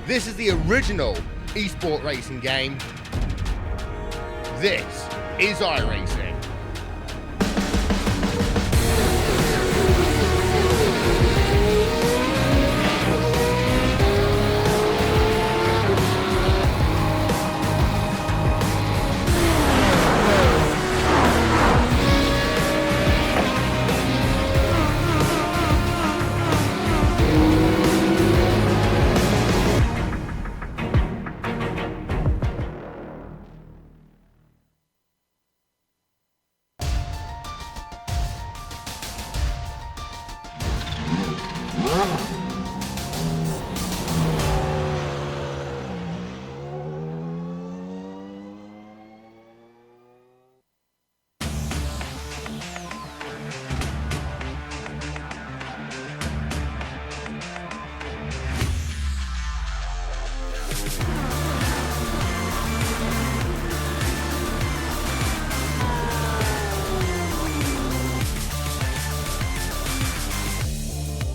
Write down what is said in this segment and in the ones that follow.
This is the original esport racing game. This is iRacing.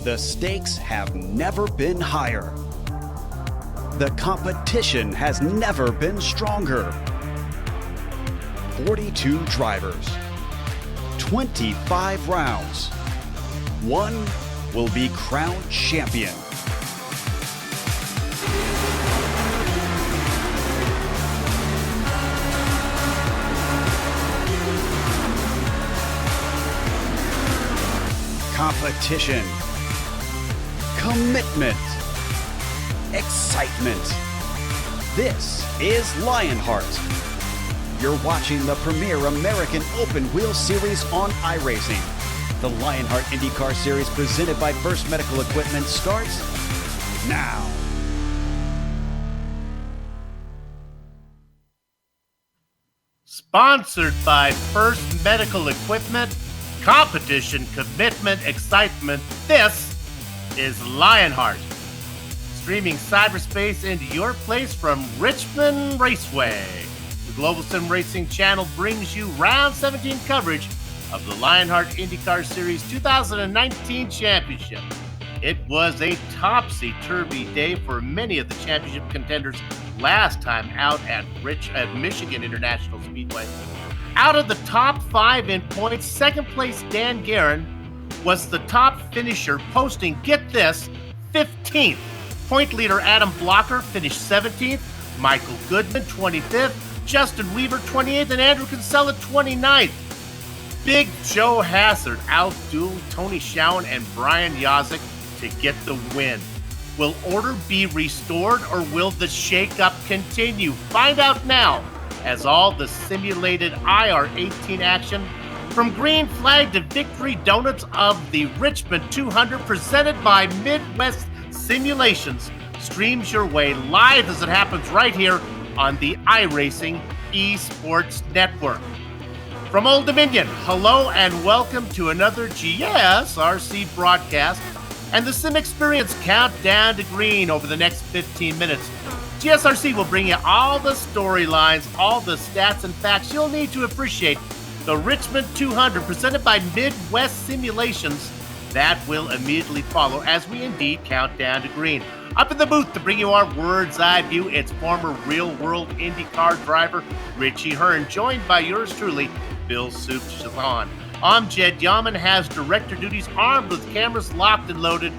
The stakes have never been higher. The competition has never been stronger. 42 drivers, 25 rounds. One will be crowned champion. Competition, commitment, excitement. This is Lionheart. You're watching the premier American Open Wheel Series on iRacing. The Lionheart IndyCar Series presented by First Medical Equipment starts now. Sponsored by First Medical Equipment. Competition, commitment, excitement. This is Lionheart. Streaming cyberspace into your place from Richmond Raceway. The Global SimRacing Channel brings you round 17 coverage of the Lionheart IndyCar Series 2019 Championship. It was a topsy-turvy day for many of the championship contenders last time out at Michigan International Speedway. Out of the top 5 in points, second place Dan Guerin was the top finisher, posting, get this, 15th. Point leader Adam Blocker finished 17th, Michael Goodman 25th, Justin Weaver 28th, and Andrew Kinsella 29th. Big Joe Hassard outdueled Tony Schowen and Brian Yazek to get the win. Will order be restored, or will the shakeup continue? Find out now, as all the simulated IR18 action From green flag to victory donuts of the Richmond 200, presented by Midwest Simulations, streams your way live as it happens right here on the iRacing Esports Network. From Old Dominion, hello and welcome to another GSRC broadcast and the Sim Experience Countdown to Green over the next 15 minutes. GSRC will bring you all the storylines, all the stats and facts you'll need to appreciate the Richmond 200 presented by Midwest Simulations that will immediately follow as we indeed count down to green. Up in the booth to bring you our bird's eye view, it's former real-world IndyCar driver Richie Hearn, joined by yours truly, Bill Soup Chazan. I'm Jed Yaman, has director duties, armed with cameras locked and loaded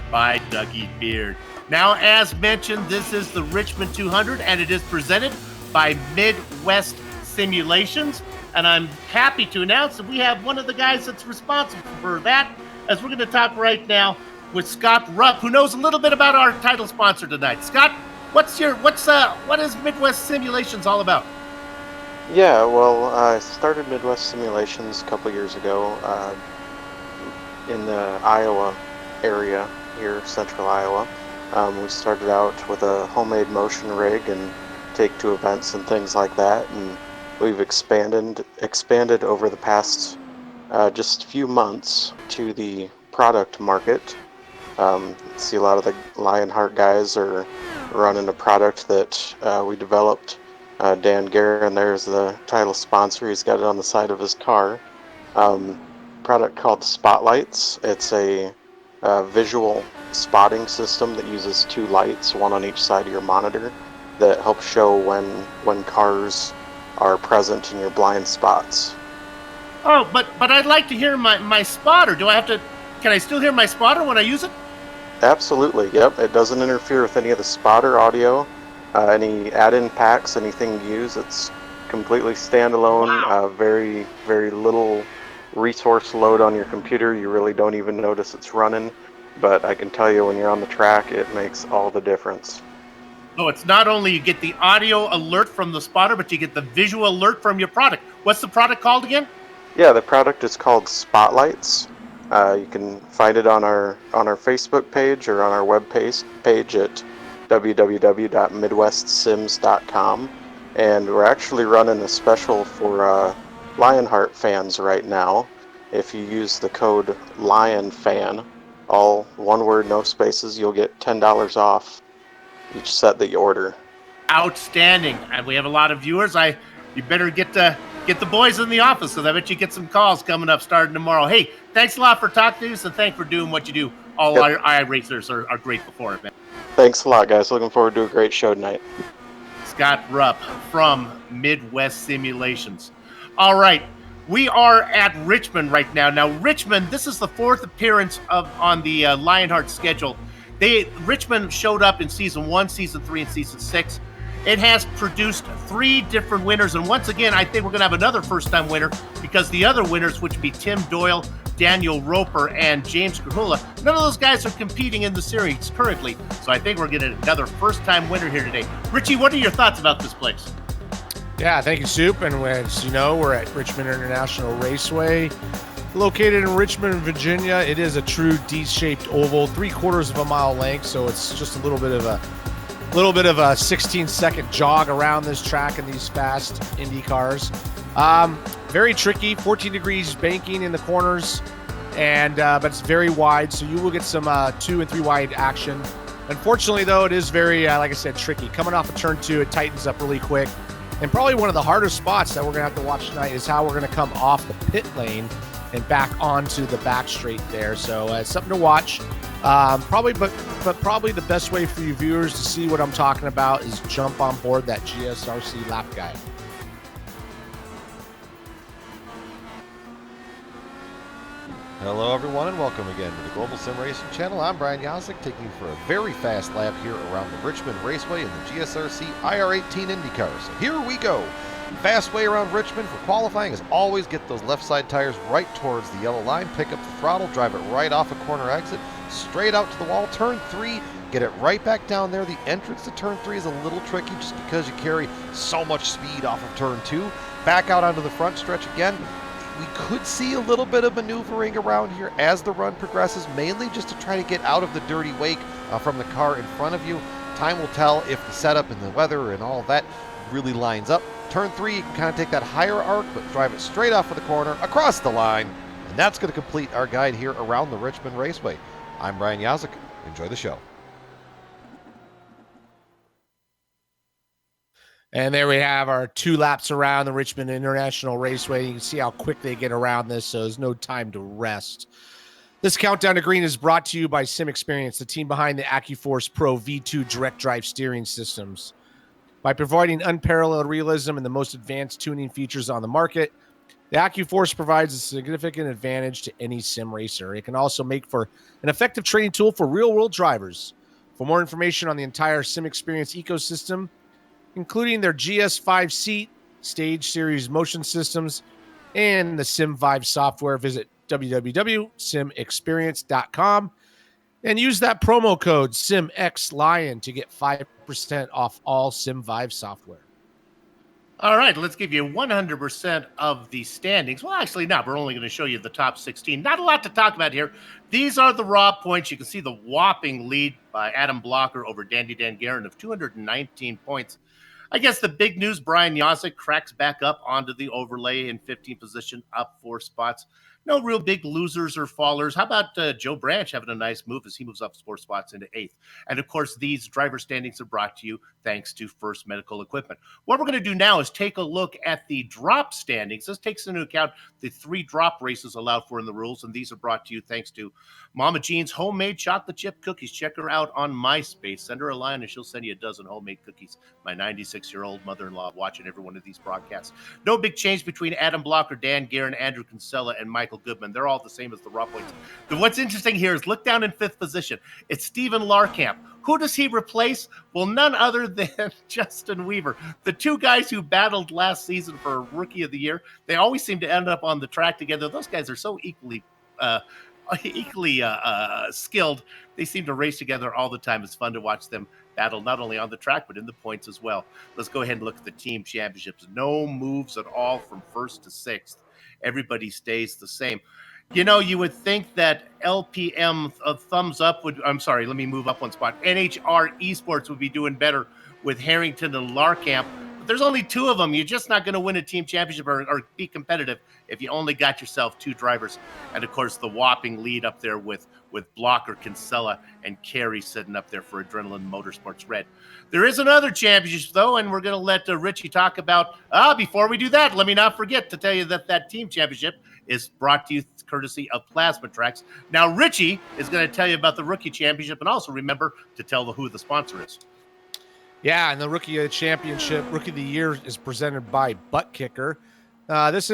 by Dougie Beard. Now, as mentioned, this is the Richmond 200, and it is presented by Midwest Simulations. And I'm happy to announce that we have one of the guys that's responsible for that, as we're going to talk right now with Scott Rupp, who knows a little bit about our title sponsor tonight. Scott, what is Midwest Simulations all about? Yeah, well, I started Midwest Simulations a couple years ago in the Iowa area here, central Iowa. We started out with a homemade motion rig and take to events and things like that, and we've expanded over the past just few months to the product market. See a lot of the Lionheart guys are running a product that we developed. Dan Guerin, there's the title sponsor. He's got it on the side of his car. Product called Spotlights. It's a visual spotting system that uses two lights, one on each side of your monitor, that helps show when cars are present in your blind spots. Oh, but I'd like to hear my spotter. Can I still hear my spotter when I use it? Absolutely, yep. It doesn't interfere with any of the spotter audio, any add-in packs, anything you use. It's completely standalone. Wow. Very, very little resource load on your computer. You really don't even notice it's running, but I can tell you when you're on the track, it makes all the difference. Oh, it's not only you get the audio alert from the spotter, but you get the visual alert from your product. What's the product called again? Yeah, the product is called Spotlights. You can find it on our Facebook page or on our web page at www.midwestsims.com. And we're actually running a special for Lionheart fans right now. If you use the code LIONFAN, all one word, no spaces, you'll get $10 off each set that you order. Outstanding. And we have a lot of viewers. You better get the boys in the office, because I bet you get some calls coming up starting tomorrow. Hey, thanks a lot for talking to us, and thanks for doing what you do. All Yep. our iRacers are grateful for it, man. Thanks a lot, guys. Looking forward to a great show tonight. Scott Rupp from Midwest Simulations. All right, we are at Richmond right now. Now, Richmond, this is the fourth appearance on the Lionheart schedule. Richmond showed up in Season 1, Season 3, and Season 6. It has produced 3 different winners, and once again, I think we're going to have another first-time winner, because the other winners, which would be Tim Doyle, Daniel Roper, and James Grahula, none of those guys are competing in the series currently, so I think we're getting another first-time winner here today. Richie, what are your thoughts about this place? Yeah, thank you, Soup. And as you know, we're at Richmond International Raceway, located in Richmond, Virginia. It is a true D-shaped oval, 3/4 of a mile length, so it's just a little bit of a 16-second jog around this track in these fast Indy cars. Very tricky, 14 degrees banking in the corners, and but it's very wide, so you will get some 2 and 3 wide action. Unfortunately, though, it is very, like I said, tricky. Coming off of turn 2, it tightens up really quick. And probably one of the hardest spots that we're going to have to watch tonight is how we're going to come off the pit lane and back onto the back straight there. So it's something to watch. Probably the best way for you viewers to see what I'm talking about is jump on board that GSRC lap guide. Hello everyone and welcome again to the Global SimRacing Channel. I'm Brian Yasick, taking you for a very fast lap here around the Richmond Raceway in the GSRC IR18 IndyCar. So here we go. Fast way around Richmond for qualifying is always get those left side tires right towards the yellow line, pick up the throttle, drive it right off a corner exit, straight out to the wall, turn 3, get it right back down there. The entrance to turn 3 is a little tricky just because you carry so much speed off of turn 2. Back out onto the front stretch again. we could see a little bit of maneuvering around here as the run progresses, mainly just to try to get out of the dirty wake from the car in front of you. Time will tell if the setup and the weather and all that really lines up. Turn 3, you can kind of take that higher arc, but drive it straight off of the corner, across the line, and that's going to complete our guide here around the Richmond Raceway. I'm Brian Yazik. Enjoy the show. And there we have our 2 laps around the Richmond International Raceway. You can see how quick they get around this, so there's no time to rest. This countdown to green is brought to you by Sim Experience, the team behind the AccuForce Pro V2 direct drive steering systems. By providing unparalleled realism and the most advanced tuning features on the market, the AccuForce provides a significant advantage to any sim racer. It can also make for an effective training tool for real-world drivers. For more information on the entire Sim Experience ecosystem, including their GS5 seat, Stage Series motion systems, and the Sim5 software, visit www.simexperience.com and use that promo code SimXLion to get 5% off all Sim5 software. All right, let's give you 100% of the standings. Well, actually, not. We're only going to show you the top 16. Not a lot to talk about here. These are the raw points. You can see the whopping lead by Adam Blocker over Dandy Dan Guerin of 219 points. I guess the big news, Brian Yazik cracks back up onto the overlay in 15th position, up 4 spots. No real big losers or fallers. How about Joe Branch having a nice move as he moves up 4 spots into 8th? And of course, these driver standings are brought to you thanks to First Medical Equipment. What we're going to do now is take a look at the drop standings. This takes into account the 3 drop races allowed for in the rules, and these are brought to you thanks to Mama Jean's homemade chocolate chip cookies. Check her out on MySpace. Send her a line and she'll send you a dozen homemade cookies. My 96-year-old mother-in-law watching every one of these broadcasts. No big change between Adam Blocker, Dan Guerin, Andrew Kinsella, and Michael Goodman. They're all the same as the raw points. What's interesting here is look down in 5th position. It's Stephen Larkamp. Who does he replace? Well, none other than Justin Weaver. The 2 guys who battled last season for Rookie of the Year, they always seem to end up on the track together. Those guys are so equally skilled. They seem to race together all the time. It's fun to watch them battle not only on the track, but in the points as well. Let's go ahead and look at the team championships. No moves at all from 1st to 6th. Everybody stays the same. You know, you would think that LPM thumbs up would, I'm sorry, let me move up 1 spot. NHR Esports would be doing better with Harrington and Larkamp. But there's only 2 of them. You're just not going to win a team championship or be competitive if you only got yourself 2 drivers. And of course, the whopping lead up there with Blocker, Kinsella, and Carey sitting up there for Adrenaline Motorsports Red. There is another championship, though, and we're going to let Richie talk about. Before we do that, let me not forget to tell you that team championship is brought to you courtesy of Plasma Tracks. Now, Richie is going to tell you about the Rookie Championship, and also remember to tell who the sponsor is. Yeah, and the Rookie of the Championship, Rookie of the Year is presented by Butt Kicker. This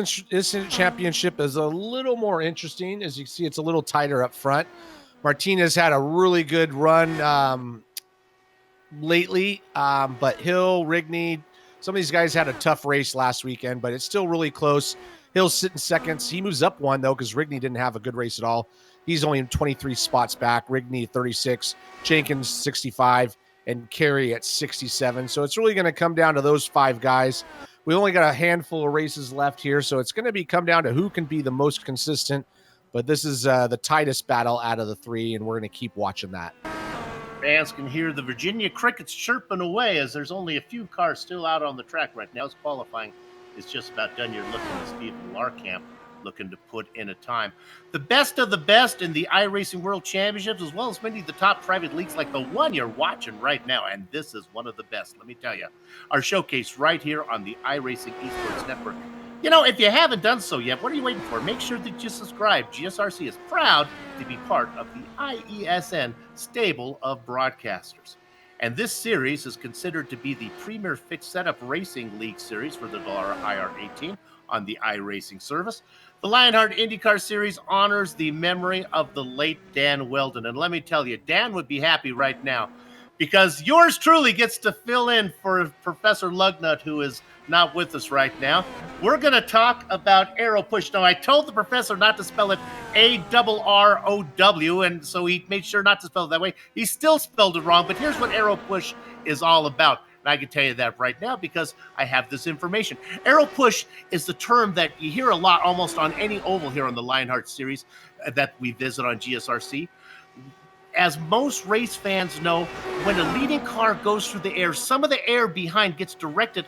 championship is a little more interesting. As you see, it's a little tighter up front. Martinez had a really good run lately, but Hill, Rigney, some of these guys had a tough race last weekend, but it's still really close. Hill's sitting seconds. He moves up 1, though, because Rigney didn't have a good race at all. He's only 23 spots back. Rigney, 36. Jenkins, 65. And Carey at 67. So it's really going to come down to those 5 guys. We only got a handful of races left here, so it's going to come down to who can be the most consistent. But this is the tightest battle out of the 3, and we're going to keep watching that. Fans can hear the Virginia Crickets chirping away as there's only a few cars still out on the track right now. As qualifying is just about done. You're looking at Stephen Larkamp looking to put in a time. The best of the best in the iRacing World Championships, as well as many of the top private leagues like the one you're watching right now, and this is one of the best, let me tell you. Our showcase right here on the iRacing Esports Network. You know, if you haven't done so yet, what are you waiting for? Make sure that you subscribe. GSRC is proud to be part of the IESN stable of broadcasters. And this series is considered to be the premier fixed setup racing league series for the IR18 on the iRacing service. The Lionheart IndyCar Series honors the memory of the late Dan Weldon. And let me tell you, Dan would be happy right now because yours truly gets to fill in for Professor Lugnut, who is not with us right now. We're going to talk about Aero Push. Now, I told the professor not to spell it A-R-R-O-W, and so he made sure not to spell it that way. He still spelled it wrong, but here's what Aero Push is all about. And I can tell you that right now because I have this information. Aero push is the term that you hear a lot almost on any oval here on the Lionheart series that we visit on GSRC. As most race fans know, when a leading car goes through the air, some of the air behind gets directed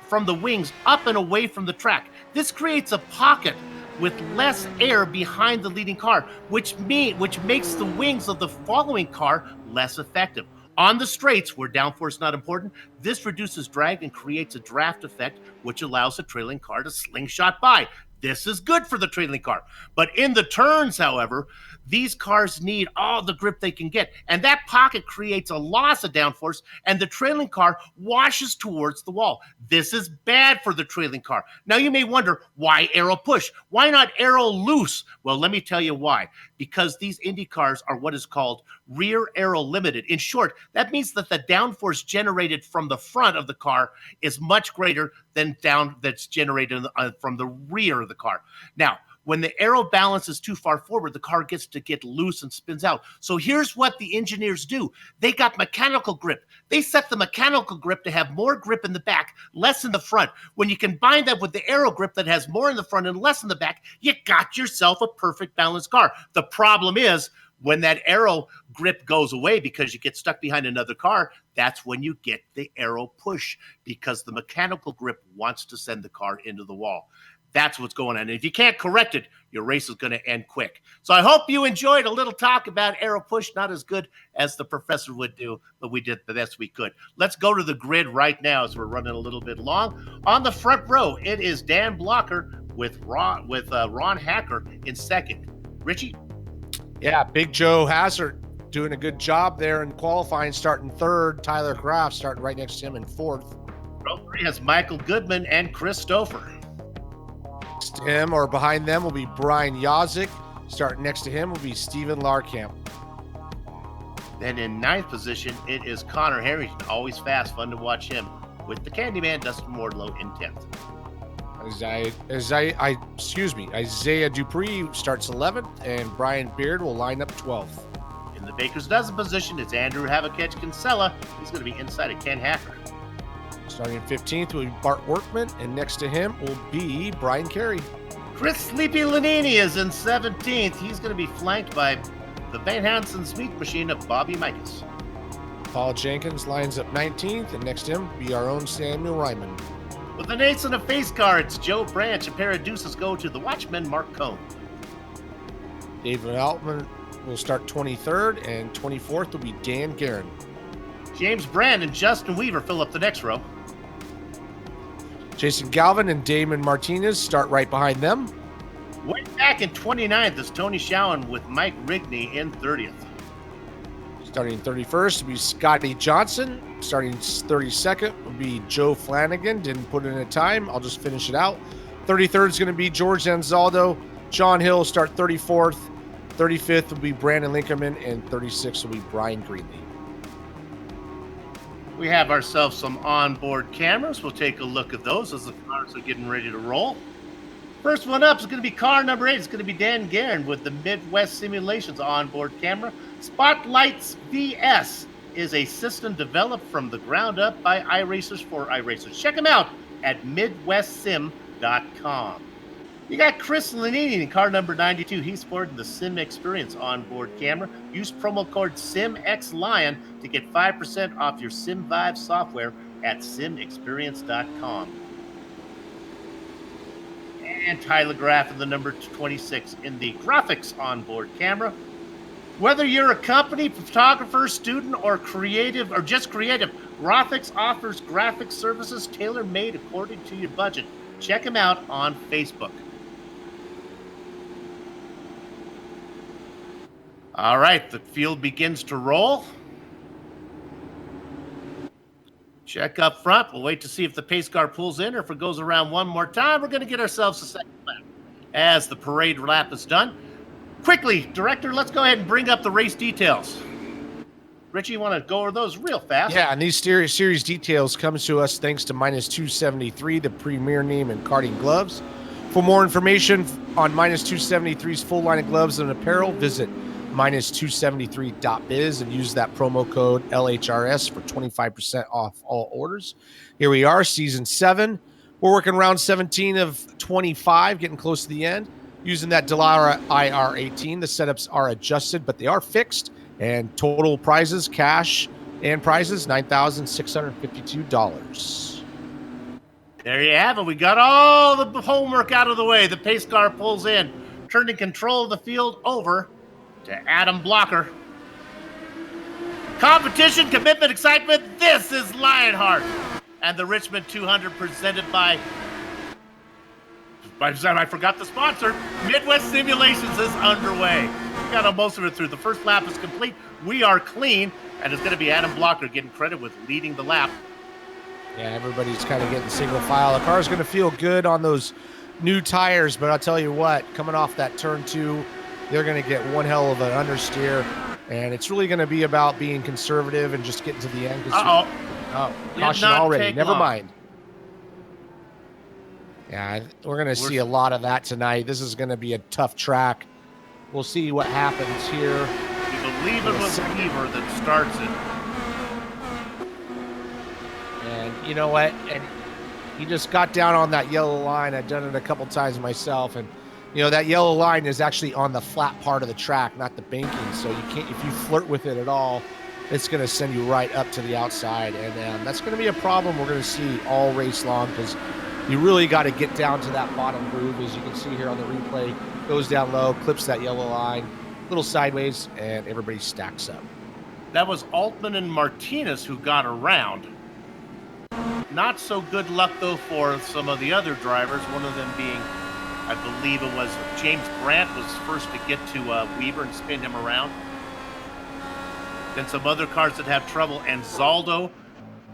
from the wings up and away from the track. This creates a pocket with less air behind the leading car, which makes the wings of the following car less effective. On the straights, where downforce is not important, this reduces drag and creates a draft effect, which allows the trailing car to slingshot by. This is good for the trailing car. But in the turns, however, these cars need all the grip they can get. And that pocket creates a loss of downforce, and the trailing car washes towards the wall. This is bad for the trailing car. Now, you may wonder, why aero push? Why not aero loose? Well, let me tell you why. Because these Indy cars are what is called rear aero limited. In short, that means that the downforce generated from the front of the car is much greater than that's generated from the rear of the car. Now, when the aero balance is too far forward, the car gets to get loose and spins out. So here's what the engineers do. They got mechanical grip. They set the mechanical grip to have more grip in the back, less in the front. When you combine that with the aero grip that has more in the front and less in the back, you got yourself a perfect balanced car. The problem is, when that aero grip goes away because you get stuck behind another car, that's when you get the aero push, because the mechanical grip wants to send the car into the wall. That's what's going on. And if you can't correct it, your race is going to end quick. So I hope you enjoyed a little talk about aero push. Not as good as the professor would do, but we did the best we could. Let's go to the grid right now as we're running a little bit long. On the front row, it is Dan Blocker with Ron Hacker in second. Richie? Yeah, Big Joe Hazard doing a good job there in qualifying, starting third. Tyler Graff starting right next to him in fourth. Row 3 has Michael Goodman and Chris Stouffer. Next to him or behind them will be Brian Yazik. Starting next to him will be Steven Larkamp. Then in ninth position, it is Connor Harrington. Always fast, fun to watch him. With the Candyman, Dustin Wardlow in 10th. Isaiah Dupree starts 11th, and Brian Beard will line up 12th. In the Baker's Dozen position, it's Andrew Havakech Kinsella. He's going to be inside of Ken Hacker. Starting 15th will be Bart Workman, and next to him will be Brian Carey. Chris Sleepy Lanini is in 17th. He's going to be flanked by the Van Hansen's meat machine of Bobby Mikas. Paul Jenkins lines up 19th, and next to him will be our own Samuel Ryman. With an ace and a face card, it's Joe Branch. A pair of deuces go to the Watchman, Mark Cohn. David Altman will start 23rd, and 24th will be Dan Guerin. James Brand and Justin Weaver fill up the next row. Jason Galvin and Damon Martinez start right behind them. Way back in 29th is Tony Schowen with Mike Rigney in 30th. Starting 31st will be Scotty Johnson. Starting 32nd will be Joe Flanagan. Didn't put in a time. I'll just finish it out. 33rd is going to be George Anzaldo. John Hill will start 34th. 35th will be Brandon Linkerman. And 36th will be Brian Greenlee. We have ourselves some onboard cameras. We'll take a look at those as the cars are getting ready to roll. First one up is going to be car number 8. It's going to be Dan Guerin with the Midwest Simulations onboard camera. Spotlights VS is a system developed from the ground up by iRacers for iRacers. Check them out at MidwestSim.com. You got Chris Lanini in car number 92. He's sporting the Sim Experience onboard camera. Use promo code SimXLion to get 5% off your SimVive software at simexperience.com. And Tyler Graff in the number 26 in the graphics onboard camera. Whether you're a company, photographer, student, or creative, or just creative, Graphics offers graphic services tailor-made according to your budget. Check them out on Facebook. All right, the field begins to roll. Check up front. We'll wait to see if the pace car pulls in or if it goes around one more time. We're going to get ourselves a second lap. As the parade lap is done, quickly, Director, let's go ahead and bring up the race details. Richie, you want to go over those real fast? Yeah, and these series details comes to us thanks to Minus 273, the premier name in karting gloves. For more information on Minus 273's full line of gloves and apparel, visit minus 273.biz and use that promo code LHRS for 25% off all orders. Here we are, season 7. We're working round 17 of 25, getting close to the end. Using that Dallara IR18, the setups are adjusted, but they are fixed. And total prizes, cash and prizes, $9,652. There you have it. We got all the homework out of the way. The pace car pulls in, turning control of the field over to Adam Blocker. Competition, commitment, excitement. This is Lionheart. And the Richmond 200 presented by I forgot the sponsor. Midwest Simulations is underway. We got most of it through. The first lap is complete. We are clean. And it's going to be Adam Blocker getting credit with leading the lap. Yeah, everybody's kind of getting single file. The car's going to feel good on those new tires, but I'll tell you what, coming off that turn 2, they're going to get one hell of an understeer. And it's really going to be about being conservative and just getting to the end. Uh-oh. Oh, caution already. Never mind. Yeah, we're going to see a lot of that tonight. This is going to be a tough track. We'll see what happens here. We believe it was Weaver that starts it. And you know what? And he just got down on that yellow line. I've done it a couple times myself. And, you know, that yellow line is actually on the flat part of the track, not the banking. So you can't, if you flirt with it at all, it's going to send you right up to the outside. And that's going to be a problem we're going to see all race long, because you really got to get down to that bottom groove. As you can see here on the replay, goes down low, clips that yellow line, little sideways, and everybody stacks up. That was Altman and Martinez who got around. Not so good luck, though, for some of the other drivers, one of them being, I believe it was James Brandt was first to get to Weaver and spin him around. Then some other cars that have trouble, and Zaldo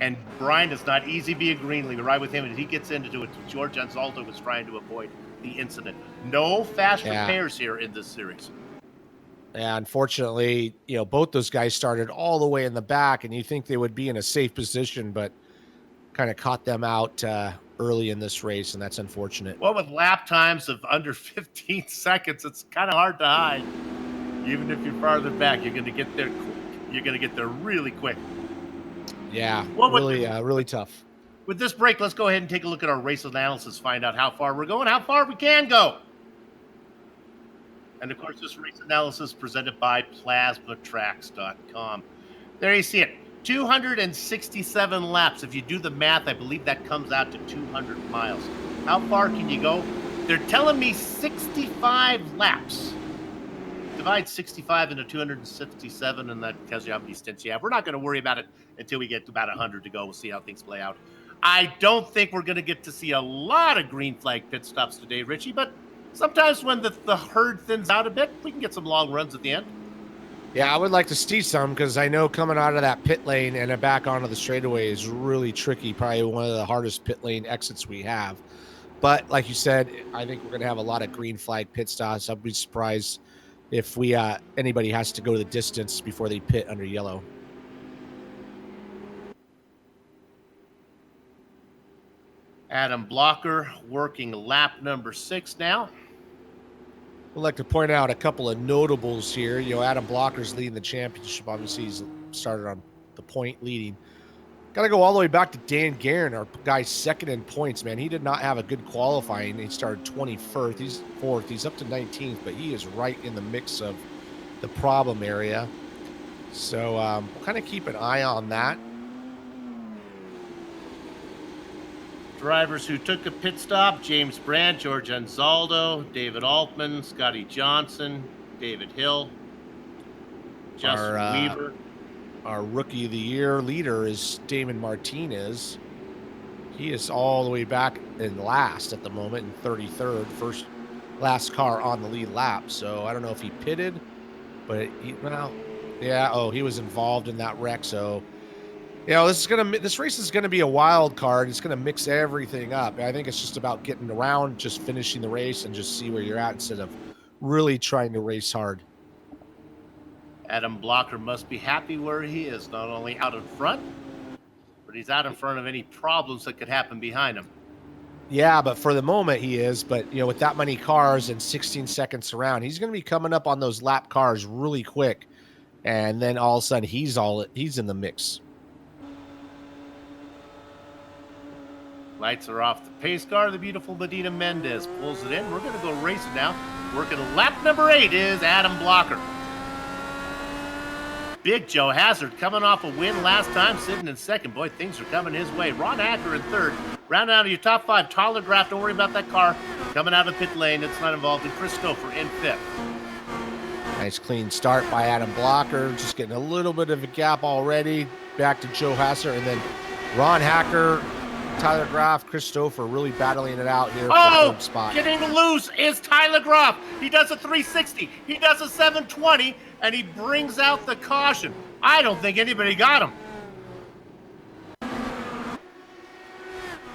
and Brian is not easy being Greenlee. We ride with him, and he gets into it. George Anzaldo was trying to avoid the incident. No fast repairs here in this series. Yeah, unfortunately, you know, both those guys started all the way in the back, and you think they would be in a safe position, but kind of caught them out early in this race, and that's unfortunate. Well, with lap times of under 15 seconds, it's kind of hard to hide. Even if you're farther back, you're going to get there. You're going to get there really quick. Yeah, well, really tough. With this break, let's go ahead and take a look at our race analysis, find out how far we're going, how far we can go. And, of course, this race analysis presented by PlasmaTracks.com. There you see it. 267 laps. If you do the math, I believe that comes out to 200 miles. How far can you go? They're telling me 65 laps. Divide 65 into 267, and that tells you how many stints you have. We're not going to worry about it until we get to about 100 to go. We'll see how things play out. I don't think we're going to get to see a lot of green flag pit stops today, Richie, but sometimes when the herd thins out a bit, we can get some long runs at the end. Yeah, I would like to see some, because I know coming out of that pit lane and back onto the straightaway is really tricky. Probably one of the hardest pit lane exits we have. But like you said, I think we're going to have a lot of green flag pit stops. I'd be surprised if we anybody has to go the distance before they pit under yellow. Adam Blocker working lap number 6 now. I'd like to point out a couple of notables here. You know, Adam Blocker's leading the championship. Obviously, he's started on the point leading. Got to go all the way back to Dan Guerin, our guy second in points, man. He did not have a good qualifying. He started 21st. He's 4th. He's up to 19th, but he is right in the mix of the problem area. So we'll kind of keep an eye on that. Drivers who took a pit stop: James Brandt, George Anzaldo, David Altman, Scotty Johnson, David Hill, Justin Weaver. Our Rookie of the Year leader is Damon Martinez. He is all the way back in last at the moment, in 33rd, last car on the lead lap. So I don't know if he pitted, but he was involved in that wreck. So, you know, this race is gonna be a wild card. It's gonna mix everything up. I think it's just about getting around, just finishing the race, and just see where you're at instead of really trying to race hard. Adam Blocker must be happy where he is, not only out in front, but he's out in front of any problems that could happen behind him. Yeah, but for the moment he is. But, with that many cars and 16 seconds around, he's going to be coming up on those lap cars really quick. And then all of a sudden he's in the mix. Lights are off the pace car. The beautiful Medina Mendez pulls it in. We're going to go racing now. Working lap number 8 is Adam Blocker. Big Joe Hazard coming off a win last time, sitting in second. Boy, things are coming his way. Ron Hacker in third. Round out of your top 5. Tyler Graff, don't worry about that car. Coming out of pit lane, it's not involved. And Chris Stouffer in fifth. Nice clean start by Adam Blocker. Just getting a little bit of a gap already. Back to Joe Hazard. And then Ron Hacker, Tyler Graff, Chris Stouffer really battling it out here for the third spot. Getting loose is Tyler Graff. He does a 360. He does a 720. And he brings out the caution. I don't think anybody got him.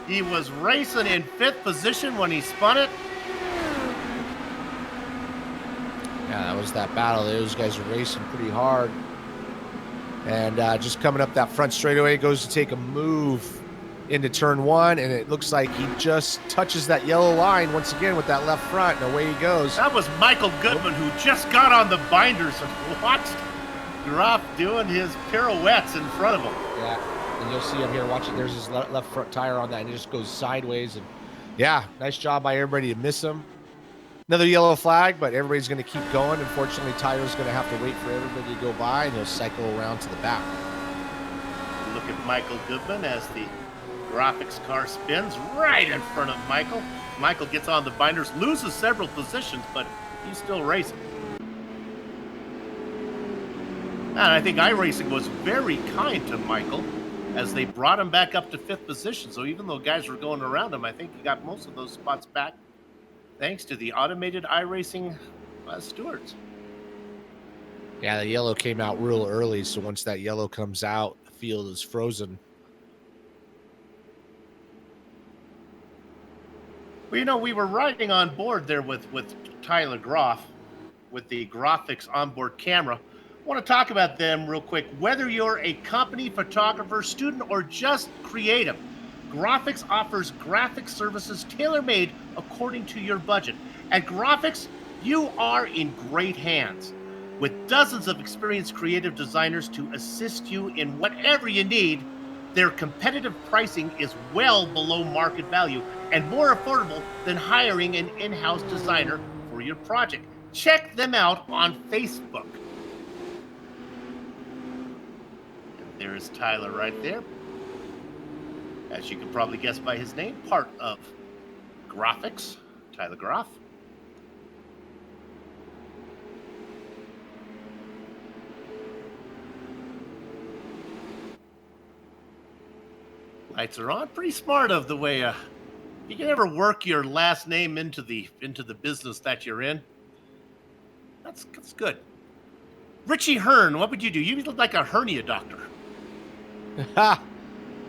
He was racing in 5th position when he spun it. Yeah, that was that battle. Those guys were racing pretty hard. And just coming up that front straightaway, goes to take a move into turn 1, and it looks like he just touches that yellow line once again with that left front, and away he goes. That was Michael Goodman, who just got on the binders and watched Graff doing his pirouettes in front of him. Yeah, and you'll see him here watching. There's his left front tire on that, and it just goes sideways. And yeah, nice job by everybody to miss him. Another yellow flag, but everybody's going to keep going. Unfortunately, Tyler's going to have to wait for everybody to go by, and he'll cycle around to the back. Look at Michael Goodman as the graphics car spins right in front of Michael. Michael gets on the binders, loses several positions, but he's still racing. And I think iRacing was very kind to Michael as they brought him back up to 5th position. So even though guys were going around him, I think he got most of those spots back thanks to the automated iRacing stewards. Yeah, the yellow came out real early, so once that yellow comes out, the field is frozen. Well, we were riding on board there with Tyler Graff with the graphics onboard camera. I want to talk about them real quick. Whether you're a company, photographer, student, or just creative, Graphics offers graphic services tailor-made according to your budget. At Graphics, you are in great hands with dozens of experienced creative designers to assist you in whatever you need. Their competitive pricing is well below market value and more affordable than hiring an in-house designer for your project. Check them out on Facebook. And there's Tyler right there. As you can probably guess by his name, part of Graphics, Tyler Graff. Lights are on. Pretty smart of the way you can ever work your last name into the business that you're in. That's good. Richie Hearn, what would you do? You look like a hernia doctor.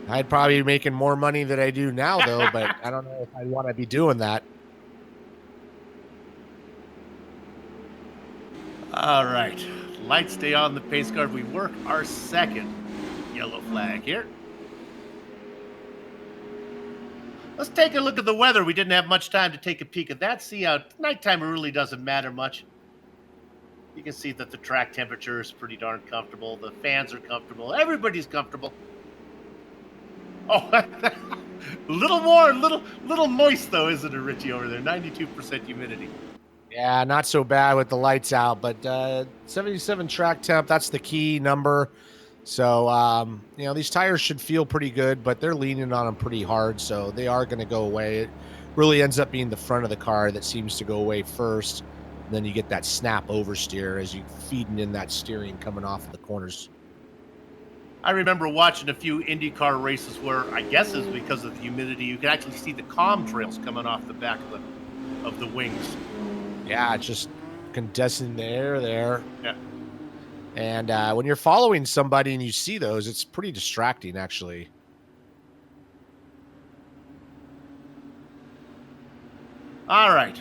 I'd probably be making more money than I do now, though, but I don't know if I'd want to be doing that. All right. Lights stay on the pace car. We work our second yellow flag here. Let's take a look at the weather. We didn't have much time to take a peek at that. See how nighttime really doesn't matter much. You can see that the track temperature is pretty darn comfortable. The fans are comfortable. Everybody's comfortable. Oh, a little warm, little moist though, isn't it, Richie, over there? 92% humidity. Yeah, not so bad with the lights out, but 77 track temp, that's the key number. So, these tires should feel pretty good, but they're leaning on them pretty hard, so they are going to go away. It really ends up being the front of the car that seems to go away first. And then you get that snap oversteer as you feeding in that steering coming off of the corners. I remember watching a few IndyCar races where, I guess it's because of the humidity, you could actually see the calm trails coming off the back of the wings. Yeah, it's just condensing the air there. Yeah. And when you're following somebody and you see those, it's pretty distracting, actually. All right.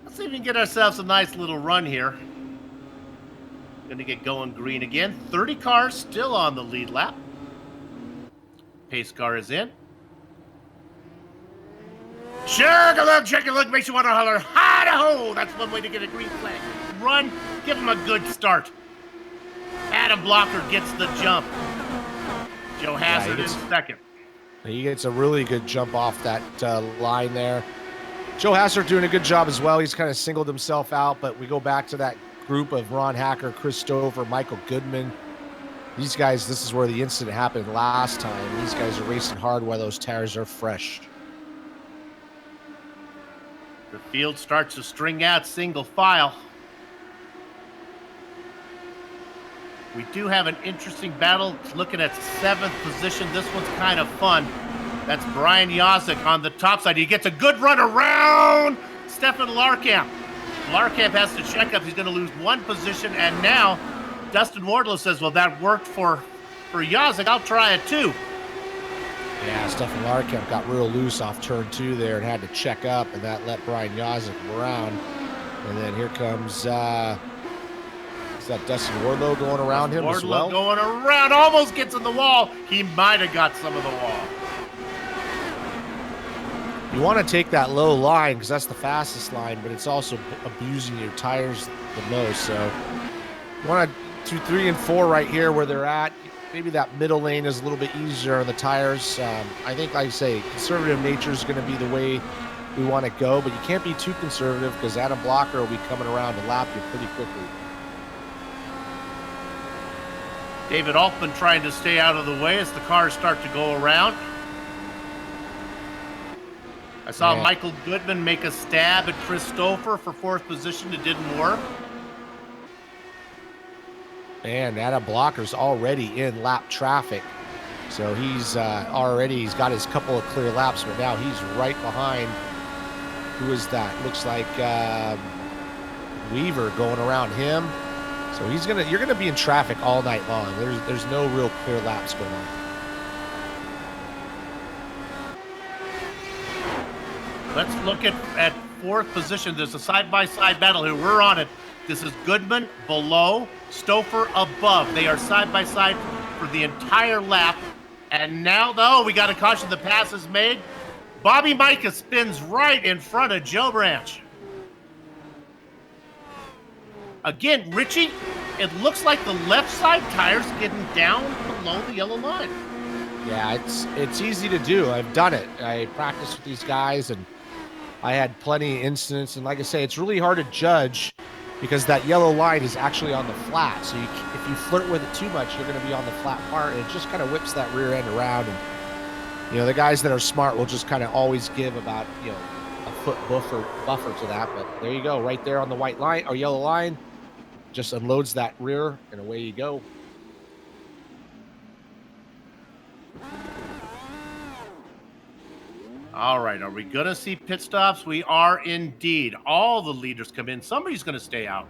Let's see if we can get ourselves a nice little run here. Going to get going green again. 30 cars still on the lead lap. Pace car is in. Check a look, makes you want to holler, hi-da-ho! That's one way to get a green flag. Run, give him a good start. Adam Blocker gets the jump. Joe Hazard in second. He gets a really good jump off that line there. Joe Hazard doing a good job as well. He's kind of singled himself out, but we go back to that group of Ron Hacker, Chris Stover, Michael Goodman. These guys, this is where the incident happened last time. These guys are racing hard while those tires are fresh. The field starts to string out single file. We do have an interesting battle looking at 7th position. This one's kind of fun. That's Brian Yazik on the top side. He gets a good run around Stefan Larkamp. Larkamp has to check up. He's going to lose 1 position. And now Dustin Wardlow says, well, that worked for Yazik. I'll try it too. Yeah, Stefan Larkamp got real loose off turn 2 there and had to check up, and that let Brian Yazik around. And then here comes, is that Dustin Wardlow going around him as well? Wardlow going around, almost gets in the wall. He might have got some of the wall. You want to take that low line because that's the fastest line, but it's also abusing your tires the most. So you want to 2, 3, and 4 right here where they're at. Maybe that middle lane is a little bit easier on the tires. I think, like I say, conservative nature is going to be the way we want to go, but you can't be too conservative because Adam Blocker will be coming around to lap you pretty quickly. David Altman trying to stay out of the way as the cars start to go around. I saw Michael Goodman make a stab at Chris Stouffer for 4th position. It didn't work. And Adam Blocker's already in lap traffic. So he's he's got his couple of clear laps, but now he's right behind. Who is that? Looks like Weaver going around him. So you're gonna be in traffic all night long. There's no real clear laps going on. Let's look at 4th position. There's a side-by-side battle here. We're on it. This is Goodman below, Stouffer above. They are side-by-side for the entire lap. And now, though, we got a caution. The pass is made. Bobby Micah spins right in front of Joe Branch. Again, Richie, it looks like the left side tire's getting down below the yellow line. Yeah, it's easy to do. I've done it. I practiced with these guys, and I had plenty of incidents. And like I say, it's really hard to judge because that yellow line is actually on the flat. So if you flirt with it too much, you're going to be on the flat part, and it just kind of whips that rear end around. And the guys that are smart will just kind of always give about a foot buffer to that. But there you go, right there on the white line or yellow line, just unloads that rear, and away you go. All right, are we going to see pit stops? We are indeed. All the leaders come in. Somebody's going to stay out.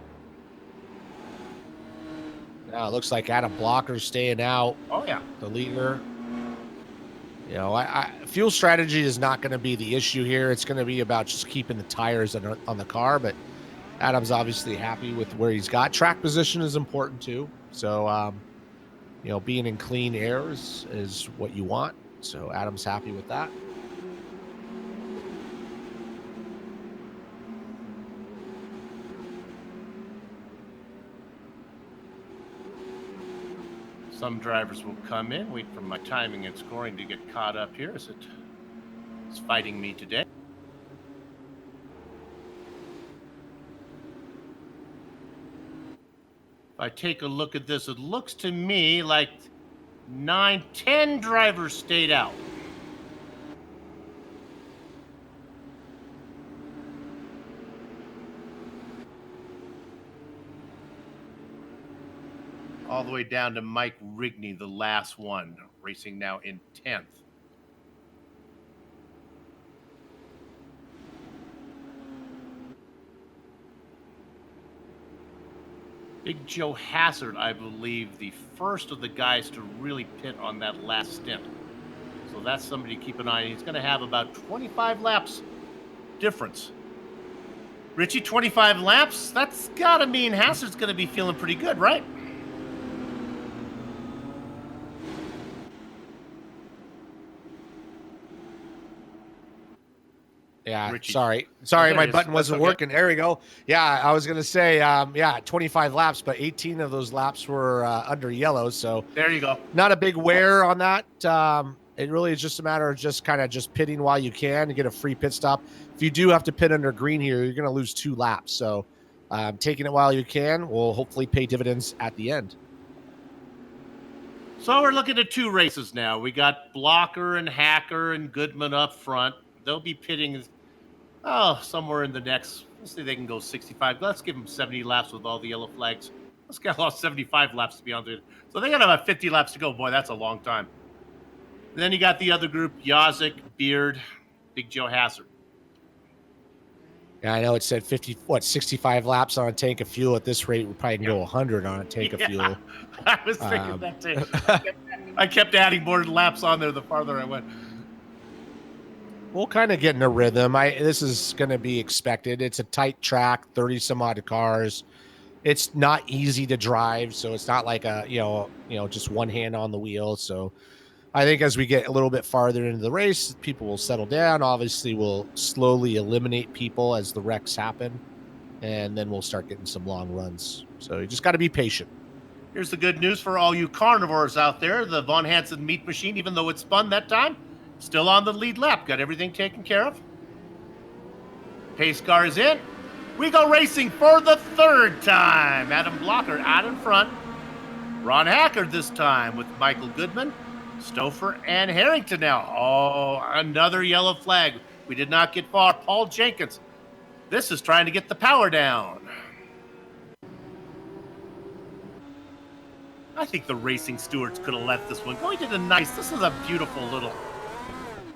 Now it looks like Adam Blocker's staying out. Oh, yeah. The leader. Fuel strategy is not going to be the issue here. It's going to be about just keeping the tires on the car, but Adam's obviously happy with where he's got. Track position is important too. So, being in clean air is what you want. So Adam's happy with that. Some drivers will come in, wait for my timing and scoring to get caught up here as it's fighting me today. If I take a look at this, it looks to me like 9, 10 drivers stayed out. All the way down to Mike Rigney, the last one, racing now in 10th. Big Joe Hazard, I believe, the first of the guys to really pit on that last stint. So that's somebody to keep an eye on. He's going to have about 25 laps difference. Richie, 25 laps? That's got to mean Hazard's going to be feeling pretty good, right? Yeah, Richie. sorry, there my it is. button wasn't That's okay. working. There we go. Yeah, I was gonna say, 25 laps, but 18 of those laps were under yellow, so There you go. not a big wear on that. It really is just a matter of just kind of just pitting while you can to get a free pit stop. If you do have to pit under green here, you're gonna lose 2 laps. So taking it while you can will hopefully pay dividends at the end. So we're looking at 2 races now. We got Blocker and Hacker and Goodman up front. They'll be pitting somewhere in the next, let's say they can go 65. Let's give them 70 laps with all the yellow flags. Let's get lost 75 laps to be honest with you. So they got about 50 laps to go. Boy, that's a long time. And then you got the other group, Yazik, Beard, Big Joe Hassard. Yeah, I know it said 65 laps on a tank of fuel. At this rate, we probably can go 100 on a tank of fuel. I was thinking that too. I kept adding more laps on there the farther I went. We'll kind of get in a rhythm. This is going to be expected. It's a tight track, 30 some odd cars. It's not easy to drive, so it's not like just one hand on the wheel. So I think as we get a little bit farther into the race, people will settle down. Obviously, we'll slowly eliminate people as the wrecks happen, and then we'll start getting some long runs. So you just got to be patient. Here's the good news for all you carnivores out there. The Von Hansen meat machine, even though it spun that time, still on the lead lap. Got everything taken care of. Pace car is in. We go racing for the 3rd time. Adam Blocker out in front. Ron Hacker this time with Michael Goodman, Stouffer, and Harrington now. Oh, another yellow flag. We did not get far. Paul Jenkins. This is trying to get the power down. I think the racing stewards could have let this one go. He did this is a beautiful little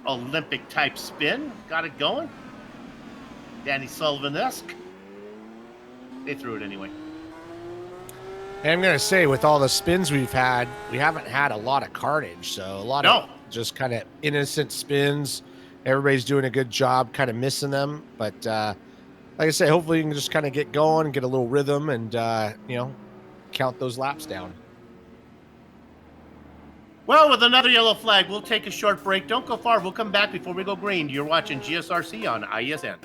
Olympic type spin. Got it going. Danny Sullivan-esque. They threw it anyway. And I'm going to say, with all the spins we've had, we haven't had a lot of carnage. So a lot of just kind of innocent spins. Everybody's doing a good job kind of missing them. But like I say, hopefully you can just kind of get going and get a little rhythm and, count those laps down. Well, with another yellow flag, we'll take a short break. Don't go far. We'll come back before we go green. You're watching GSRC on ISN.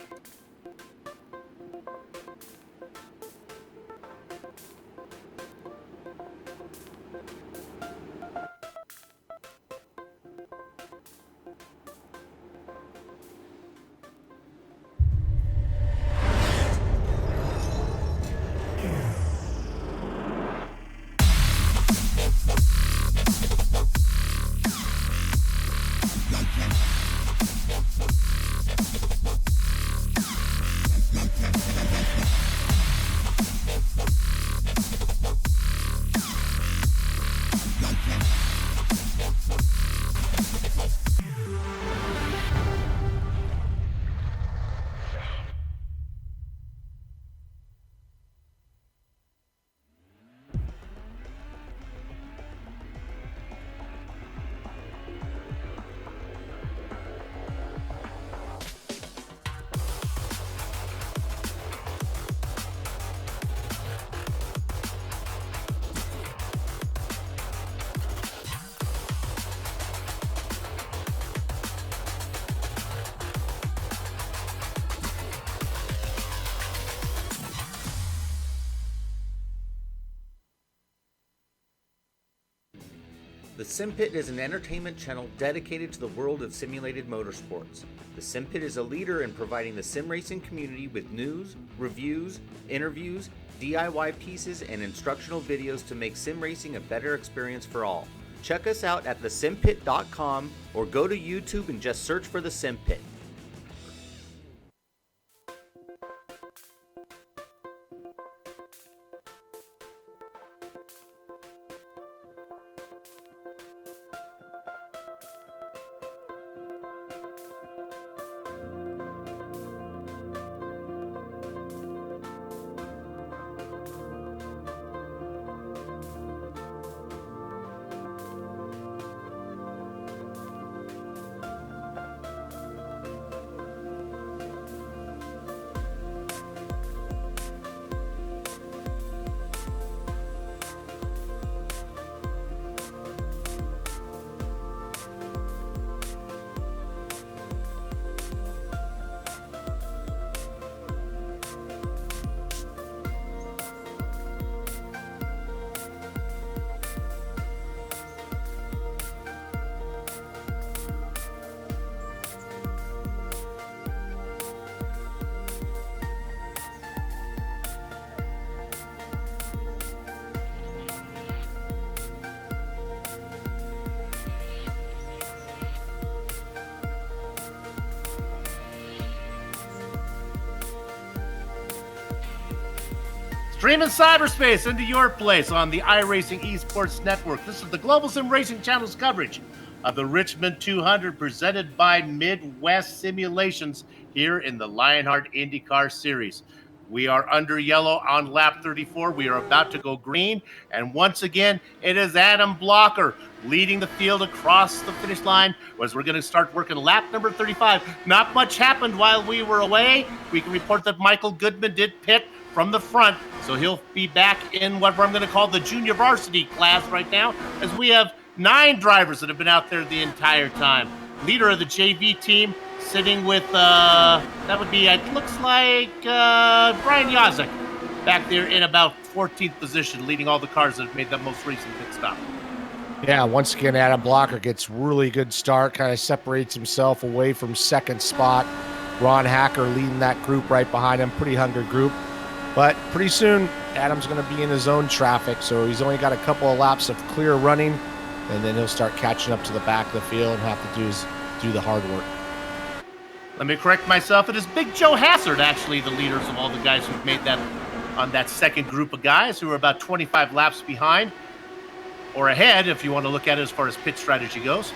The SimPit is an entertainment channel dedicated to the world of simulated motorsports. The SimPit is a leader in providing the sim racing community with news, reviews, interviews, DIY pieces, and instructional videos to make sim racing a better experience for all. Check us out at thesimpit.com or go to YouTube and just search for the SimPit. Streaming cyberspace into your place on the iRacing Esports Network. This is the Global SimRacing Channel's coverage of the Richmond 200 presented by Midwest Simulations here in the Lionheart IndyCar Series. We are under yellow on lap 34. We are about to go green. And once again, it is Adam Blocker leading the field across the finish line as we're going to start working lap number 35. Not much happened while we were away. We can report that Michael Goodman did pit from the front, so he'll be back in what I'm going to call the junior varsity class right now, as we have 9 drivers that have been out there the entire time. Leader of the JV team sitting with, that would be, it looks like Brian Yazek back there in about 14th position, leading all the cars that have made that most recent pit stop. Yeah, once again, Adam Blocker gets really good start, kind of separates himself away from second spot. Ron Hacker leading that group right behind him, pretty hungry group. But pretty soon, Adam's going to be in his own traffic, so he's only got a couple of laps of clear running, and then he'll start catching up to the back of the field and have to do the hard work. Let me correct myself. It is Big Joe Hassard, actually, the leaders of all the guys who've made that on that second group of guys who are about 25 laps behind, or ahead, if you want to look at it as far as pit strategy goes.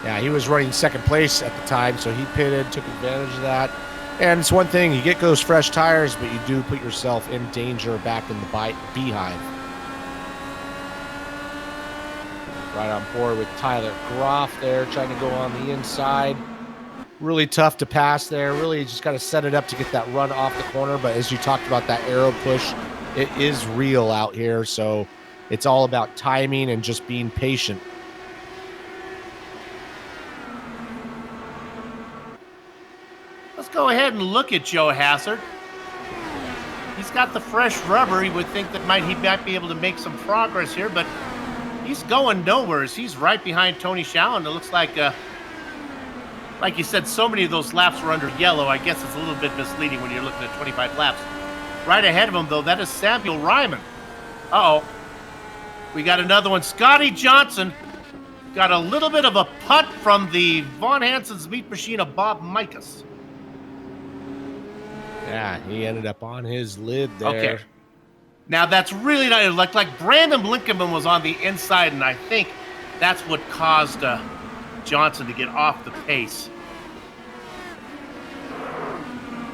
Yeah, he was running second place at the time, so he pitted, took advantage of that. And it's one thing, you get those fresh tires, but you do put yourself in danger back in the beehive. Right on board with Tyler Groff there, trying to go on the inside. Really tough to pass there. Really just got to set it up to get that run off the corner. But as you talked about that aero push, it is real out here. So it's all about timing and just being patient. Let's go ahead and look at Joe Hassard. He's got the fresh rubber. You would think that he might be able to make some progress here, but he's going nowhere. He's right behind Tony Shallen. It looks like you said, so many of those laps were under yellow. I guess it's a little bit misleading when you're looking at 25 laps. Right ahead of him, though, that is Samuel Ryman. Uh-oh. We got another one. Scotty Johnson got a little bit of a putt from the Von Hansen's meat machine of Bob Mikas. Yeah, he ended up on his lid there. Okay. Now, that's really not like Brandon Blinkenman was on the inside, and I think that's what caused Johnson to get off the pace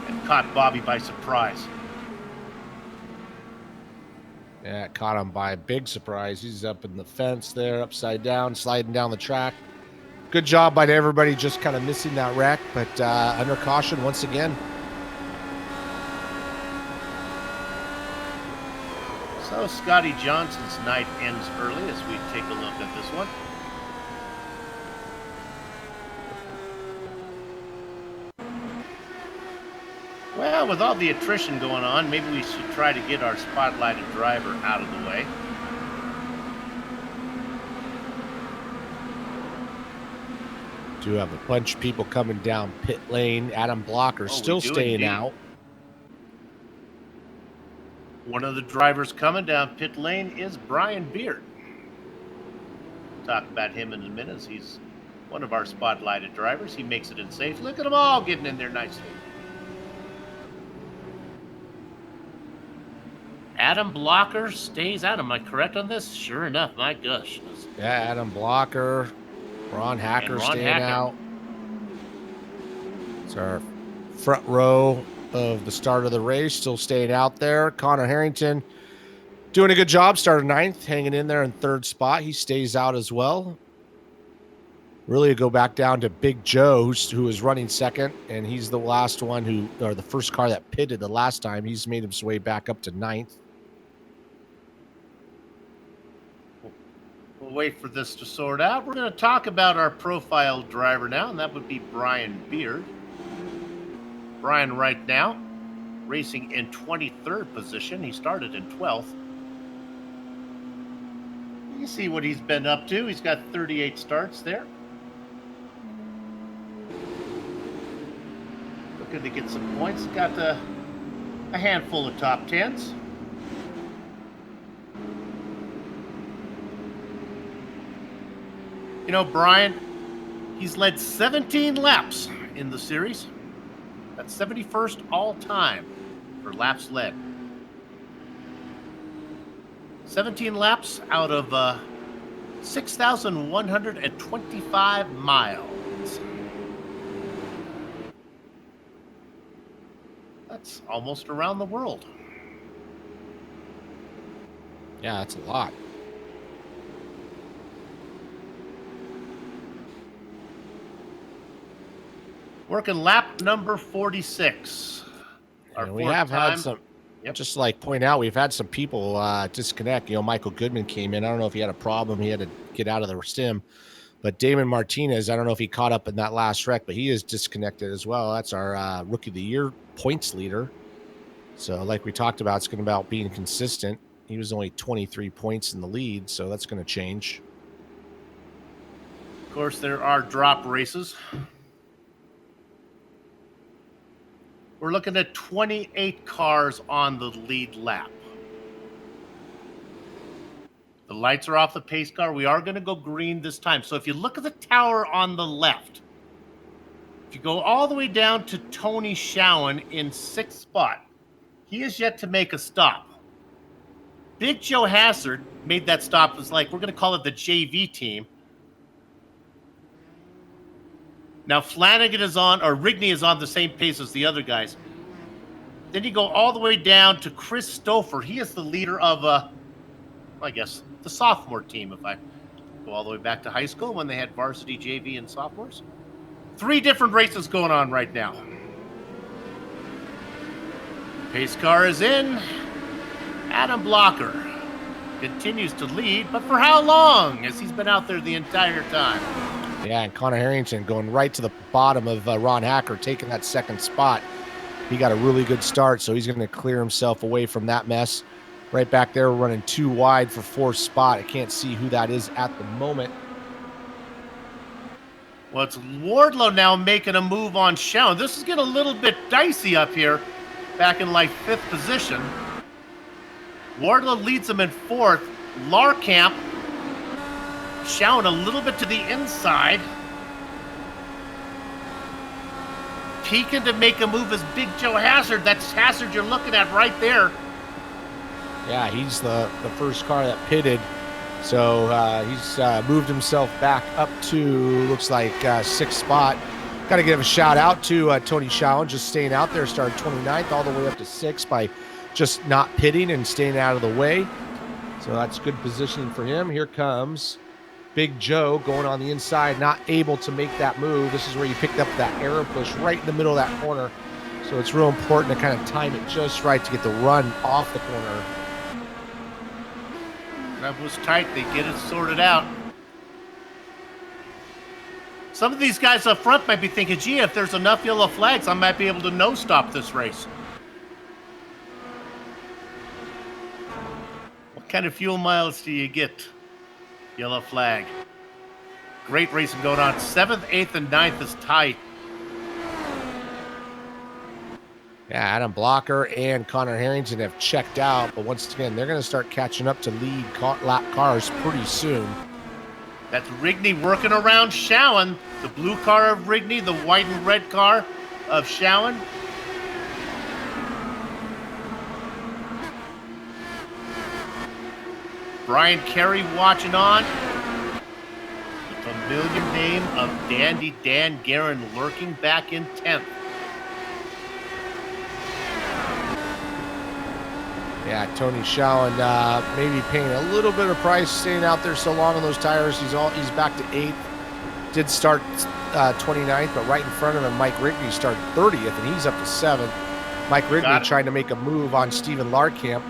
and caught Bobby by surprise. Yeah, it caught him by a big surprise. He's up in the fence there, upside down, sliding down the track. Good job by everybody just kind of missing that wreck, but under caution once again. So Scotty Johnson's night ends early as we take a look at this one. Well, with all the attrition going on, maybe we should try to get our spotlighted driver out of the way. Do have a bunch of people coming down pit lane. Adam Blocker still staying indeed. out. One of the drivers coming down pit lane is Brian Beard. Talk about him in a minute, as he's one of our spotlighted drivers. He makes it in safe. Look at them all getting in there nicely. Adam Blocker stays out. Am I correct on this? Sure enough, my gosh. Yeah, Adam Blocker, Ron Hacker staying out. It's our front row of the start of the race, still staying out there. Connor Harrington doing a good job, started 9th, hanging in there in 3rd spot. He stays out as well. Really go back down to Big Joe, who was running 2nd, and he's the last one or the first car that pitted the last time. He's made his way back up to 9th. We'll wait for this to sort out. We're going to talk about our profile driver now, and that would be Brian Beard. Brian right now racing in 23rd position. He started in 12th. You see what he's been up to. He's got 38 starts there. Looking to get some points. Got a handful of top 10s. You know, Brian, he's led 17 laps in the series. That's 71st all time for laps led. 17 laps out of 6,125 miles. That's almost around the world. Yeah, that's a lot. Working lap number 46. And we have had some, just like point out, we've had some people disconnect. You know, Michael Goodman came in. I don't know if he had a problem. He had to get out of the sim. But Damon Martinez, I don't know if he caught up in that last wreck, but he is disconnected as well. That's our Rookie of the Year points leader. So like we talked about, it's going to be about being consistent. He was only 23 points in the lead, so that's going to change. Of course, there are drop races. We're looking at 28 cars on the lead lap. The lights are off the pace car. We are going to go green this time. So if you look at the tower on the left, if you go all the way down to Tony Schowen in 6th spot, he has yet to make a stop. Big Joe Hazard made that stop. It was like, we're going to call it the JV team. Now Flanagan is on, or Rigney is on the same pace as the other guys. Then you go all the way down to Chris Stouffer. He is the leader of, I guess, the sophomore team, if I go all the way back to high school when they had varsity, JV, and sophomores. 3 different races going on right now. Pace car is in. Adam Blocker continues to lead, but for how long? As he's been out there the entire time. Yeah, and Connor Harrington going right to the bottom of Ron Hacker, taking that 2nd spot. He got a really good start, so he's going to clear himself away from that mess. Right back there, we're running 2 wide for 4th spot. I can't see who that is at the moment. Well, it's Wardlow now making a move on Schowen. This is getting a little bit dicey up here, back in like 5th position. Wardlow leads him in 4th. Larkamp, Schowen a little bit to the inside. Peeking to make a move is Big Joe Hazard. That's Hazard you're looking at right there. Yeah, he's the first car that pitted. So he's moved himself back up to, looks like, 6th spot. Got to give a shout out to Tony Schowen, just staying out there, started 29th all the way up to 6th by just not pitting and staying out of the way. So that's good positioning for him. Here comes Big Joe going on the inside, not able to make that move. This is where you picked up that arrow push right in the middle of that corner. So it's real important to kind of time it just right to get the run off the corner. That was tight. They get it sorted out. Some of these guys up front might be thinking, gee, if there's enough yellow flags, I might be able to no-stop this race. What kind of fuel miles do you get? Yellow flag. Great racing going on. 7th, 8th, and 9th is tight. Yeah, Adam Blocker and Connor Harrington have checked out, but once again, they're going to start catching up to lead lap cars pretty soon. That's Rigney working around Schowen. The blue car of Rigney, the white and red car of Schowen. Brian Carey watching on. The familiar name of Dandy Dan Guerin lurking back in 10th. Yeah, Tony Schowen maybe paying a little bit of price staying out there so long on those tires. He's back to 8th. Did start 29th, but right in front of him, Mike Rigney started 30th, and he's up to 7th. Mike Rigney trying to make a move on Steven Larkamp.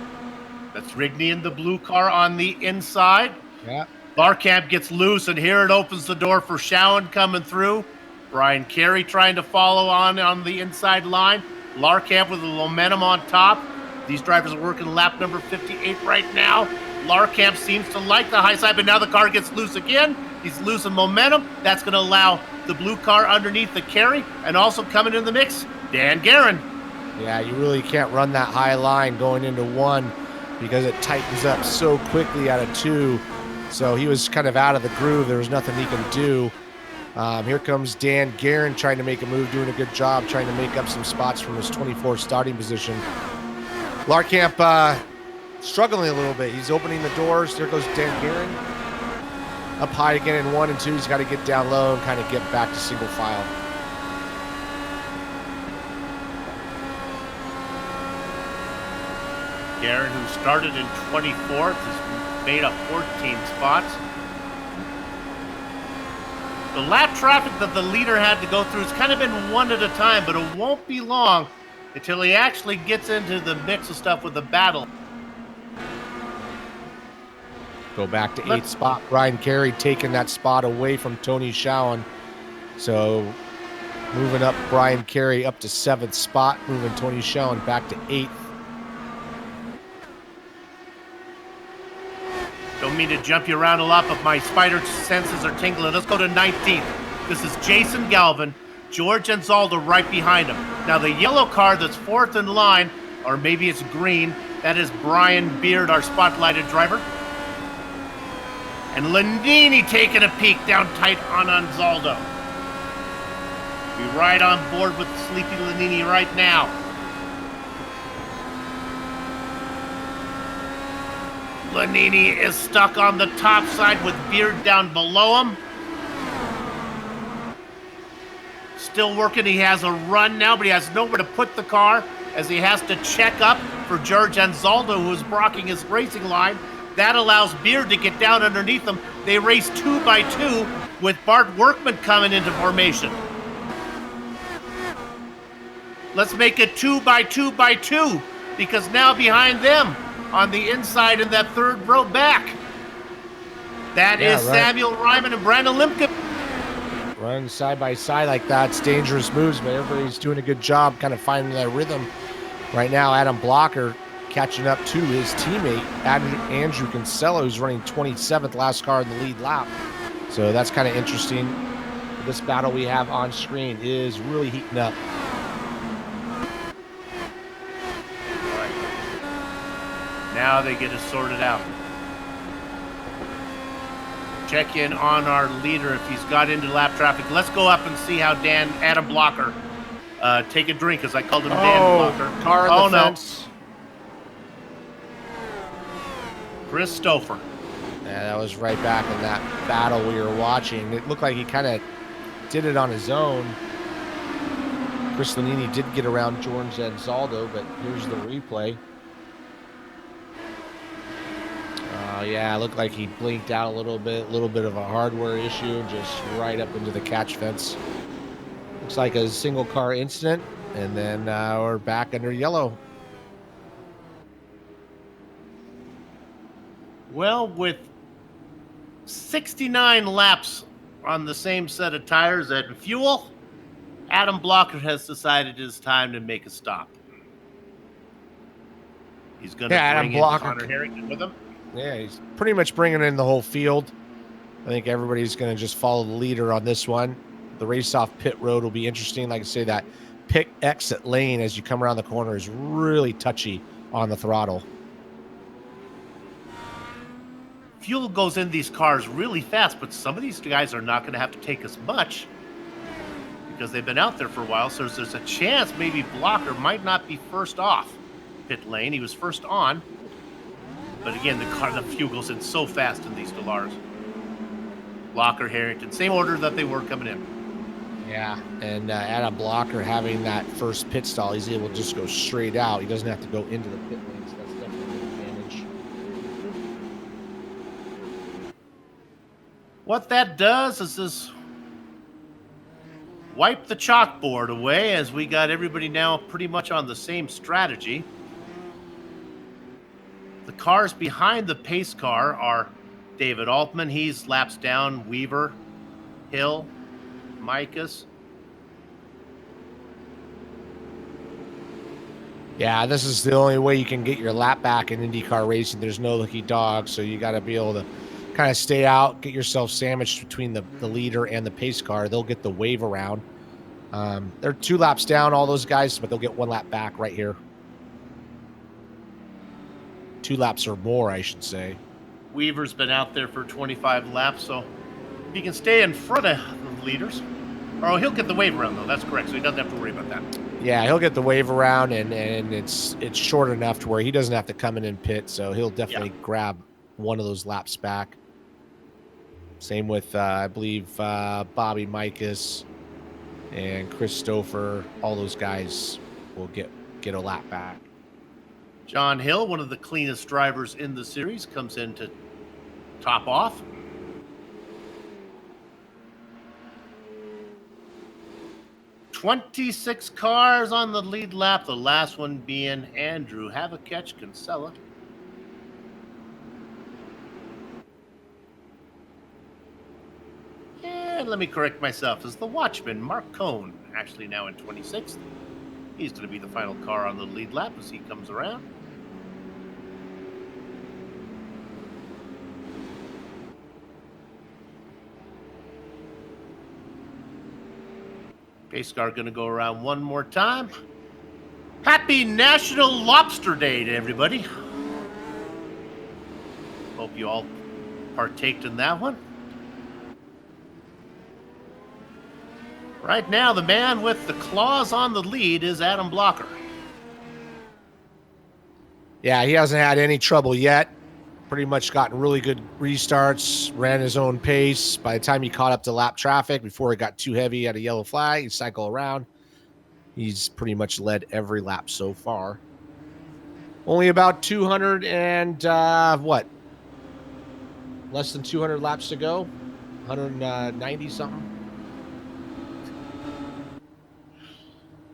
That's Rigney in the blue car on the inside. Yeah. Larkamp gets loose, and here it opens the door for Schowen coming through. Brian Carey trying to follow on the inside line. Larkamp with the momentum on top. These drivers are working lap number 58 right now. Larkamp seems to like the high side, but now the car gets loose again. He's losing momentum. That's going to allow the blue car underneath the Carey, and also coming in the mix, Dan Guerin. Yeah, you really can't run that high line going into 1 because it tightens up so quickly out of 2. So he was kind of out of the groove. There was nothing he can do. Here comes Dan Guerin trying to make a move, doing a good job, trying to make up some spots from his 24th starting position. Larkamp struggling a little bit. He's opening the doors. There goes Dan Gehring. Up high again in 1 and 2. He's got to get down low and kind of get back to single file. Gehring, who started in 24th, has made up 14 spots. The lap traffic that the leader had to go through has kind of been one at a time, but it won't be long until he actually gets into the mix of stuff with the battle. Go back to 8th spot. Brian Carey taking that spot away from Tony Schowen. So moving up Brian Carey up to 7th spot, moving Tony Schowen back to 8th. Don't mean to jump you around a lot, but my spider senses are tingling. Let's go to 19th. This is Jason Galvin, George Anzaldo right behind him. Now the yellow car that's 4th in line, or maybe it's green, that is Brian Beard, our spotlighted driver. And Landini taking a peek down tight on Anzaldo. Be right on board with Sleepy Landini right now. Landini is stuck on the top side with Beard down below him. Still working. He has a run now, but he has nowhere to put the car as he has to check up for George Anzaldo, who is blocking his racing line. That allows Beard to get down underneath them. They race 2 by 2 with Bart Workman coming into formation. Let's make it 2 by 2 by 2 because now behind them on the inside in that 3rd row back, that is right. Samuel Ryman and Brandon Limke. Run side by side like that. It's dangerous moves, but everybody's doing a good job kind of finding that rhythm. Right now, Adam Blocker catching up to his teammate, Andrew Kinsella, who's running 27th, last car in the lead lap. So that's kind of interesting. This battle we have on screen is really heating up. Now they get it sorted out. Check in on our leader if he's got into lap traffic. Let's go up and see how Adam Blocker, take a drink, as I called him Dan Blocker. Car in the fence. Chris Stouffer. Yeah, that was right back in that battle we were watching. It looked like he kind of did it on his own. Chris Lanini did get around George Anzaldo, but here's the replay. Yeah, it looked like he blinked out a little bit of a hardware issue, just right up into the catch fence. Looks like a single car incident, and then we're back under yellow. Well, with 69 laps on the same set of tires and fuel, Adam Blocker has decided it's time to make a stop. He's going to bring in Connor Harrington with him. Yeah, he's pretty much bringing in the whole field. I think everybody's going to just follow the leader on this one. The race off pit road will be interesting. Like I say, that pit exit lane as you come around the corner is really touchy on the throttle. Fuel goes in these cars really fast, but some of these guys are not going to have to take as much because they've been out there for a while. So there's a chance maybe Blocker might not be first off pit lane. He was first on. But again, the fuel goes in so fast in these Delars. Blocker, Harrington, same order that they were coming in. Yeah, and Adam Blocker having that first pit stall, he's able to just go straight out. He doesn't have to go into the pit lane, so that's definitely an advantage. What that does is this wipe the chalkboard away as we got everybody now pretty much on the same strategy. The cars behind the pace car are David Altman. He's laps down Weaver, Hill, Micus. Yeah, this is the only way you can get your lap back in IndyCar racing. There's no lucky dog, so you got to be able to kind of stay out, get yourself sandwiched between the leader and the pace car. They'll get the wave around. They're 2 laps down, all those guys, but they'll get 1 lap back right here. 2 laps or more, I should say. Weaver's been out there for 25 laps, so if he can stay in front of the leaders. Oh, he'll get the wave around, though. That's correct, so he doesn't have to worry about that. Yeah, he'll get the wave around, and it's short enough to where he doesn't have to come in and pit, so he'll definitely grab one of those laps back. Same with, I believe, Bobby Mikas and Christopher. All those guys will get a lap back. John Hill, one of the cleanest drivers in the series, comes in to top off. "26 cars on the lead lap, the last one being Andrew. Have a catch, Kinsella. And let me correct myself. It's the Watchman, Mark Cohn, actually now in 26th. He's going to be the final car on the lead lap as he comes around. Pace car going to go around one more time. Happy National Lobster Day to everybody. Hope you all partaked in that one. Right now, the man with the claws on the lead is Adam Blocker. Yeah, he hasn't had any trouble yet. Pretty much gotten really good restarts, ran his own pace. By the time he caught up to lap traffic, before it got too heavy at a yellow flag, he'd cycle around. He's pretty much led every lap so far. Only about 200 and, less than 200 laps to go? 190 something?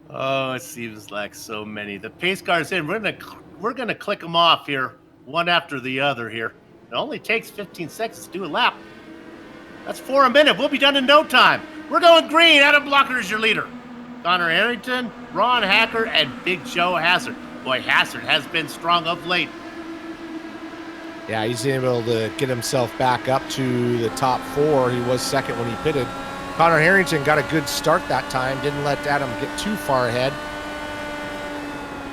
Oh, it seems like so many. The pace car's in. We're gonna click them off here, one after the other here. It only takes 15 seconds to do a lap. That's 4 a minute. We'll be done in no time. We're going green. Adam Blocker is your leader. Connor Harrington, Ron Hacker, and Big Joe Hazard. Boy, Hazard has been strong of late. Yeah, he's able to get himself back up to the top 4. He was second when he pitted. Connor Harrington got a good start that time. Didn't let Adam get too far ahead.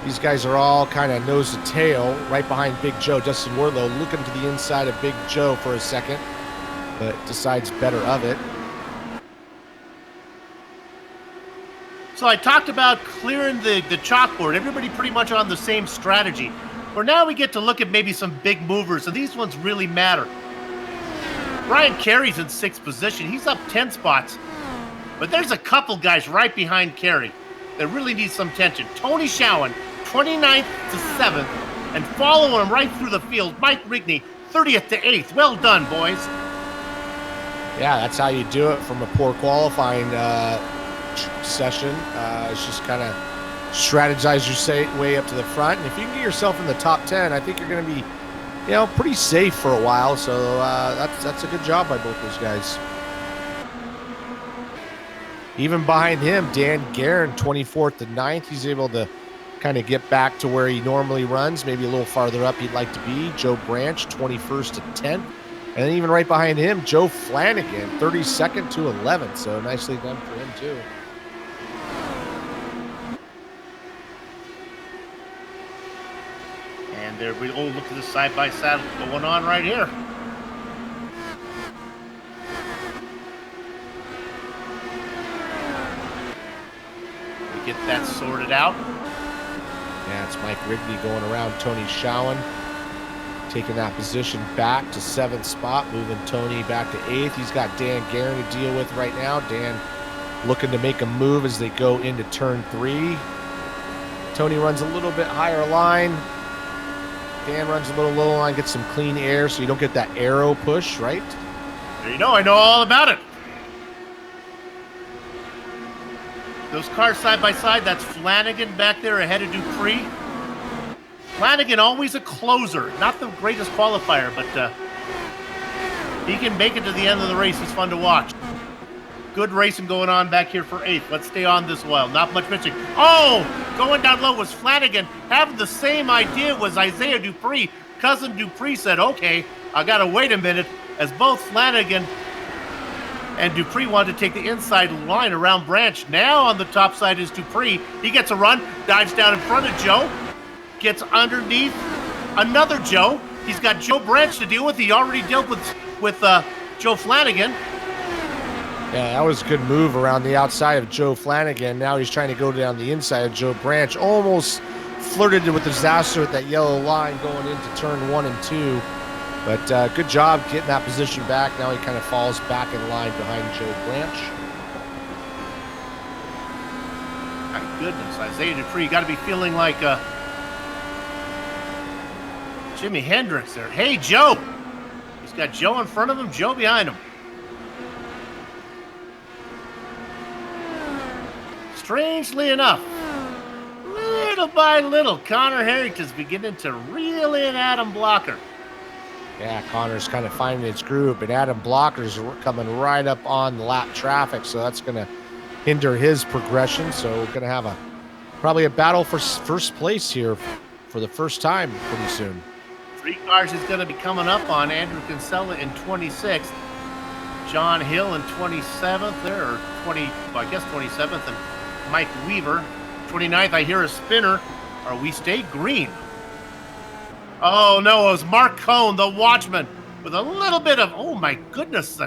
These guys are all kind of nose to tail right behind Big Joe. Dustin Wardlow looking to the inside of Big Joe for a second, but decides better of it. So I talked about clearing the chalkboard. Everybody pretty much on the same strategy. Where now we get to look at maybe some big movers, and these ones really matter. Brian Carey's in 6th position. He's up 10 spots. But there's a couple guys right behind Carey that really need some attention. Tony Schowen, 29th to 7th, and following him right through the field, Mike Rigney, 30th to 8th. Well done, boys. Yeah, that's how you do it from a poor qualifying session. It's just kind of strategize your way up to the front. And if you can get yourself in the top 10, I think you're going to be, pretty safe for a while. So that's a good job by both those guys. Even behind him, Dan Guerin, 24th to 9th. He's able to kind of get back to where he normally runs, maybe a little farther up he'd like to be. Joe Branch, 21st to 10th. And then even right behind him, Joe Flanagan, 32nd to 11th. So nicely done for him, too. And there we go. Look at the side-by-side going on right here. We get that sorted out. Yeah, it's Mike Rigney going around Tony Schowen, taking that position back to 7th spot, moving Tony back to 8th. He's got Dan Guerin to deal with right now. Dan looking to make a move as they go into turn 3. Tony runs a little bit higher line. Dan runs a little low line, gets some clean air so you don't get that arrow push, right? There you know, I know all about it. Those cars side by side, that's Flanagan back there ahead of Dupree. Flanagan always a closer, not the greatest qualifier, but he can make it to the end of the race. It's fun to watch. Good racing going on back here for 8th. Let's stay on this while. Not much pitching. Oh, going down low was Flanagan. Having the same idea was Isaiah Dupree. Cousin Dupree said, okay, I got to wait a minute, as both Flanagan and Dupree wanted to take the inside line around Branch. Now on the top side is Dupree. He gets a run, dives down in front of Joe, gets underneath another Joe. He's got Joe Branch to deal with. He already dealt with Joe Flanagan. Yeah, that was a good move around the outside of Joe Flanagan. Now he's trying to go down the inside of Joe Branch. Almost flirted with disaster with that yellow line going into turn 1 and 2. But good job getting that position back. Now he kind of falls back in line behind Joe Branch. My goodness, Isaiah Dupree, you got to be feeling like Jimi Hendrix there. Hey, Joe! He's got Joe in front of him, Joe behind him. Strangely enough, little by little, Connor Harrington's beginning to reel in Adam Blocker. Yeah, Connor's kind of finding its groove, but Adam Blocker's coming right up on the lap traffic, so that's going to hinder his progression. So we're going to have probably a battle for first place here for the first time pretty soon. 3 cars is going to be coming up on Andrew Kinsella in 26th, John Hill in 27th there, or 27th, and Mike Weaver 29th. I hear a spinner. Are we stayed green? Oh no, it was Mark Cohn, the watchman, with a little bit of, oh my goodness,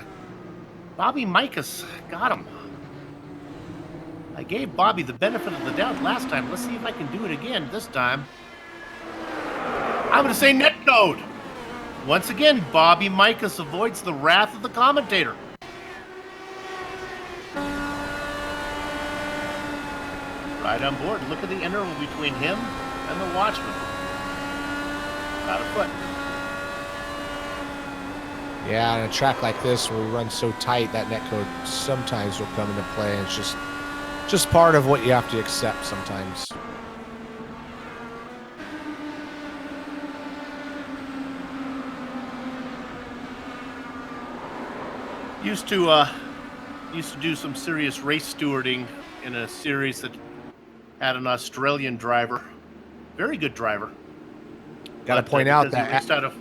Bobby Mikas got him. I gave Bobby the benefit of the doubt last time. Let's see if I can do it again this time. I'm going to say net code. Once again, Bobby Mikas avoids the wrath of the commentator. Right on board. Look at the interval between him and the watchman. About a foot. Yeah, on a track like this where we run so tight, that netcode sometimes will come into play. And it's just part of what you have to accept sometimes. Used to do some serious race stewarding in a series that had an Australian driver, very good driver. Got to point out that Go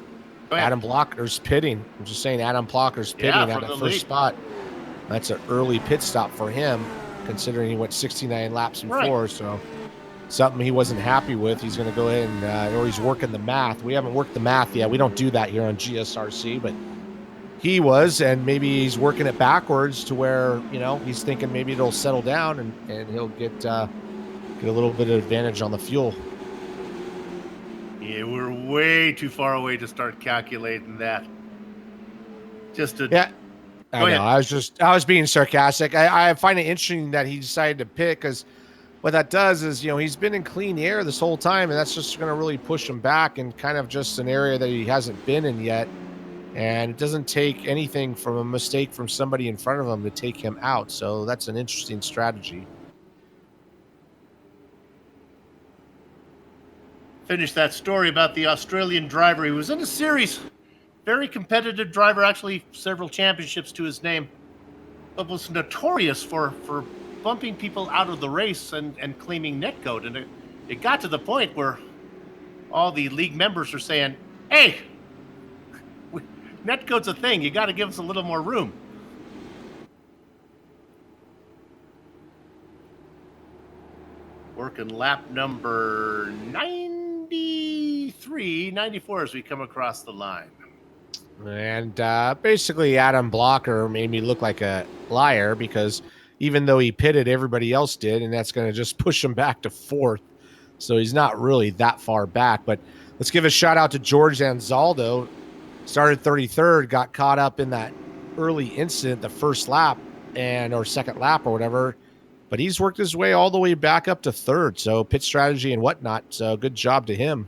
ahead. Adam Blocker's pitting. I'm just saying Adam Blocker's pitting at from that the first lead. spot. That's an early pit stop for him, considering he went 69 laps in Right. 4. So something he wasn't happy with. He's going to go ahead and, or he's working the math. We haven't worked the math yet. We don't do that here on GSRC, but he was, and maybe he's working it backwards to where, you know, he's thinking maybe it'll settle down and he'll get a little bit of advantage on the fuel. Yeah, we're way too far away to start calculating that. Yeah, I know. I was being sarcastic. I find it interesting that he decided to pick, because what that does is, you know, he's been in clean air this whole time, and that's just going to really push him back in kind of just an area that he hasn't been in yet. And it doesn't take anything from a mistake from somebody in front of him to take him out. So that's an interesting strategy. Finish that story about the Australian driver. He was in a series, very competitive driver, actually several championships to his name, but was notorious for bumping people out of the race and claiming netcode. And it got to the point where all the league members are saying, hey, netcode's a thing. You got to give us a little more room. Working lap number 94 as we come across the line. And basically Adam Blocker made me look like a liar, because even though he pitted, everybody else did, and that's going to just push him back to 4th. So he's not really that far back. But let's give a shout out to George Anzaldo. Started 33rd, got caught up in that early incident, the first lap or second lap or whatever. But he's worked his way all the way back up to 3rd. So pit strategy and whatnot. So good job to him.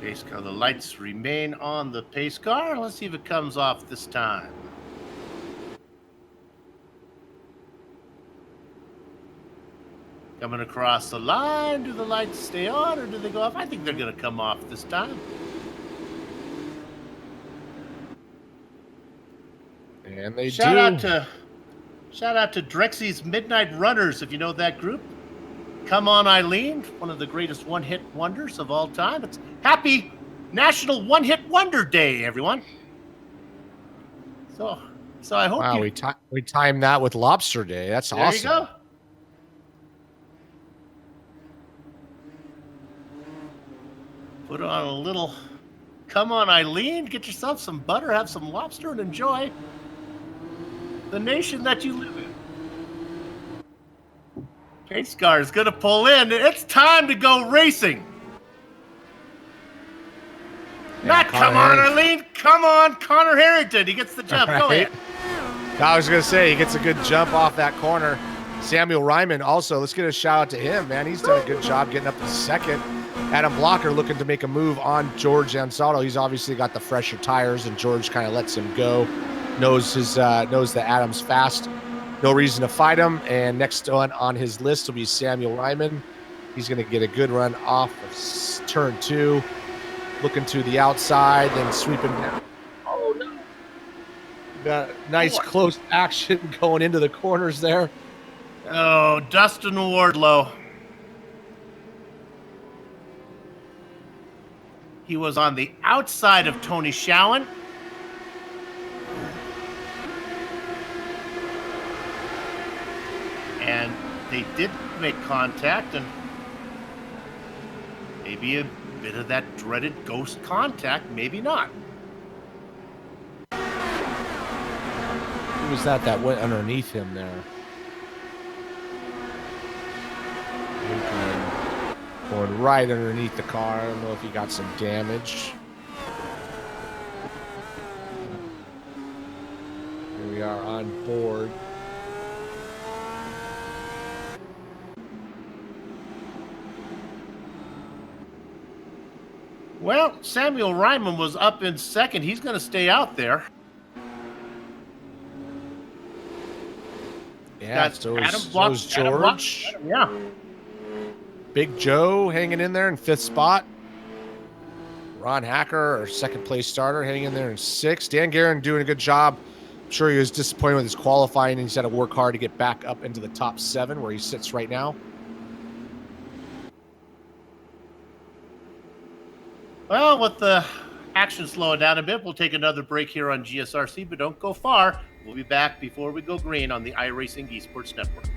Pace car, the lights remain on the pace car. Let's see if it comes off this time. Coming across the line, do the lights stay on or do they go off? I think they're going to come off this time. And they Shout do. Shout out to Drexy's Midnight Runners, if you know that group. Come On Eileen, one of the greatest one-hit wonders of all time. It's Happy National One-Hit Wonder Day, everyone. So I hope Wow, we timed that with Lobster Day. That's awesome. There you go. Put on a little. Come on, Eileen, get yourself some butter, have some lobster, and enjoy the nation that you live in. Pace car is going to pull in. It's time to go racing. Not come on, Eileen. Come on, Connor Harrington. He gets the jump. Go ahead. I was going to say, he gets a good jump off that corner. Samuel Ryman also, let's get a shout out to him, man. He's done a good job getting up to second. Adam Blocker looking to make a move on George Ansaldo. He's obviously got the fresher tires, and George kind of lets him go. Knows that Adam's fast. No reason to fight him. And next on his list will be Samuel Ryman. He's going to get a good run off of turn 2. Looking to the outside, then sweeping down. Oh, no. Got nice close action going into the corners there. Oh, Dustin Wardlow. He was on the outside of Tony Schowen. And they did make contact, and maybe a bit of that dreaded ghost contact, maybe not. Who was that went underneath him there? Going right underneath the car. I don't know if he got some damage. Here we are on board. Well, Samuel Ryman was up in second. He's going to stay out there. Yeah, so's George. Yeah. Big Joe hanging in there in 5th spot. Ron Hacker, our second place starter, hanging in there in 6th. Dan Guerin doing a good job. I'm sure he was disappointed with his qualifying, and he's had to work hard to get back up into the top 7 where he sits right now. Well, with the action slowing down a bit, we'll take another break here on GSRC, but don't go far. We'll be back before we go green on the iRacing Esports Network.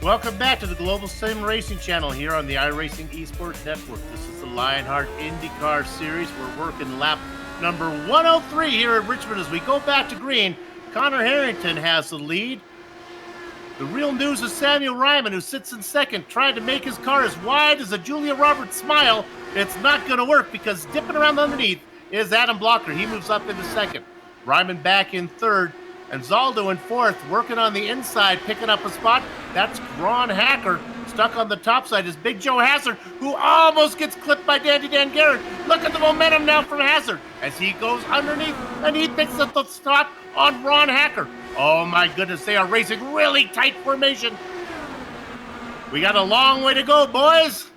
Welcome back to the Global SimRacing Channel here on the iRacing Esports Network. This is the Lionheart IndyCar Series. We're working lap number 103 here at Richmond as we go back to green. Connor Harrington has the lead. The real news is Samuel Ryman, who sits in second, trying to make his car as wide as a Julia Roberts smile. It's not going to work because dipping around underneath is Adam Blocker. He moves up into second. Ryman back in third. And Zaldo in fourth, working on the inside, picking up a spot. That's Ron Hacker, stuck on the top side is Big Joe Hazard, who almost gets clipped by Dandy Dan Garrett. Look at the momentum now from Hazard as he goes underneath, and he picks up the spot on Ron Hacker. Oh my goodness, they are racing really tight formation. We got a long way to go, boys.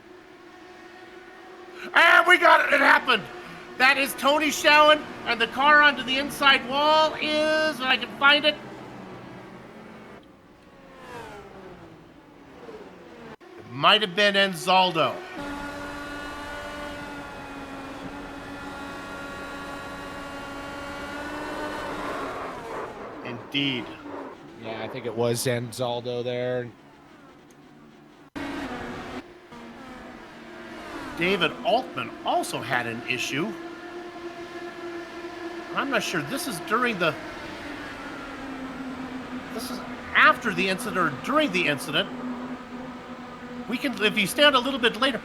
And we got it, it happened. That is Tony Schowen, and the car onto the inside wall is, if I can find it. It might have been Enzaldo. Indeed. Yeah, I think it was Enzaldo there. David Altman also had an issue. I'm not sure. This is after the incident or during the incident. We can, if you stand a little bit later,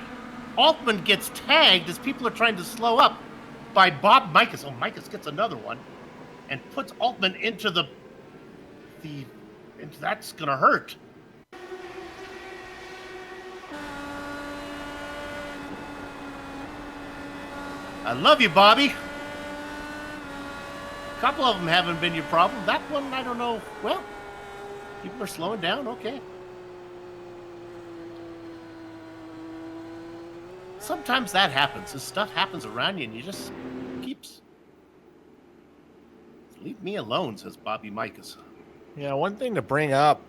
Altman gets tagged as people are trying to slow up by Bob Mikas. Oh, Mikas gets another one and puts Altman into that's gonna hurt. I love you, Bobby. A couple of them haven't been your problem. That one, I don't know. Well, people are slowing down. Okay. Sometimes that happens. This stuff happens around you, and you just keeps. Leave me alone, says Bobby Mikas. Yeah, one thing to bring up,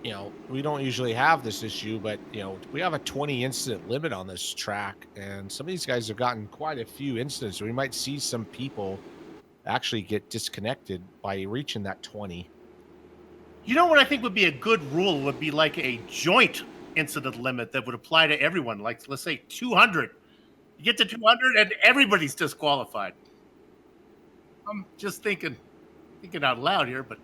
we don't usually have this issue, but, we have a 20 incident limit on this track, and some of these guys have gotten quite a few incidents. So we might see some people actually get disconnected by reaching that 20. You know what I think would be a good rule would be like a joint incident limit that would apply to everyone. Like, let's say 200. You get to 200 and everybody's disqualified. I'm just thinking out loud here, but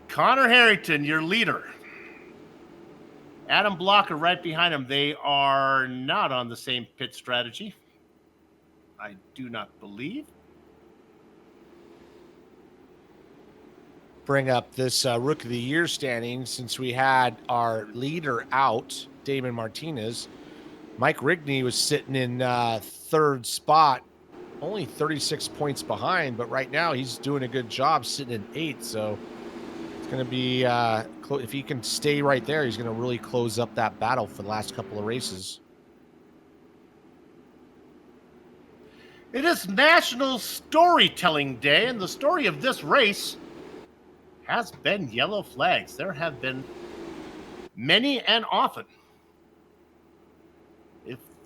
Connor Harrington, your leader. Adam Blocker right behind him. They are not on the same pit strategy. I do not believe. Bring up this Rookie of the Year standing since we had our leader out, Damon Martinez. Mike Rigney was sitting in third spot, only 36 points behind, but right now he's doing a good job sitting in eighth. So it's going to be, if he can stay right there, he's going to really close up that battle for the last couple of races. It is National Storytelling Day, and the story of this race has been yellow flags. There have been many and often.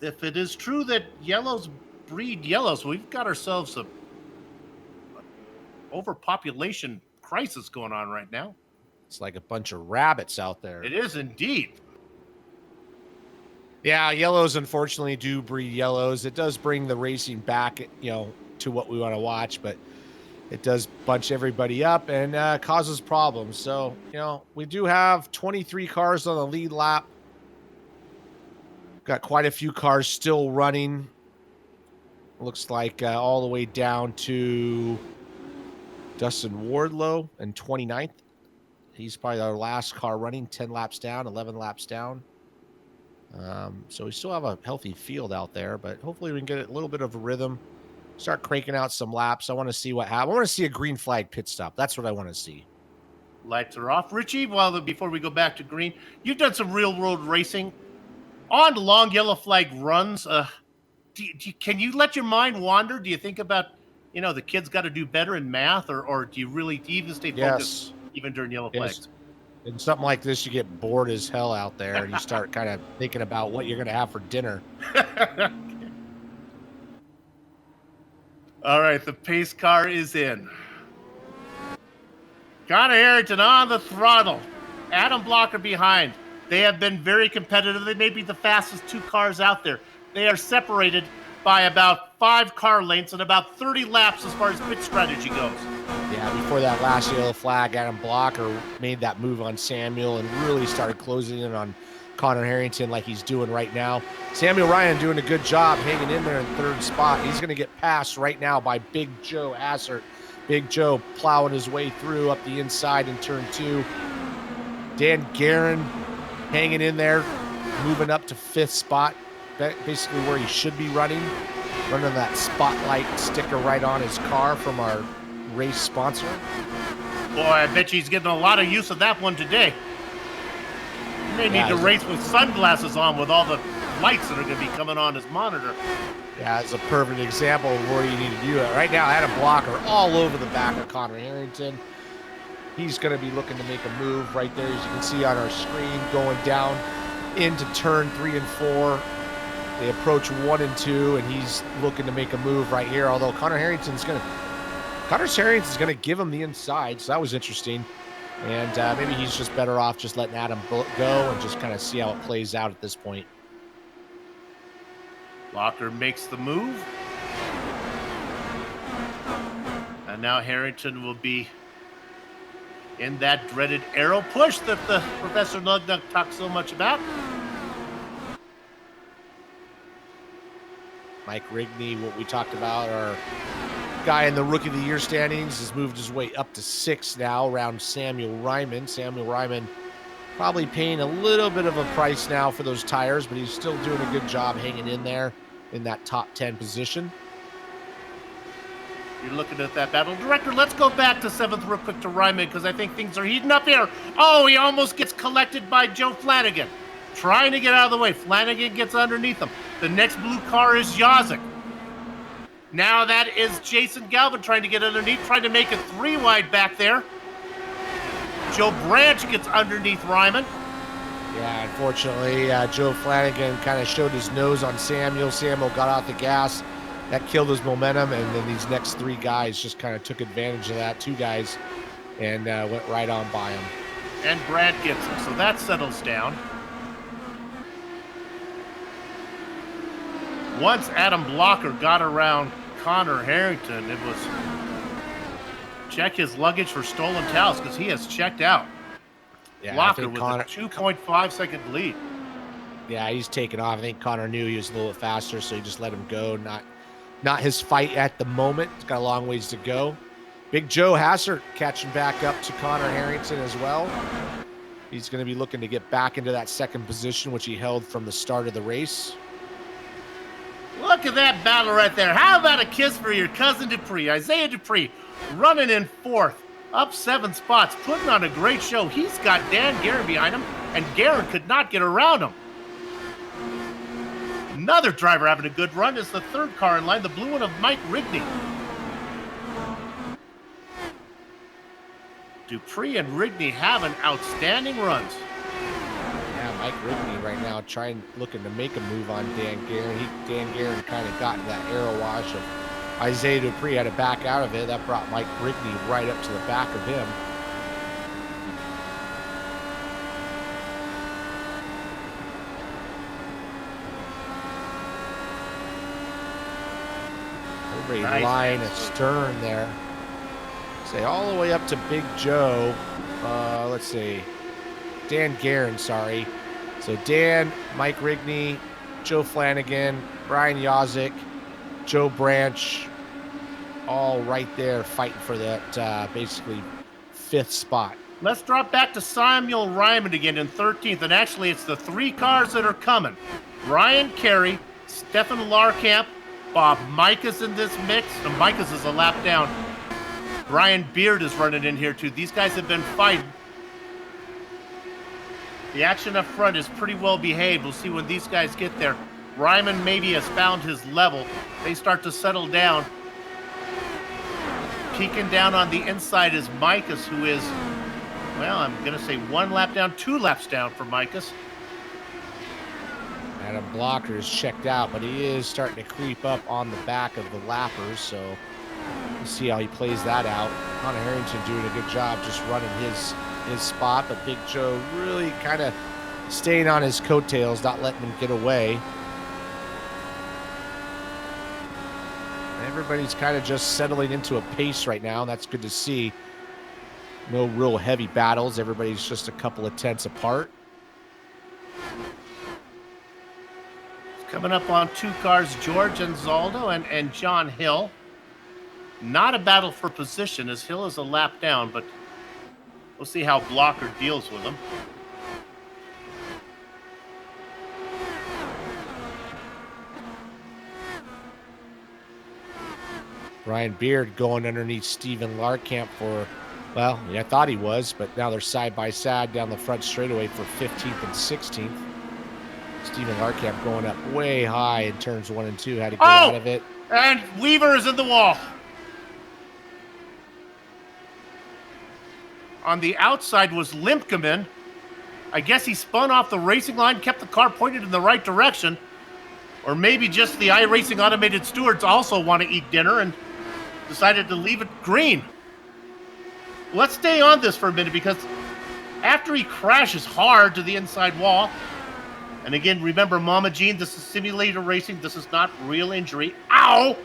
If it is true that yellows breed yellows, we've got ourselves a overpopulation crisis going on right now. It's like a bunch of rabbits out there. It is indeed. Yeah, yellows unfortunately do breed yellows. It does bring the racing back, to what we want to watch, but it does bunch everybody up and causes problems. So, we do have 23 cars on the lead lap. Got quite a few cars still running. Looks like all the way down to Dustin Wardlow in 29th. He's probably our last car running, 10 laps down, 11 laps down. So we still have a healthy field out there, but hopefully we can get a little bit of a rhythm, start cranking out some laps. I want to see what happens. I want to see a green flag pit stop. That's what I want to see. Lights are off. Richie, before we go back to green, you've done some real-world racing. On long yellow flag runs, can you let your mind wander? Do you think about, the kids got to do better in math, or do you really even stay focused even during yellow flags? In something like this, you get bored as hell out there, and you start kind of thinking about what you're going to have for dinner. All right, the pace car is in. Connor Harrington on the throttle. Adam Blocker behind. They have been very competitive. They may be the fastest 2 cars out there. They are separated by about 5 car lengths and about 30 laps as far as pit strategy goes. Yeah, before that last yellow flag, Adam Blocker made that move on Samuel and really started closing in on Connor Harrington like he's doing right now. Samuel Ryan doing a good job hanging in there in 3rd spot. He's going to get passed right now by Big Joe Assert. Big Joe plowing his way through up the inside in turn 2. Dan Guerin hanging in there, moving up to 5th spot, basically where he should be running that spotlight sticker right on his car from our race sponsor. Boy, I bet you he's getting a lot of use of that one today. You may need to race with sunglasses on with all the lights that are going to be coming on his monitor. Yeah, it's a perfect example of where you need to do it. Right now, Adam Blocker all over the back of Connor Harrington. He's going to be looking to make a move right there, as you can see on our screen, going down into turn 3 and 4. They approach 1 and 2, and he's looking to make a move right here, although Connor Harrington's going to give him the inside, so that was interesting. And maybe he's just better off just letting Adam go and just kind of see how it plays out at this point. Blocker makes the move. And now Harrington will be in that dreaded arrow push that the Professor Lugnut talks so much about. Mike Rigney, what we talked about, our guy in the Rookie of the Year standings, has moved his way up to 6 now around Samuel Ryman. Samuel Ryman probably paying a little bit of a price now for those tires, but he's still doing a good job hanging in there in that top 10 position. You're looking at that battle. Director, let's go back to 7th real quick to Ryman because I think things are heating up here. Oh, he almost gets collected by Joe Flanagan. Trying to get out of the way. Flanagan gets underneath him. The next blue car is Yazik. Now that is Jason Galvin trying to get underneath, trying to make it 3 wide back there. Joe Branch gets underneath Ryman. Yeah, unfortunately, Joe Flanagan kind of showed his nose on Samuel. Samuel got off the gas. That killed his momentum, and then these next 3 guys just kind of took advantage of that, 2 guys, and went right on by him. And Brad gets him, so that settles down. Once Adam Blocker got around Connor Harrington, it was check his luggage for stolen towels because he has checked out. Yeah, Blocker with a 2.5 second lead. Yeah, he's taken off. I think Connor knew he was a little bit faster, so he just let him go. Not his fight at the moment. It's got a long ways to go. Big Joe Hassert catching back up to Connor Harrington as well. He's going to be looking to get back into that 2nd position, which he held from the start of the race. Look at that battle right there. How about a kiss for your cousin Dupree? Isaiah Dupree running in 4th, up 7 spots, putting on a great show. He's got Dan Guerin behind him, and Guerin could not get around him. Another driver having a good run is the 3rd car in line, the blue one of Mike Rigney. Dupree and Rigney having outstanding runs. Yeah, Mike Rigney right now looking to make a move on Dan Guerin. Dan Guerin kind of got that arrow wash of Isaiah Dupree, had to back out of it. That brought Mike Rigney right up to the back of him. Nice. Line astern there. Say all the way up to Big Joe. Let's see. Dan Guerin, sorry. So Dan, Mike Rigney, Joe Flanagan, Brian Yazik, Joe Branch, all right there fighting for that basically 5th spot. Let's drop back to Samuel Ryman again in 13th, and actually it's the 3 cars that are coming. Ryan Carey, Stefan Larkamp, Bob Mikas in this mix. So Mikas is a lap down. Brian Beard is running in here too. These guys have been fighting. The action up front is pretty well behaved. We'll see when these guys get there. Ryman maybe has found his level. They start to settle down. Peeking down on the inside is Mikas, who is, well, I'm going to say 1 lap down, 2 laps down for Mikas. Adam Blocker is checked out, but he is starting to creep up on the back of the lappers, so we'll see how he plays that out. Connor Harrington doing a good job just running his spot, but Big Joe really kind of staying on his coattails, not letting him get away. Everybody's kind of just settling into a pace right now, and that's good to see. No real heavy battles. Everybody's just a couple of tenths apart. Coming up on 2 cars, George Anzaldo and John Hill. Not a battle for position, as Hill is a lap down, but we'll see how Blocker deals with him. Ryan Beard going underneath Steven Larkamp for, well, I thought he was, but now they're side by side down the front straightaway for 15th and 16th. Steven Larkamp going up way high in turns 1 and 2, had to get out of it. And Weaver is in the wall. On the outside was Limpkeman. I guess he spun off the racing line, kept the car pointed in the right direction. Or maybe just the iRacing automated stewards also want to eat dinner and decided to leave it green. Let's stay on this for a minute, because after he crashes hard to the inside wall, and again, remember, Mama Jean, this is simulator racing. This is not real injury. Ow!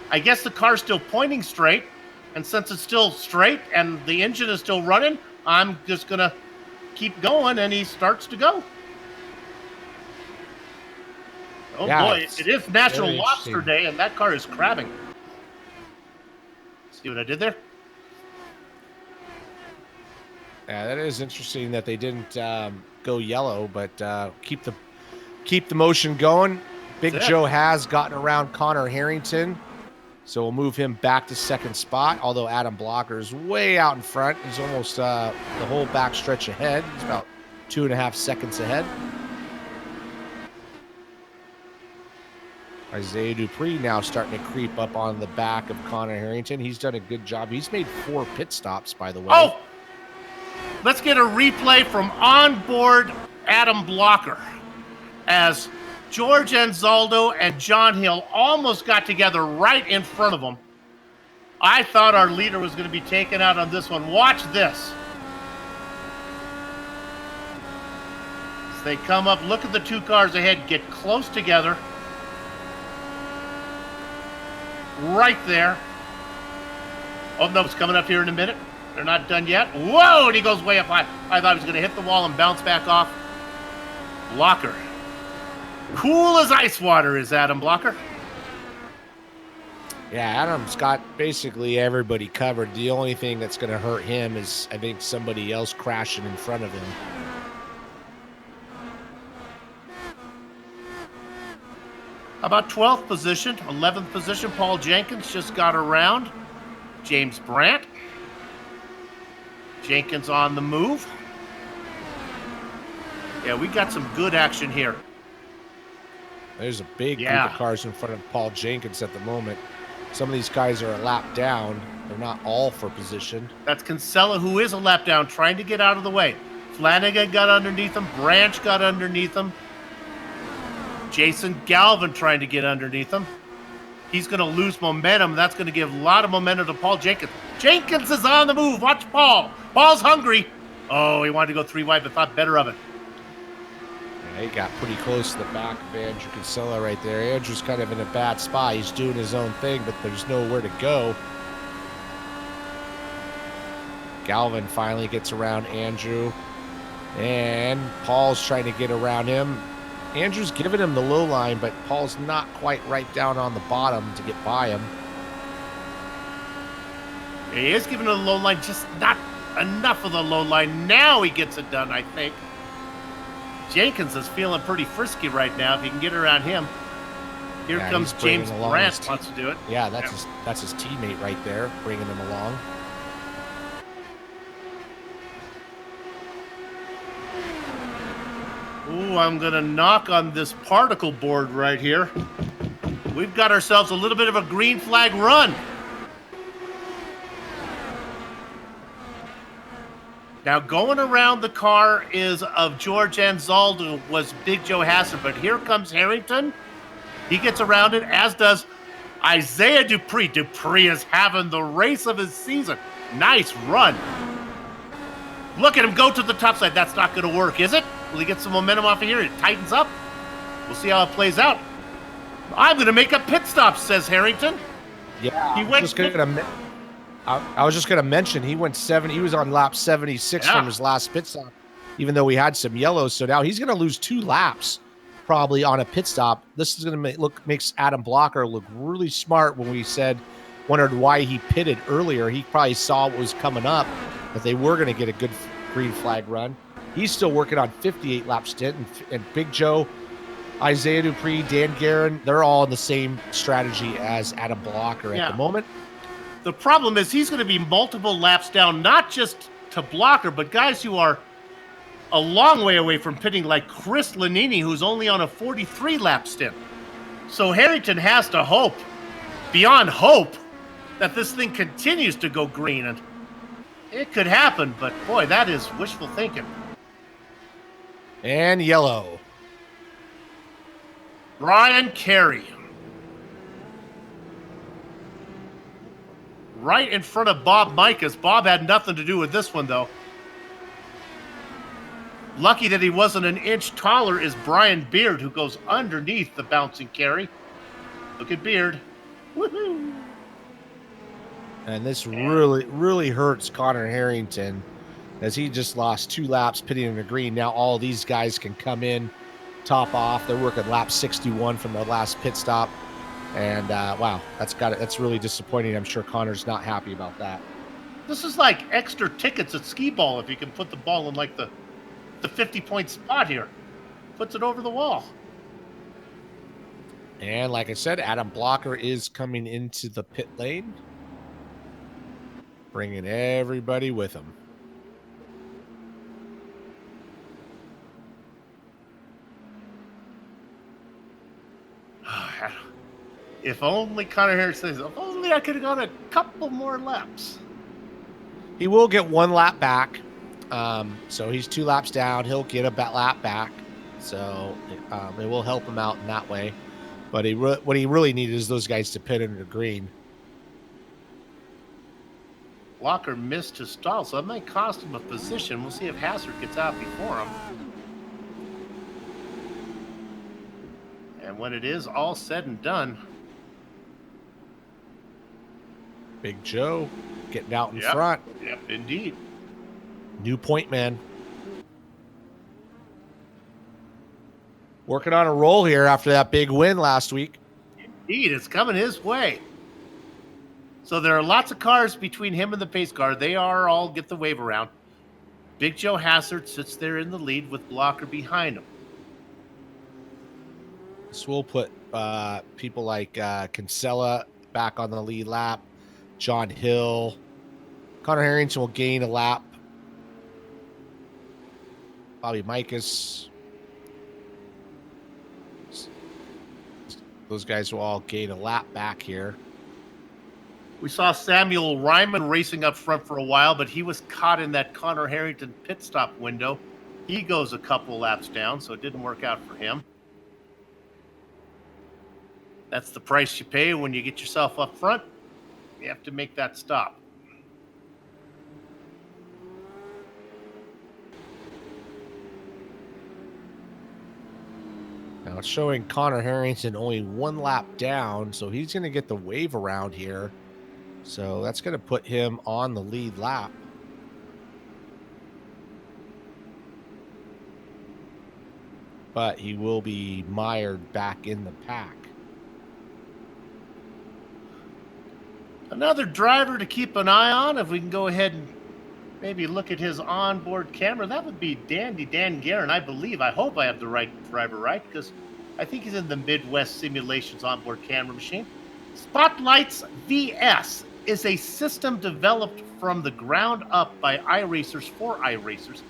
I guess the car's still pointing straight, and since it's still straight and the engine is still running, I'm just going to keep going, and he starts to go. Oh, yeah, boy, it is National Lobster Day, and that car is crabbing. See what I did there? Yeah, that is interesting that they didn't go yellow, but keep the motion going. Big Joe has gotten around Connor Harrington, so we'll move him back to second spot, although Adam Blocker is way out in front. He's almost the whole back stretch ahead. He's about 2.5 seconds ahead. Isaiah Dupree now starting to creep up on the back of Connor Harrington. He's done a good job. He's made 4 pit stops, by the way. Oh! Let's get a replay from onboard Adam Blocker as George Anzaldo and John Hill almost got together right in front of him. I thought our leader was going to be taken out on this one. Watch this. As they come up, look at the 2 cars ahead, get close together. Right there. Oh, no, it's coming up here in a minute. They're not done yet. Whoa, and he goes way up high. I thought he was going to hit the wall and bounce back off. Blocker. Cool as ice water is Adam Blocker. Yeah, Adam's got basically everybody covered. The only thing that's going to hurt him is, I think, somebody else crashing in front of him. About 12th position, 11th position, Paul Jenkins just got around. James Brandt. Jenkins on the move. Yeah, we got some good action here. There's a big group of cars in front of Paul Jenkins at the moment. Some of these guys are a lap down. They're not all for position. That's Kinsella, who is a lap down, trying to get out of the way. Flanagan got underneath him. Branch got underneath him. Jason Galvin trying to get underneath him. He's going to lose momentum. That's going to give a lot of momentum to Paul Jenkins. Jenkins is on the move. Watch Paul. Paul's hungry. Oh, he wanted to go 3 wide, but thought better of it. Yeah, he got pretty close to the back of Andrew Kinsella right there. Andrew's kind of in a bad spot. He's doing his own thing, but there's nowhere to go. Galvin finally gets around Andrew, and Paul's trying to get around him. Andrew's giving him the low line, but Paul's not quite right down on the bottom to get by him. He is giving him the low line, just not enough of the low line. Now he gets it done, I think. Jenkins is feeling pretty frisky right now if he can get around him. Here comes James Brandt, wants to do it. Yeah, that's his teammate right there, bringing him along. Ooh, I'm going to knock on this particle board right here. We've got ourselves a little bit of a green flag run. Now, going around the car is of George Anzaldo was Big Joe Hasser, but here comes Harrington. He gets around it, as does Isaiah Dupree. Dupree is having the race of his season. Nice run. Look at him go to the top side. That's not going to work, is it? Will he get some momentum off of here? It tightens up. We'll see how it plays out. I'm going to make a pit stop, says Harrington. Yeah, He went. I was just going to mention he went 7. He was on lap 76 from his last pit stop, even though we had some yellows. So now he's going to lose 2 laps probably on a pit stop. This is going to makes Adam Blocker look really smart. When we wondered why he pitted earlier, he probably saw what was coming up, that they were going to get a good green flag run. He's still working on 58 lap stint, and Big Joe, Isaiah Dupree, Dan Guerin, they're all in the same strategy as Adam Blocker at the moment. The problem is he's going to be multiple laps down, not just to Blocker, but guys who are a long way away from pitting, like Chris Lanini, who's only on a 43-lap stint. So Harrington has to hope, beyond hope, that this thing continues to go green. And it could happen, but boy, that is wishful thinking. And yellow. Brian Carey. Right in front of Bob Mikas. Bob had nothing to do with this one, though. Lucky that he wasn't an inch taller is Brian Beard, who goes underneath the bouncing Carey. Look at Beard. Woohoo! And this really hurts Connor Harrington, as he just lost 2 laps pitting in the green. Now all these guys can come in, top off. They're working lap 61 from their last pit stop. And wow, that's really disappointing. I'm sure Connor's not happy about that. This is like extra tickets at skee ball if you can put the ball in like the 50-point spot here. Puts it over the wall. And like I said, Adam Blocker is coming into the pit lane, bringing everybody with him. If only Connor Harris says, if only I could have gone a couple more laps. He will get 1 lap back. So he's 2 laps down. He'll get a lap back. So it will help him out in that way. But what he really needed is those guys to pit into green. Walker missed his stall, so that might cost him a position. We'll see if Hassard gets out before him. And when it is all said and done, Big Joe getting out in front. Yep, indeed. New point man. Working on a roll here after that big win last week. Indeed, it's coming his way. So there are lots of cars between him and the pace car. They are all get the wave around. Big Joe Hassard sits there in the lead with Blocker behind him. This will put people like Kinsella back on the lead lap. John Hill. Connor Harrington will gain a lap. Bobby Mikas. Those guys will all gain a lap back here. We saw Samuel Ryman racing up front for a while, but he was caught in that Connor Harrington pit stop window. He goes a couple laps down, so it didn't work out for him. That's the price you pay when you get yourself up front. You have to make that stop. Now it's showing Connor Harrington only 1 lap down, so he's going to get the wave around here. So that's going to put him on the lead lap. But he will be mired back in the pack. Another driver to keep an eye on. If we can go ahead and maybe look at his onboard camera, that would be Dandy Dan Guerin, I believe. I hope I have the right driver right, because I think he's in the Midwest Simulations onboard camera machine. Spotlights VS is a system developed from the ground up by iRacers for iRacers.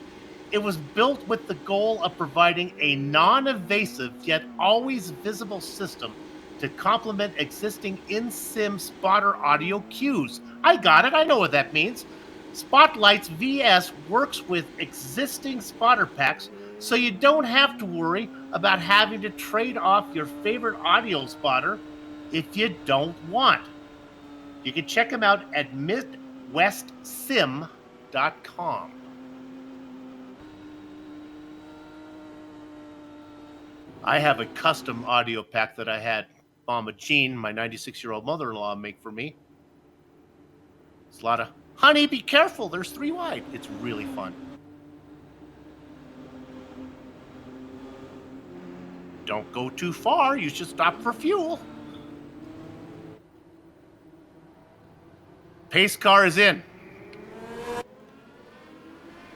It was built with the goal of providing a non-invasive yet always visible system to complement existing in-sim spotter audio cues. I got it. I know what that means. Spotlights VS works with existing spotter packs, so you don't have to worry about having to trade off your favorite audio spotter if you don't want. You can check them out at MidwestSim.com. I have a custom audio pack that I had Mama Jean, my 96-year-old mother-in-law, make for me. It's a lot of, honey, be careful, there's 3 wide. It's really fun. Don't go too far, you should stop for fuel. Pace car is in.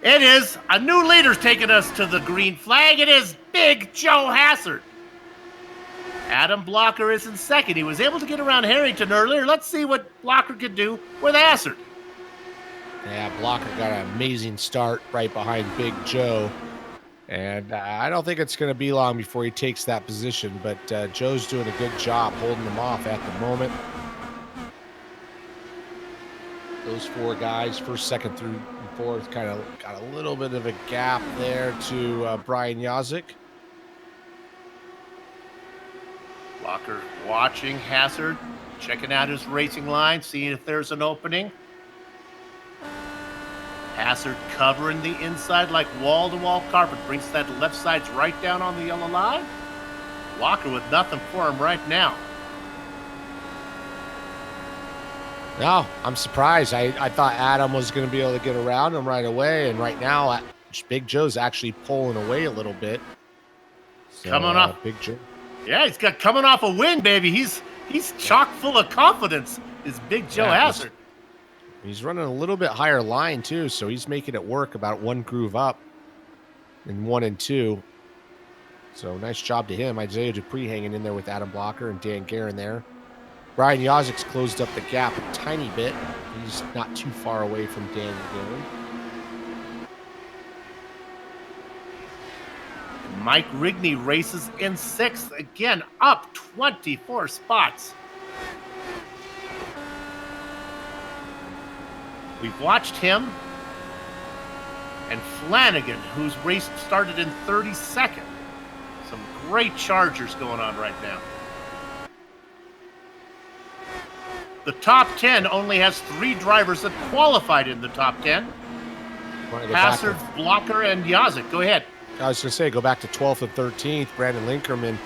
It is. A new leader's taking us to the green flag. It is Big Joe Hassard. Adam Blocker is in second. He was able to get around Harrington earlier. Let's see what Blocker could do with Hassard. Yeah, Blocker got an amazing start right behind Big Joe. And I don't think it's going to be long before he takes that position. But Joe's doing a good job holding them off at the moment. Those 4 guys, first, second through fourth, kind of got a little bit of a gap there to Brian Yazik. Blocker watching Hassard, checking out his racing line, seeing if there's an opening. Hassard covering the inside like wall-to-wall carpet, brings that left side right down on the yellow line. Blocker with nothing for him right now. No, I'm surprised. I thought Adam was going to be able to get around him right away, and right now, Big Joe's actually pulling away a little bit. So, coming off Big Joe. Yeah, he's got coming off a win, baby. He's chock full of confidence. Is Big Joe Hassard? He's running a little bit higher line too, so he's making it work about 1 groove up in 1 and 2. So nice job to him. Isaiah Dupree hanging in there with Adam Blocker and Dan Guerin there. Brian Yazik's closed up the gap a tiny bit. He's not too far away from Dan Guerin. Mike Rigney races in 6th, again up 24 spots. We've watched him and Flanagan, whose race started in 32nd. Some great Chargers going on right now. The top 10 only has 3 drivers that qualified in the top 10. Hassard, Blocker, and Yazik. Go ahead. I was going to say, go back to 12th and 13th. Brandon Linkerman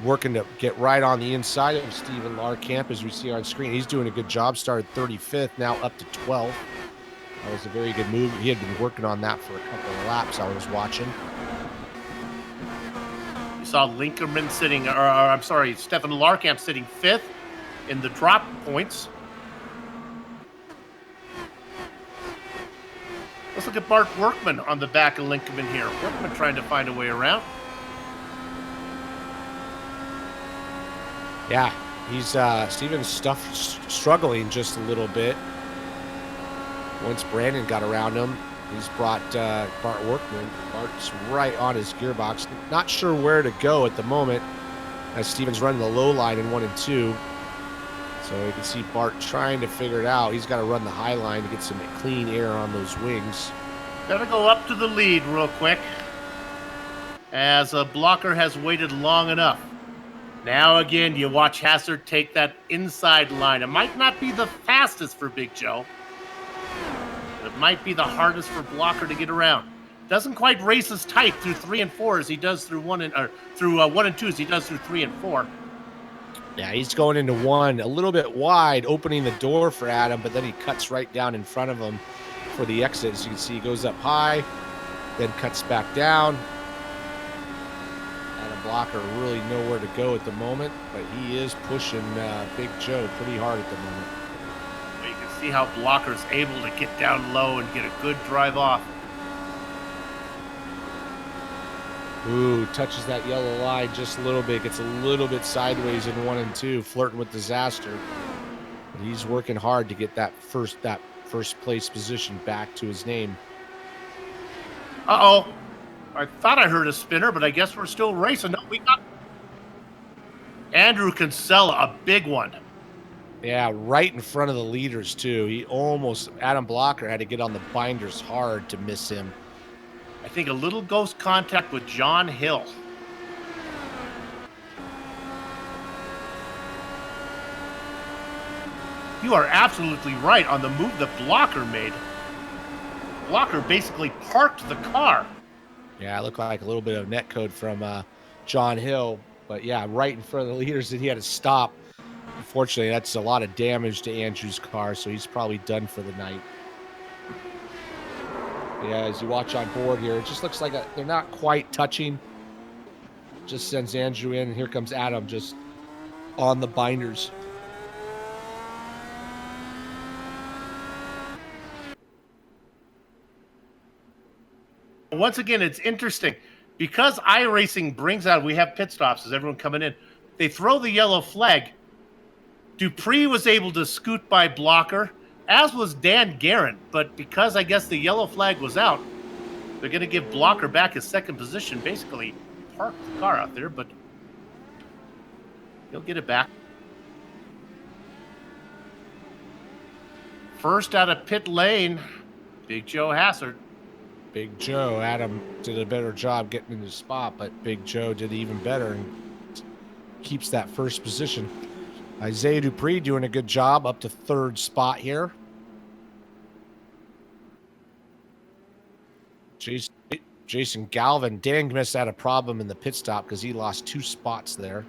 working to get right on the inside of Stephen Larkamp, as we see on screen. He's doing a good job. Started 35th, now up to 12th. That was a very good move. He had been working on that for a couple of laps I was watching. You saw Linkerman sitting, Stephen Larkamp sitting 5th in the drop points. Let's look at Bart Workman on the back of Lincoln here. Workman trying to find a way around. Yeah, he's Steven's struggling just a little bit. Once Brandon got around him, he's brought Bart Workman. Bart's right on his gearbox. Not sure where to go at the moment, as Steven's running the low line in 1 and 2. So you can see Bart trying to figure it out. He's got to run the high line to get some clean air on those wings. Gotta go up to the lead real quick, as a Blocker has waited long enough. Now again, you watch Hassard take that inside line. It might not be the fastest for Big Joe, but it might be the hardest for Blocker to get around. Doesn't quite race as tight through 3 and 4 as he does through 1 and 2 as he does through 3 and 4. Yeah, he's going into 1 a little bit wide, opening the door for Adam, but then he cuts right down in front of him for the exit. As you can see, he goes up high, then cuts back down. Adam Blocker really nowhere to go at the moment, but he is pushing Big Joe pretty hard at the moment. Well, you can see how Blocker's able to get down low and get a good drive off. Ooh, touches that yellow line just a little bit. Gets a little bit sideways in 1 and 2, flirting with disaster. But he's working hard to get that first place position back to his name. Uh-oh. I thought I heard a spinner, but I guess we're still racing. No, we got Andrew Kinsella, a big one. Yeah, right in front of the leaders, too. Adam Blocker had to get on the binders hard to miss him. I think a little ghost contact with John Hill. You are absolutely right on the move that Blocker made. Blocker basically parked the car. Yeah, it looked like a little bit of netcode from John Hill. But, yeah, right in front of the leaders that he had to stop. Unfortunately, that's a lot of damage to Andrew's car, so he's probably done for the night. Yeah, as you watch on board here, it just looks like they're not quite touching. Just sends Andrew in, and here comes Adam just on the binders. Once again, it's interesting. Because iRacing brings out, we have pit stops as everyone coming in. They throw the yellow flag. Dupree was able to scoot by Blocker, as was Dan Guerin. But because I guess the yellow flag was out, they're going to give Blocker back his second position. Basically, park the car out there, but he'll get it back. First out of pit lane, Big Joe Hassard. Big Joe, Adam did a better job getting in the spot, but Big Joe did even better and keeps that first position. Isaiah Dupree doing a good job up to third spot here. Jason Galvin, Dan missed out a problem in the pit stop because he lost 2 spots there.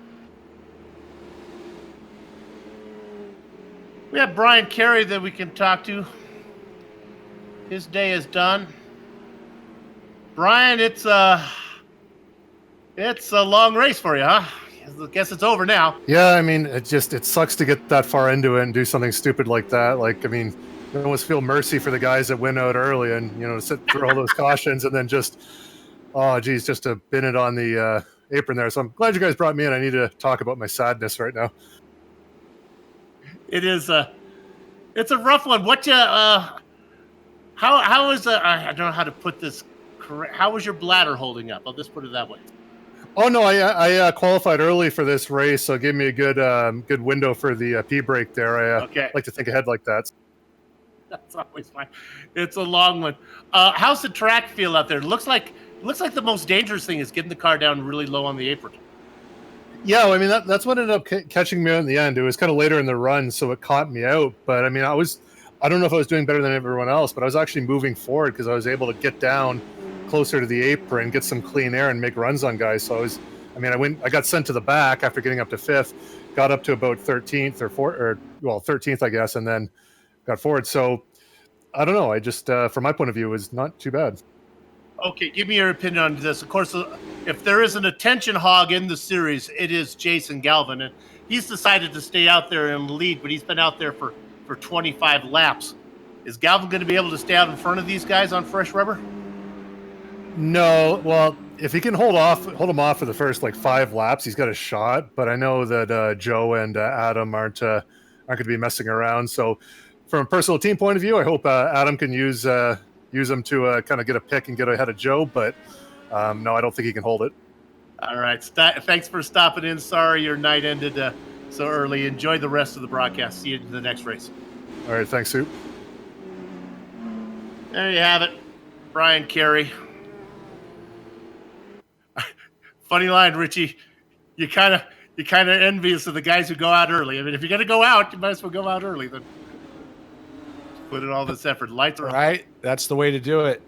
We have Brian Carey that we can talk to. His day is done. Brian, it's a long race for you, huh? I guess it's over now. Yeah, I mean, it sucks to get that far into it and do something stupid like that. Like, I mean, I almost feel mercy for the guys that win out early and, to sit through all those cautions and then just to bin it on the apron there. So I'm glad you guys brought me in. I need to talk about my sadness right now. It is it's a rough one. What you how is I don't know how to put this correct. How was your bladder holding up? I'll just put it that way. Oh no, I qualified early for this race, so it gave me a good window for the P break there. I like to think ahead like that. That's always fine. It's a long one. How's the track feel out there? It looks like the most dangerous thing is getting the car down really low on the apron. Yeah, well, I mean that's what ended up catching me out in the end. It was kind of later in the run, so it caught me out. But I mean, I don't know if I was doing better than everyone else, but I was actually moving forward because I was able to get down closer to the apron, get some clean air, and make runs on guys. So I got sent to the back after getting up to 5th, got up to about 13th or 13th, I guess, and then got forward. So I don't know. I just, from my point of view, it was not too bad. Okay, give me your opinion on this. Of course, if there is an attention hog in the series, it is Jason Galvin, and he's decided to stay out there in the lead, but he's been out there for 25 laps. Is Galvin going to be able to stay out in front of these guys on fresh rubber? No, well, if he can hold him off for the first 5 laps, he's got a shot. But I know that Joe and Adam aren't going to be messing around. So, from a personal team point of view, I hope Adam can use him to kind of get a pick and get ahead of Joe. But no, I don't think he can hold it. All right, thanks for stopping in. Sorry your night ended so early. Enjoy the rest of the broadcast. See you in the next race. All right, thanks, Soup. There you have it, Brian Carey. Funny line, Richie. You kind of envious of the guys who go out early. I mean, if you're going to go out, you might as well go out early. Then put in all this effort. Lights are on. Right, that's the way to do it.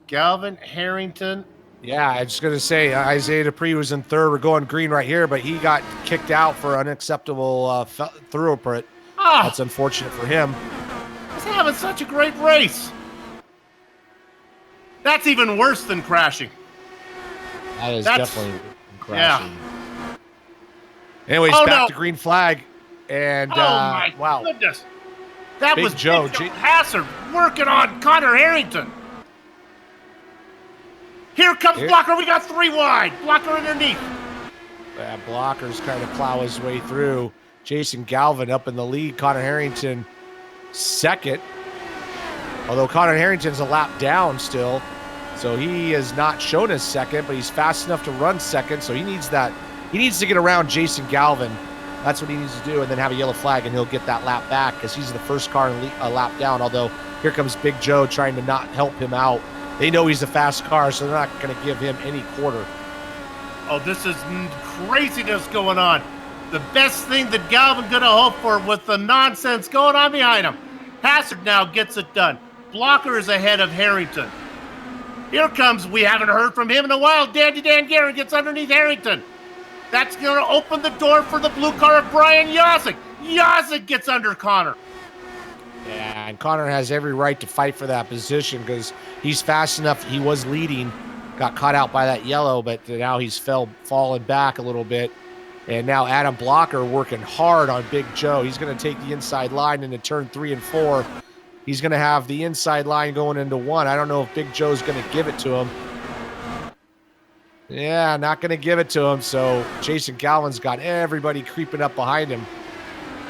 Galvin, Harrington. Yeah, I was going to say Isaiah Dupree was in third. We're going green right here, but he got kicked out for unacceptable throughput. Oh, that's unfortunate for him. He's having such a great race. That's even worse than crashing. That's definitely crashing. Yeah. Anyways, back to green flag. And my wow. Goodness. That Big was Joe. Big Joe Hassard working on Connor Harrington. Here comes Blocker. We got 3 wide. Blocker underneath. Blocker's kind of plow his way through. Jason Galvin up in the lead. Connor Harrington second. Although Connor Harrington's a lap down still. So he has not shown his second, but he's fast enough to run second. So he needs that. He needs to get around Jason Galvin. That's what he needs to do, and then have a yellow flag, and he'll get that lap back because he's the first car a lap down. Although here comes Big Joe trying to not help him out. They know he's a fast car, so they're not going to give him any quarter. Oh, this is craziness going on. The best thing that Galvin could have hoped for with the nonsense going on behind him. Hazard now gets it done. Blocker is ahead of Harrington. Here comes, we haven't heard from him in a while, Dandy Dan Guerin gets underneath Harrington. That's going to open the door for the blue car of Brian Yosick. Yosick gets under Connor. Yeah, and Connor has every right to fight for that position because he's fast enough. He was leading, got caught out by that yellow, but now he's fallen back a little bit. And now Adam Blocker working hard on Big Joe. He's going to take the inside line into turn 3 and 4. He's going to have the inside line going into 1. I don't know if Big Joe's going to give it to him. Yeah, not going to give it to him. So Jason Galvin's got everybody creeping up behind him.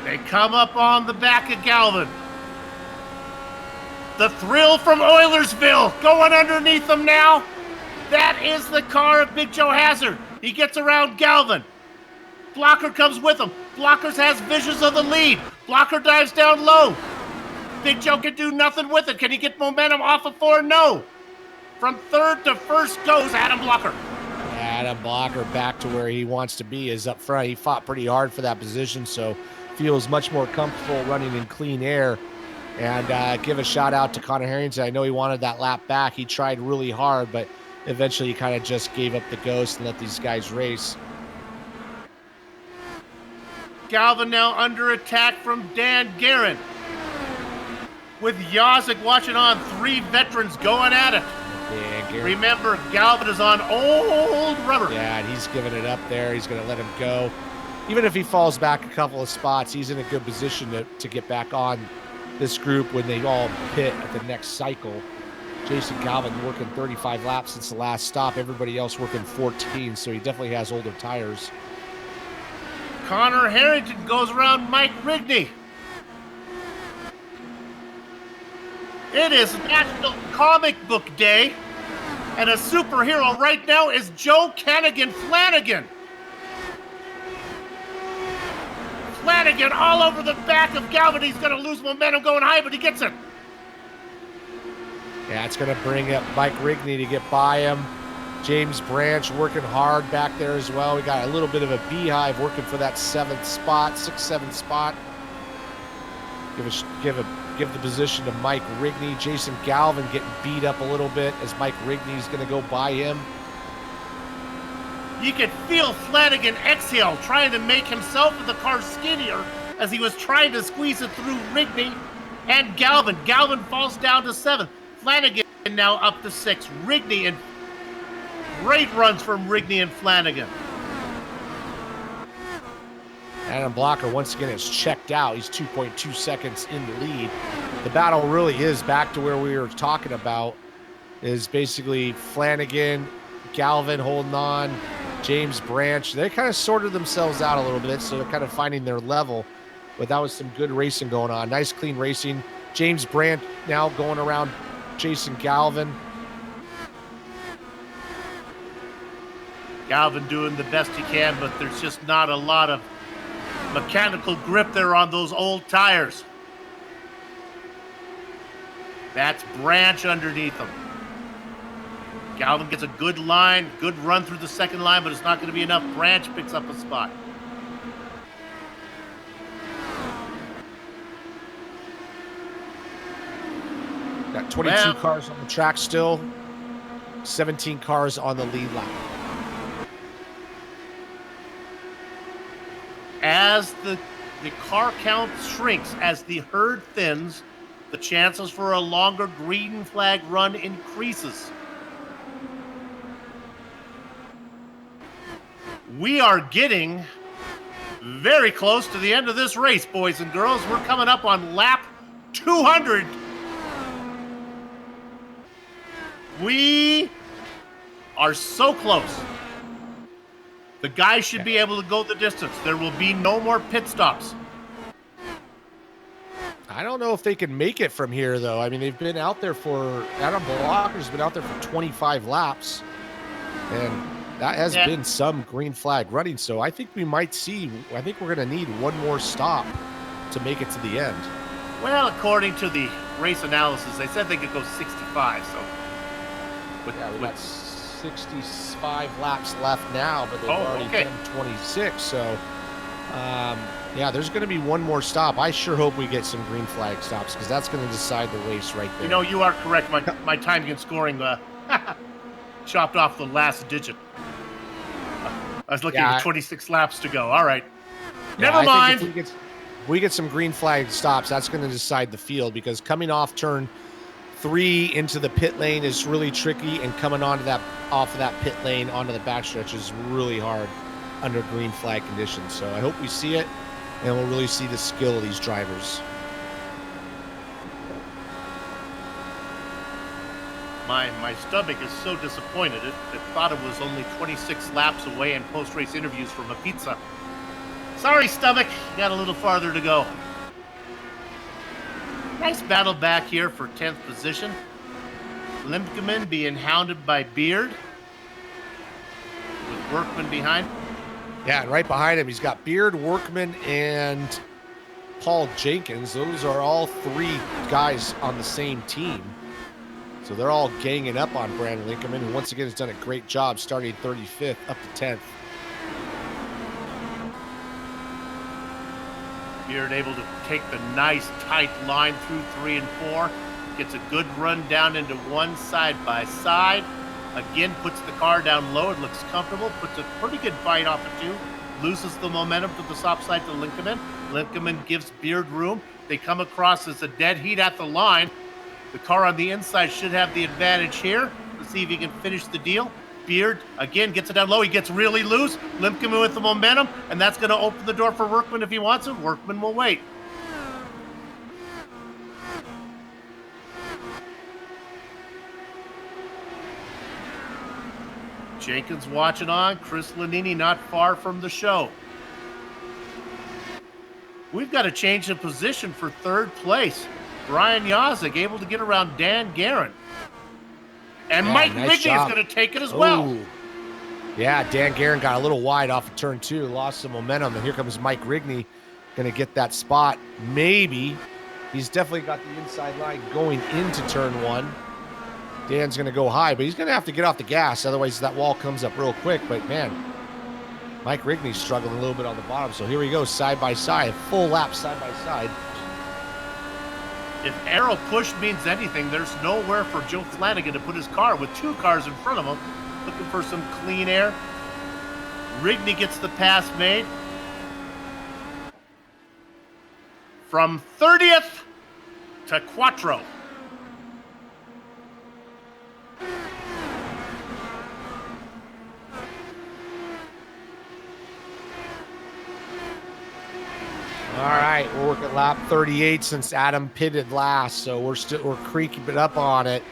They come up on the back of Galvin. The thrill from Oilersville going underneath them now. That is the car of Big Joe Hazard. He gets around Galvin. Blocker comes with him. Blocker has visions of the lead. Blocker dives down low. Big Joe can do nothing with it. Can he get momentum off of 4? No. From third to first goes Adam Blocker. Adam Blocker back to where he wants to be is up front. He fought pretty hard for that position, so feels much more comfortable running in clean air. And give a shout out to Connor Harrington. I know he wanted that lap back. He tried really hard, but eventually he kind of just gave up the ghost and let these guys race. Galvin now under attack from Dan Guerin. With Yosick watching on, 3 veterans going at it. Remember, Galvin is on old rubber. Yeah, and he's giving it up there. He's going to let him go. Even if he falls back a couple of spots, he's in a good position to get back on this group when they all pit at the next cycle. Jason Galvin working 35 laps since the last stop. Everybody else working 14, so he definitely has older tires. Connor Harrington goes around Mike Rigney. It is National Comic Book Day, and a superhero right now is Joe Canagan Flanagan. Flanagan all over the back of Galvin. He's going to lose momentum going high, but he gets it. Yeah, it's going to bring up Mike Rigney to get by him. James Branch working hard back there as well. We got a little bit of a beehive working for that 6th, 7th spot. Give the position to Mike Rigney. Jason Galvin getting beat up a little bit as Mike Rigney's going to go by him. You could feel Flanagan exhale, trying to make himself and the car skinnier as he was trying to squeeze it through Rigney and Galvin. Galvin falls down to 7th. Flanagan now up to 6th. Rigney, and great runs from Rigney and Flanagan. Adam Blocker once again is checked out. He's 2.2 seconds in the lead. The battle really is back to where we were talking about, is basically Flanagan, Galvin holding on, James Branch. They kind of sorted themselves out a little bit, so they're kind of finding their level. But that was some good racing going on. Nice, clean racing. James Branch now going around Jason Galvin. Galvin doing the best he can, but there's just not a lot of mechanical grip there on those old tires. That's Branch underneath him. Galvin gets a good line, good run through the second line, but it's not going to be enough. Branch picks up a spot. Got 22 cars on the track still, 17 cars on the lead lap. As the car count shrinks, as the herd thins, the chances for a longer green flag run increases. We are getting very close to the end of this race, boys and girls. We're coming up on lap 200. We are so close. The guys should be able to go the distance. There will be no more pit stops. I don't know if they can make it from here, though. I mean, they've been out there Adam Blocker's been out there for 25 laps, and that has been some green flag running. So I think we're going to need one more stop to make it to the end. Well, according to the race analysis, they said they could go 65. So, we got 65 laps left now, but they've already done 26. So, there's going to be one more stop. I sure hope we get some green flag stops because that's going to decide the race right there. You know, you are correct. My time in scoring chopped off the last digit. I was looking at 26 laps to go. All right. Never mind. Think if we get some green flag stops, that's going to decide the field because coming off turn 3 into the pit lane is really tricky, and coming off of that pit lane onto the backstretch is really hard under green flag conditions. So I hope we see it, and we'll really see the skill of these drivers. My stomach is so disappointed. It thought it was only 26 laps away in post-race interviews from a pizza. Sorry, stomach. You got a little farther to go. Nice battle back here for 10th position. Limpkeman being hounded by Beard, with Workman behind. Yeah, and right behind him, he's got Beard, Workman, and Paul Jenkins. Those are all 3 guys on the same team. So they're all ganging up on Brandon Linkman, who once again has done a great job starting 35th up to 10th. Beard able to take the nice tight line through 3 and 4. Gets a good run down into 1 side by side. Again, puts the car down low. It looks comfortable. Puts a pretty good bite off of 2. Loses the momentum to the stop side to Linkman. Linkman gives Beard room. They come across as a dead heat at the line. The car on the inside should have the advantage here. Let's see if he can finish the deal. Beard, again, gets it down low. He gets really loose. Limpkeman with the momentum, and that's going to open the door for Workman if he wants it. Workman will wait. Jenkins watching on. Chris Lanini not far from the show. We've got a change of position for 3rd place. Brian Yazek able to get around Dan Guerin. And Mike Rigney is going to take it as well. Yeah, Dan Guerin got a little wide off of turn 2, lost some momentum, and here comes Mike Rigney, going to get that spot. Maybe. He's definitely got the inside line going into turn 1. Dan's going to go high, but he's going to have to get off the gas, otherwise that wall comes up real quick. But, man, Mike Rigney's struggling a little bit on the bottom, so here we go, side by side, full lap side by side. If arrow push means anything, there's nowhere for Joe Flanagan to put his car with 2 cars in front of him, looking for some clean air. Rigney gets the pass made. From 30th to Quattro. All right, we're working lap 38 since Adam pitted last, so we're creaking it up on it.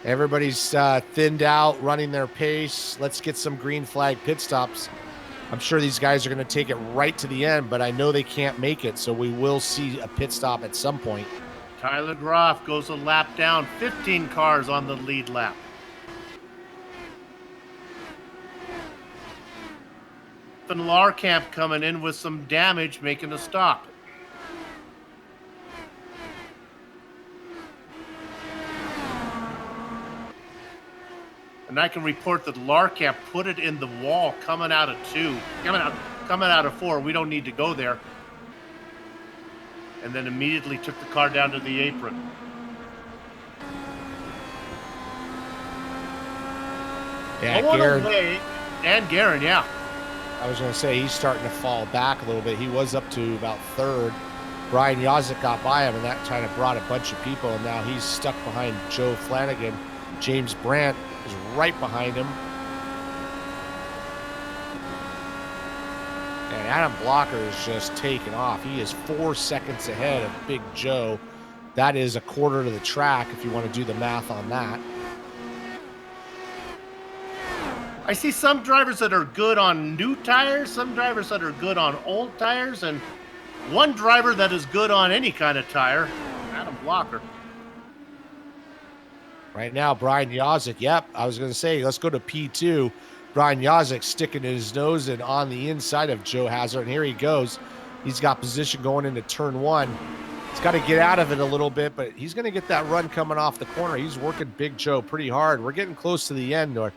Everybody's thinned out, running their pace. Let's get some green flag pit stops. I'm sure these guys are going to take it right to the end, but I know they can't make it, so we will see a pit stop at some point. Tyler Groff goes a lap down, 15 cars on the lead lap. Ethan Larkamp coming in with some damage, making a stop. And I can report that Larkamp put it in the wall coming out of 2. Coming out of 4. We don't need to go there. And then immediately took the car down to the apron. Yeah, Guerin. And Guerin, yeah. I was going to say he's starting to fall back a little bit. He was up to about 3rd. Brian Yazek got by him, and that kind of brought a bunch of people, and now he's stuck behind Joe Flanagan. James Brandt is right behind him. And Adam Blocker is just taking off. He is 4 seconds ahead of Big Joe. That is a quarter to the track if you want to do the math on that. I see some drivers that are good on new tires, some drivers that are good on old tires, and One driver that is good on any kind of tire, Adam Blocker. Right now, Brian Yazik. Yep, I was going to say, let's go to P2. Brian Yazik sticking his nose in on the inside of Joe Hazard, and here he goes. He's got position going into turn one. He's got to get out of it a little bit, but he's going to get that run coming off the corner. He's working Big Joe pretty hard. We're getting close to the end, or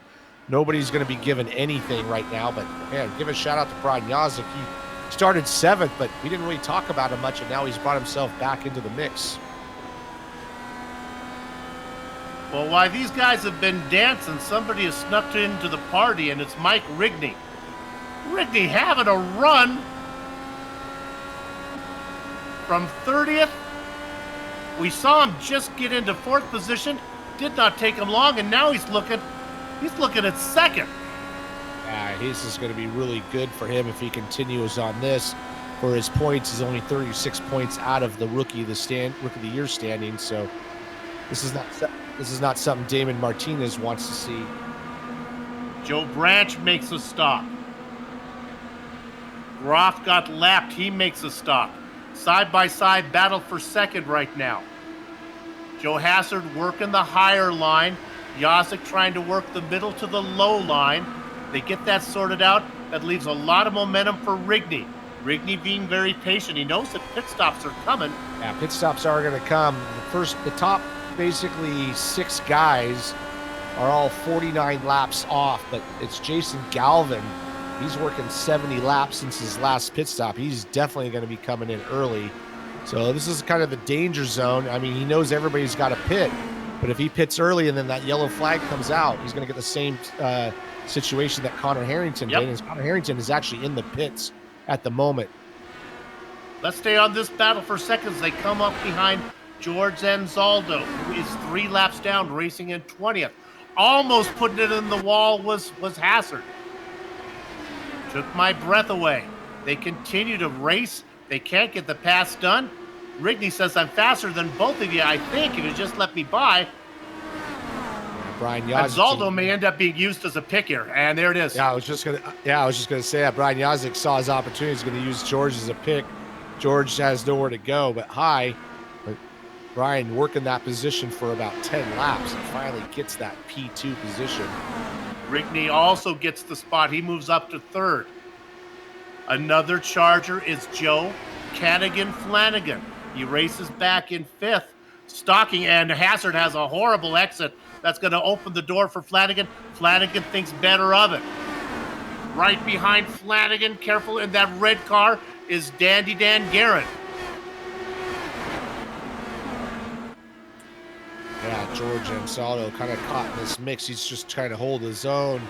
nobody's going to be given anything right now. But, man, give a shout-out to Brian Yazik. He started 7th, but we didn't really talk about him much, and now he's brought himself back into the mix. Well, while these guys have been dancing, somebody has snuck into the party, and it's Mike Rigney. Rigney having a run from 30th. We saw him just get into 4th position. Did not take him long, and now he's looking at 2nd. Yeah, this is going to be really good for him if he continues on this. For his points, he's only 36 points out of the Rookie of the Year standing. So this is not something Damon Martinez wants to see. Joe Branch makes a stop. Groff got lapped. He makes a stop. Side-by-side battle for 2nd right now. Joe Hazard working the higher line. Yazik trying to work the middle to the low line. They get that sorted out. That leaves a lot of momentum for Rigney. Rigney being very patient. He knows that pit stops are coming. Yeah, pit stops are going to come. The top basically 6 guys are all 49 laps off, but it's Jason Galvin. He's working 70 laps since his last pit stop. He's definitely going to be coming in early. So this is kind of the danger zone. I mean, he knows everybody's got to pit, but if he pits early and then that yellow flag comes out, he's going to get the same situation that Connor Harrington did. And Connor Harrington is actually in the pits at the moment. Let's stay on this battle for seconds. They come up behind George Anzaldo, who is 3 laps down, racing in 20th. Almost putting it in the wall was Hazard. Took my breath away. They continue to race. They can't get the pass done. Rigney says, I'm faster than both of you, I think, if you just let me by. Brian Yazik. Anzaldo may end up being used as a pick here, and there it is. I was just gonna say that. Brian Yazik saw his opportunity. He's gonna use George as a pick. George has nowhere to go but high. But Brian working that position for about 10 laps and finally gets that P2 position. Rigney also gets the spot. He moves up to 3rd. Another charger is Joe Flanagan. He races back in 5th, stalking, and Hazard has a horrible exit. That's going to open the door for Flanagan. Flanagan thinks better of it. Right behind Flanagan, careful, in that red car is Dandy Dan Garrett. Yeah, George Ansaldo kind of caught in this mix. He's just trying to hold his own,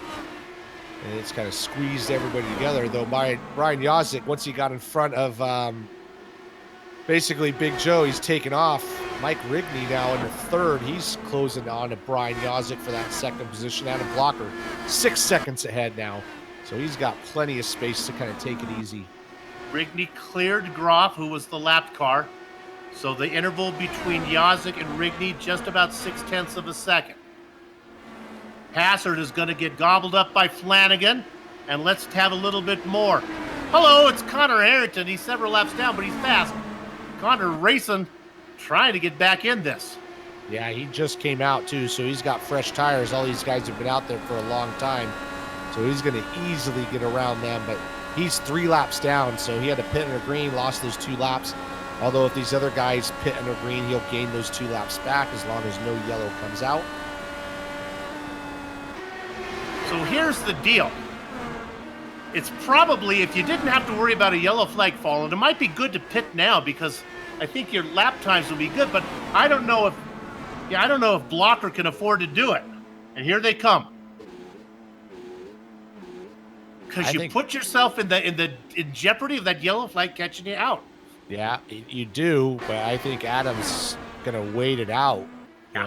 and it's kind of squeezed everybody together. Though Brian Yazik, once he got in front of basically Big Joe, he's taken off. Mike Rigney now in the 3rd. He's closing on to Brian Yazik for that 2nd position. Adam Blocker 6 seconds ahead now, so he's got plenty of space to kind of take it easy. Rigney cleared Groff, who was the lapped car. So the interval between Yazik and Rigney, just about 0.6 of a second. Hazard is going to get gobbled up by Flanagan, and let's have a little bit more. Hello, it's Connor Harrington. He's several laps down, but he's fast. Connor racing, trying to get back in this. Yeah, he just came out too, so he's got fresh tires. All these guys have been out there for a long time, so he's going to easily get around them, but he's 3 laps down, so he had to pit under green, lost those 2 laps. Although if these other guys pit under green, he'll gain those 2 laps back as long as no yellow comes out. So here's the deal. It's probably, if you didn't have to worry about a yellow flag falling, it might be good to pit now because I think your lap times will be good, but I don't know if Blocker can afford to do it. And here they come. Because you put yourself in jeopardy of that yellow flag catching you out. Yeah, you do, but I think Adam's going to wait it out,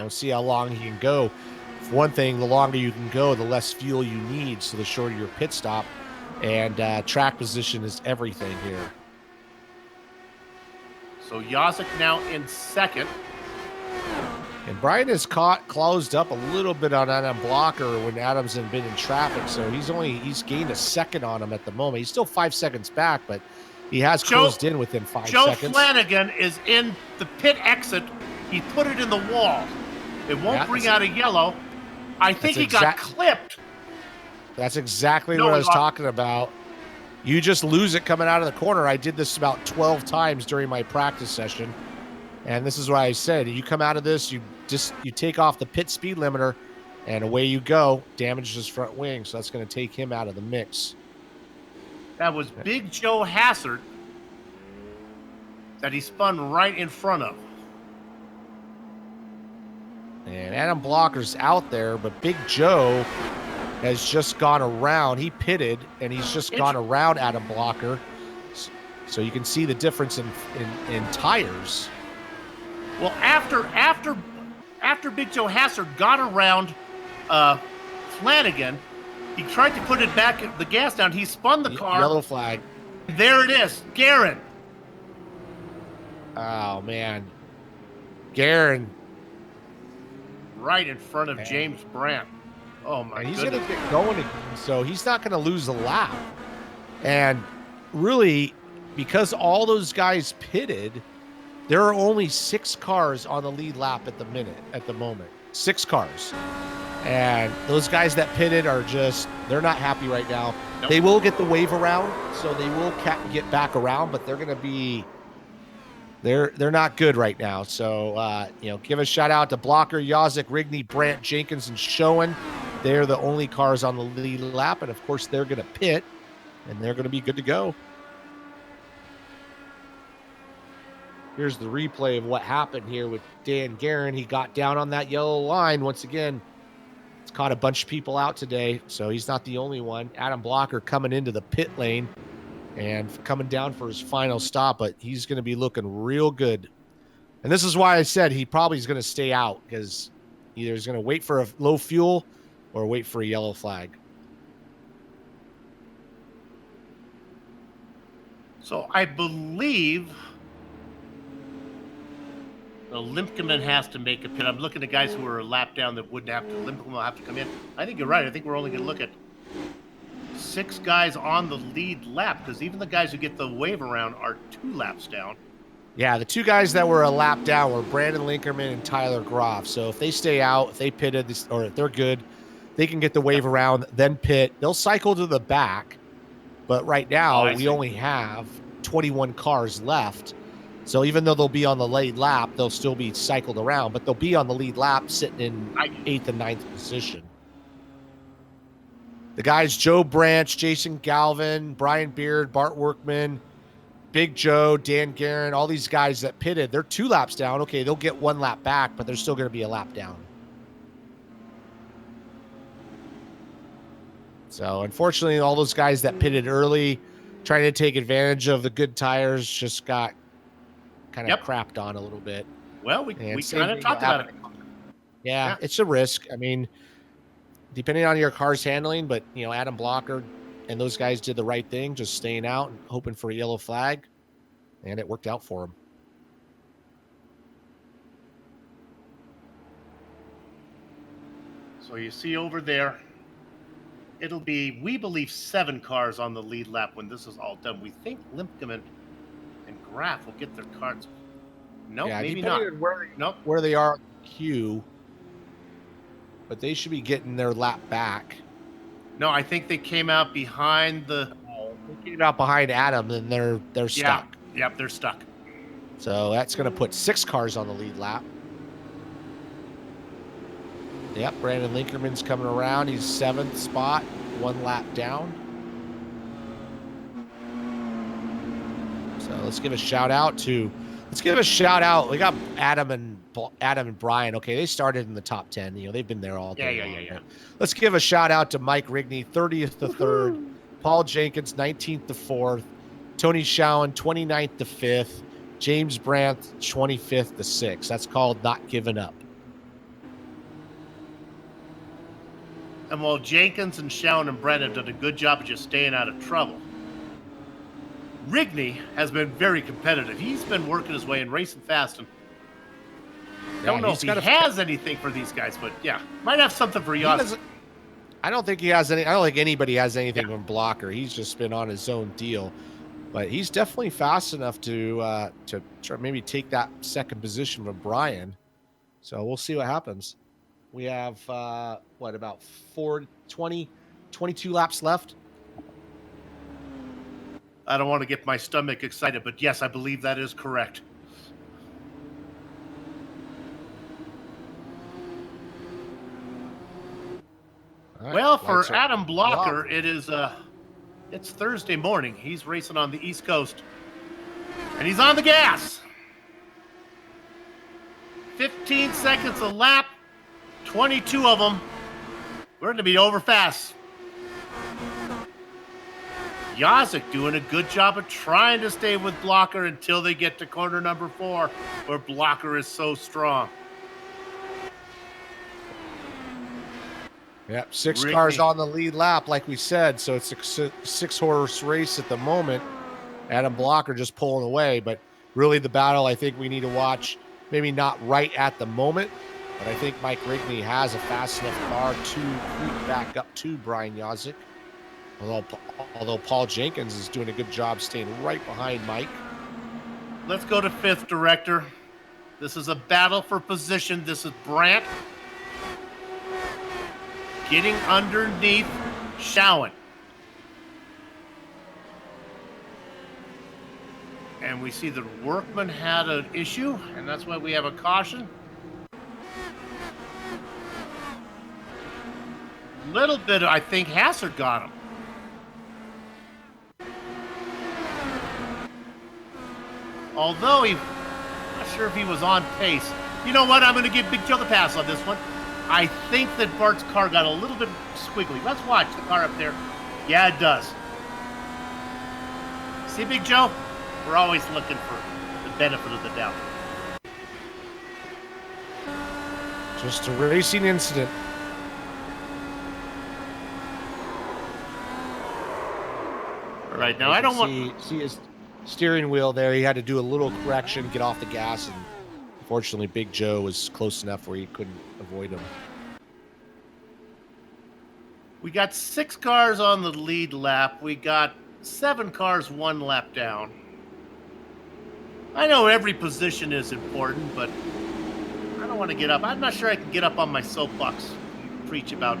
see how long he can go. For one thing, the longer you can go, the less fuel you need, so the shorter your pit stop, and track position is everything here. So Yazik now in 2nd. And Brian has closed up a little bit on Adam Blocker when Adams had been in traffic, so he's gained a 2nd on him at the moment. He's still 5 seconds back, but He has Joe- closed in within 5 Joe seconds. Flanagan is in the pit exit. He put it in the wall. It won't Yeah, bring out a yellow. I think he got clipped. That's exactly No, what I he was lost. talking about. You just lose it coming out of the corner. I did this about 12 times during my practice session. And this is what I said. You come out of this, you take off the pit speed limiter, and away you go. Damage his front wing, so that's going to take him out of the mix. That was Big Joe Hassard that he spun right in front of. And Adam Blocker's out there, but Big Joe has just gone around. He pitted, and he's just gone around Adam Blocker. So you can see the difference in tires. Well, after Big Joe Hassard got around Flanagan, he tried to put it back, the gas down. He spun the car. Yellow flag. There it is. Guerin. Oh, man. Guerin. Right in front of James Brandt. Oh, my He's goodness. going to get going again, so he's not going to lose a lap. And really, because all those guys pitted, there are only 6 cars on the lead lap at the moment. 6 cars. And those guys that pitted are they're not happy right now. Nope. They will get the wave around, so they will get back around, but they're going to be, they're not good right now. So, give a shout out to Blocker, Yazik, Rigney, Brandt, Jenkins, and Schoen. They're the only cars on the lead lap, and of course they're going to pit, and they're going to be good to go. Here's the replay of what happened here with Dan Guerin. He got down on that yellow line. Once again, it's caught a bunch of people out today, so he's not the only one. Adam Blocker coming into the pit lane and coming down for his final stop, but he's going to be looking real good. And this is why I said he probably is going to stay out, because either he's going to wait for a low fuel or wait for a yellow flag. So I believe Limpkeman has to make a pit. I'm looking at guys who are a lap down that wouldn't have to. Limpkeman will have to come in. I think you're right. I think we're only going to look at 6 guys on the lead lap, because even the guys who get the wave around are 2 laps down. Yeah, the 2 guys that were a lap down were Brandon Linkerman and Tyler Groff. So if they stay out, if they pitted, or if they're good, they can get the wave around, then pit. They'll cycle to the back. But right now, we only have 21 cars left. So even though they'll be on the lead lap, they'll still be cycled around, but they'll be on the lead lap sitting in 8th and 9th position. The guys, Joe Branch, Jason Galvin, Brian Beard, Bart Workman, Big Joe, Dan Guerin, all these guys that pitted, they're 2 laps down. Okay, they'll get 1 lap back, but they're still going to be a lap down. So unfortunately, all those guys that pitted early, trying to take advantage of the good tires, just got kind of crapped on a little bit. Well, we kind of talked about it. Yeah, it's a risk. I mean, depending on your car's handling, but Adam Blocker and those guys did the right thing, just staying out and hoping for a yellow flag, and it worked out for them. So you see over there, it'll be, we believe, 7 cars on the lead lap when this is all done. We think Limpkeman and Graff will get their cars. Nope, maybe not. Where they are on the queue, but they should be getting their lap back. No, I think they came out behind the. They came out behind Adam, and they're stuck. Yep, they're stuck. So that's going to put 6 cars on the lead lap. Yep, Brandon Linkerman's coming around. He's 7th spot, 1 lap down. So let's give a shout out. We got Adam and Brian. Okay, they started in the top 10. They've been there all day. Yeah. Let's give a shout out to Mike Rigney, 30th to 3rd. Paul Jenkins, 19th to 4th. Tony Schowen, 29th to 5th. James Brandt, 25th to 6th. That's called not giving up. And while Jenkins and Schowen and Brent have done a good job of just staying out of trouble, Rigney has been very competitive. He's been working his way and racing fast. And don't know if he has anything for these guys, but might have something for Yaz. I don't think he has any. I don't think anybody has anything from Blocker. He's just been on his own deal. but he's definitely fast enough to try, maybe take that second position from Brian. So we'll see what happens. We have about 22 laps left. I don't want to get my stomach excited, but yes, I believe that is correct. Right, well, for lights are Adam Blocker, off. it is it's Thursday morning. He's racing on the East Coast, and he's on the gas. 15 seconds a lap, 22 of them. We're going to be over fast. Yazik doing a good job of trying to stay with Blocker until they get to corner number 4, where Blocker is so strong. Yep, 6 cars on the lead lap, like we said. So it's a 6-horse race at the moment. Adam Blocker just pulling away, but really the battle I think we need to watch, maybe not right at the moment, but I think Mike Rigney has a fast enough car to creep back up to Brian Yazik. Although Paul Jenkins is doing a good job staying right behind Mike. Let's go to 5th, Director. This is a battle for position. This is Brandt getting underneath Showen. And we see the workman had an issue, and that's why we have a caution. Little bit, I think Hassard got him. Although I'm not sure if he was on pace. You know what? I'm going to give Big Joe the pass on this one. I think that Bart's car got a little bit squiggly. Let's watch the car up there. Yeah, it does. See, Big Joe? We're always looking for the benefit of the doubt. Just a racing incident. All right, now I don't want... See his steering wheel there. He had to do a little correction, get off the gas, and unfortunately Big Joe was close enough where he couldn't avoid him. We got 6 cars on the lead lap. We got 7 cars 1 lap down. I know every position is important, but I don't want to get up. I'm not sure I can get up on my soapbox and preach about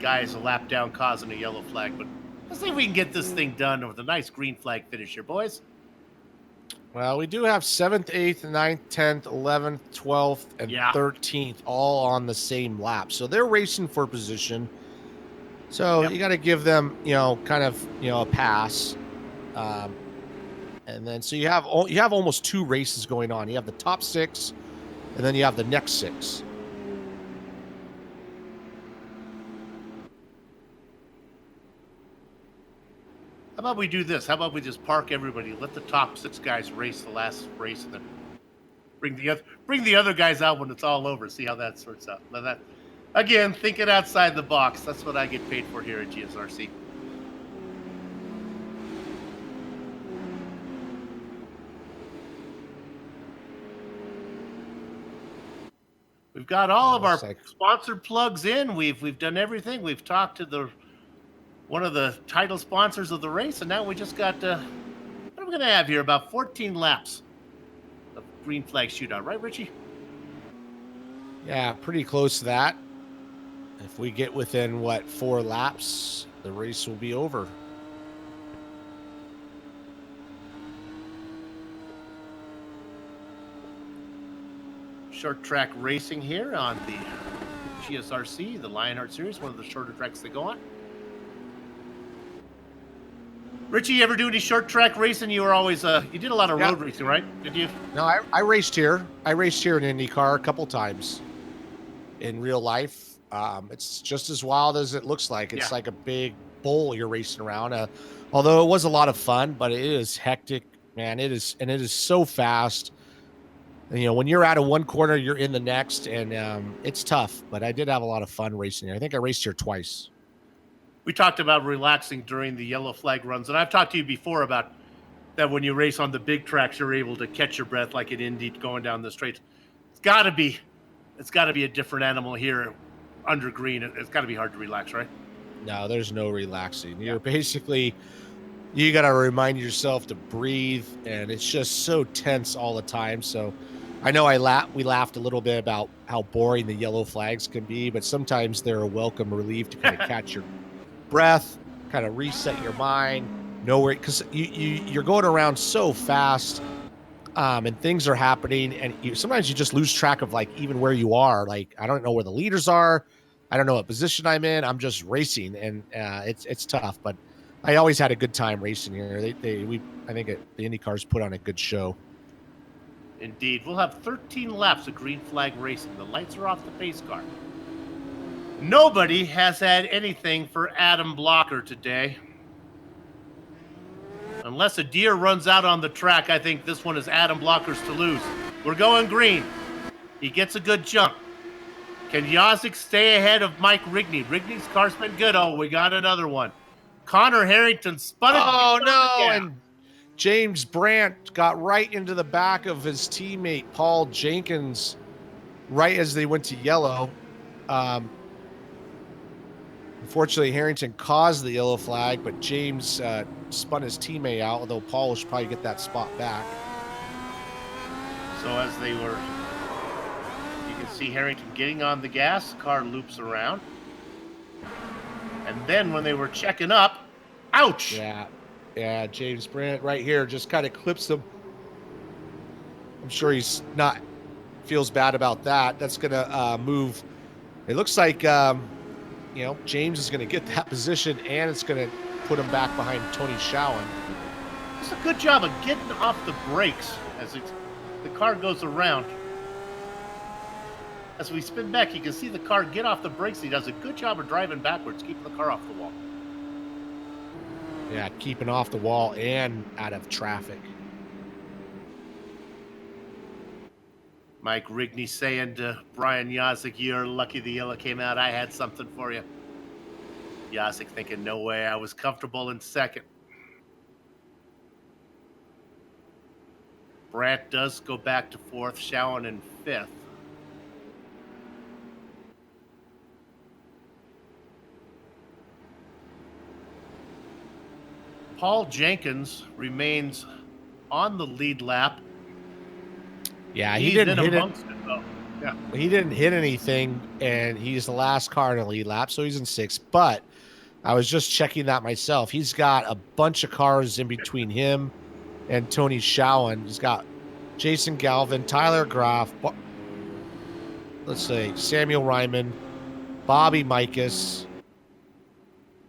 guys a lap down causing a yellow flag, but let's see if we can get this thing done with a nice green flag finish here, boys. Well, we do have 7th, 8th, 9th, 10th, 11th, 12th, and 13th all on the same lap. So they're racing for position. So you got to give them, kind of, a pass. And then so you have almost 2 races going on. You have the top 6, and then you have the next 6. How about we do this? How about we just park everybody, let the top 6 guys race the last race, and then bring the other guys out when it's all over. See how that sorts out. Now that, again, thinking outside the box. That's what I get paid for here at GSRC. We've got all of our sponsored plugs in. We've done everything. We've talked to one of the title sponsors of the race, and now we just got what are we going to have here? About 14 laps of green flag shootout, right, Richie? Yeah, pretty close to that. If we get within 4 laps, the race will be over. Short track racing here on the GSRC, the Lionheart Series, one of the shorter tracks they go on. Richie, you ever do any short track racing? You were always you did a lot of road racing, right? Did you? No, I raced here. I raced here in IndyCar a couple times in real life. It's just as wild as it looks like. It's like a big bowl you're racing around. Although it was a lot of fun, but it is hectic, man. It is so fast. And, when you're out of one corner, you're in the next, and it's tough. But I did have a lot of fun racing here. I think I raced here twice. We talked about relaxing during the yellow flag runs, and I've talked to you before about that when you race on the big tracks, you're able to catch your breath like in Indy going down the straight. It's got to be a different animal here under green. It's got to be hard to relax, right? No, there's no relaxing. You're basically you got to remind yourself to breathe, and it's just so tense all the time. So I know we laughed a little bit about how boring the yellow flags can be, but sometimes they're a welcome relief to kind of catch your breath, kind of reset your mind, know where, because you're going around so fast, and things are happening, and sometimes you just lose track of like even where you are. Like, I don't know where the leaders are, I don't know what position I'm in. I'm just racing, and it's tough. But I always had a good time racing here. I think the IndyCars put on a good show. Indeed. We'll have 13 laps of green flag racing. The lights are off the pace car. Nobody has had anything for Adam Blocker today. Unless a deer runs out on the track, I think this one is Adam Blocker's to lose. We're going green. He gets a good jump. Can Yazik stay ahead of Mike Rigney? Rigney's car's been good. Oh, we got another one. Connor Harrington spun it. Oh, no. And James Brandt got right into the back of his teammate, Paul Jenkins, right as they went to yellow. Unfortunately, Harrington caused the yellow flag, but James spun his teammate out, although Paul should probably get that spot back. So as they were, you can see Harrington getting on the gas, car loops around. And then when they were checking up, ouch! Yeah, James Brandt right here just kind of clips him. I'm sure he's feels bad about that. That's going to move. It looks like, James is going to get that position, and it's going to put him back behind Tony Schowen. It's a good job of getting off the brakes as the car goes around. As we spin back, you can see the car get off the brakes. He does a good job of driving backwards, keeping the car off the wall. Yeah, keeping off the wall and out of traffic. Mike Rigney saying to Brian Yazik, "You're lucky the yellow came out. I had something for you." Yazik thinking, "No way. I was comfortable in second." Brandt does go back to fourth, Schowen in fifth. Paul Jenkins remains on the lead lap. Yeah, he didn't hit it. Yeah. He didn't hit anything, and he's the last car in the lead lap, so he's in sixth. But I was just checking that myself. He's got a bunch of cars in between him and Tony Schowen. He's got Jason Galvin, Tyler Graff, Samuel Ryman, Bobby Mikas,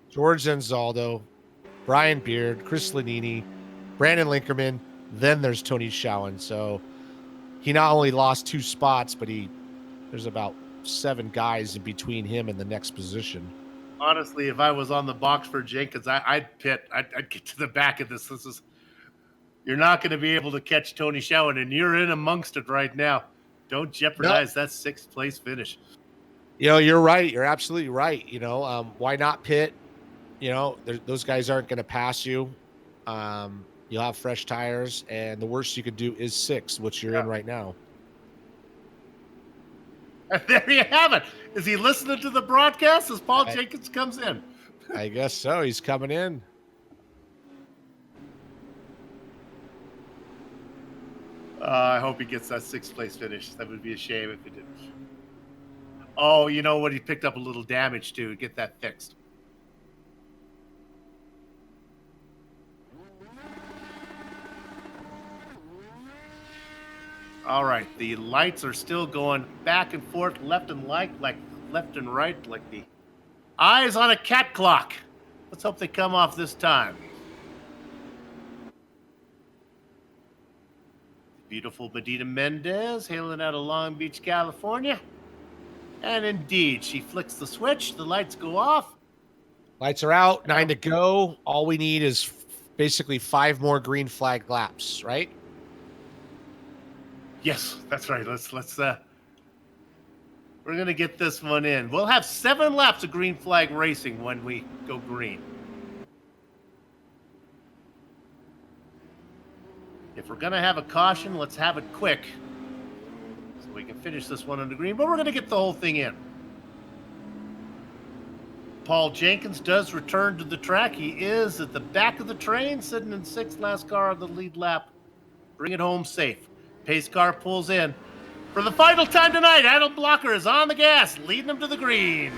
George Enzaldo, Brian Beard, Chris Lanini, Brandon Linkerman. Then there's Tony Schowen. So he not only lost 2 spots, but there's about 7 guys in between him and the next position. Honestly, if I was on the box for Jenkins, I'd pit. I'd get to the back of this. You're not going to be able to catch Tony Schowen, and you're in amongst it right now. Don't jeopardize that 6th place finish. You're right. You're absolutely right. Why not pit? Those guys aren't going to pass you. You'll have fresh tires, and the worst you could do is 6th, which you're in right now. There you have it. Is he listening to the broadcast as Paul Jenkins comes in? I guess so. He's coming in. I hope he gets that 6th place finish. That would be a shame if he didn't. Oh, you know what? He picked up a little damage too. Get that fixed. All right, the lights are still going back and forth, left and right, like the eyes on a cat clock. Let's hope they come off this time. Beautiful Medina Mendez hailing out of Long Beach, California. And indeed, she flicks the switch. The lights go off. Lights are out, 9 to go. All we need is basically 5 more green flag laps, right? Yes, that's right. Let's we're going to get this one in. We'll have 7 laps of green flag racing when we go green. If we're going to have a caution, let's have it quick so we can finish this one on the green, but we're going to get the whole thing in. Paul Jenkins does return to the track. He is at the back of the train, sitting in sixth, last car on the lead lap. Bring it home safe. Pace car pulls in. For the final time tonight, Adam Blocker is on the gas, leading him to the green.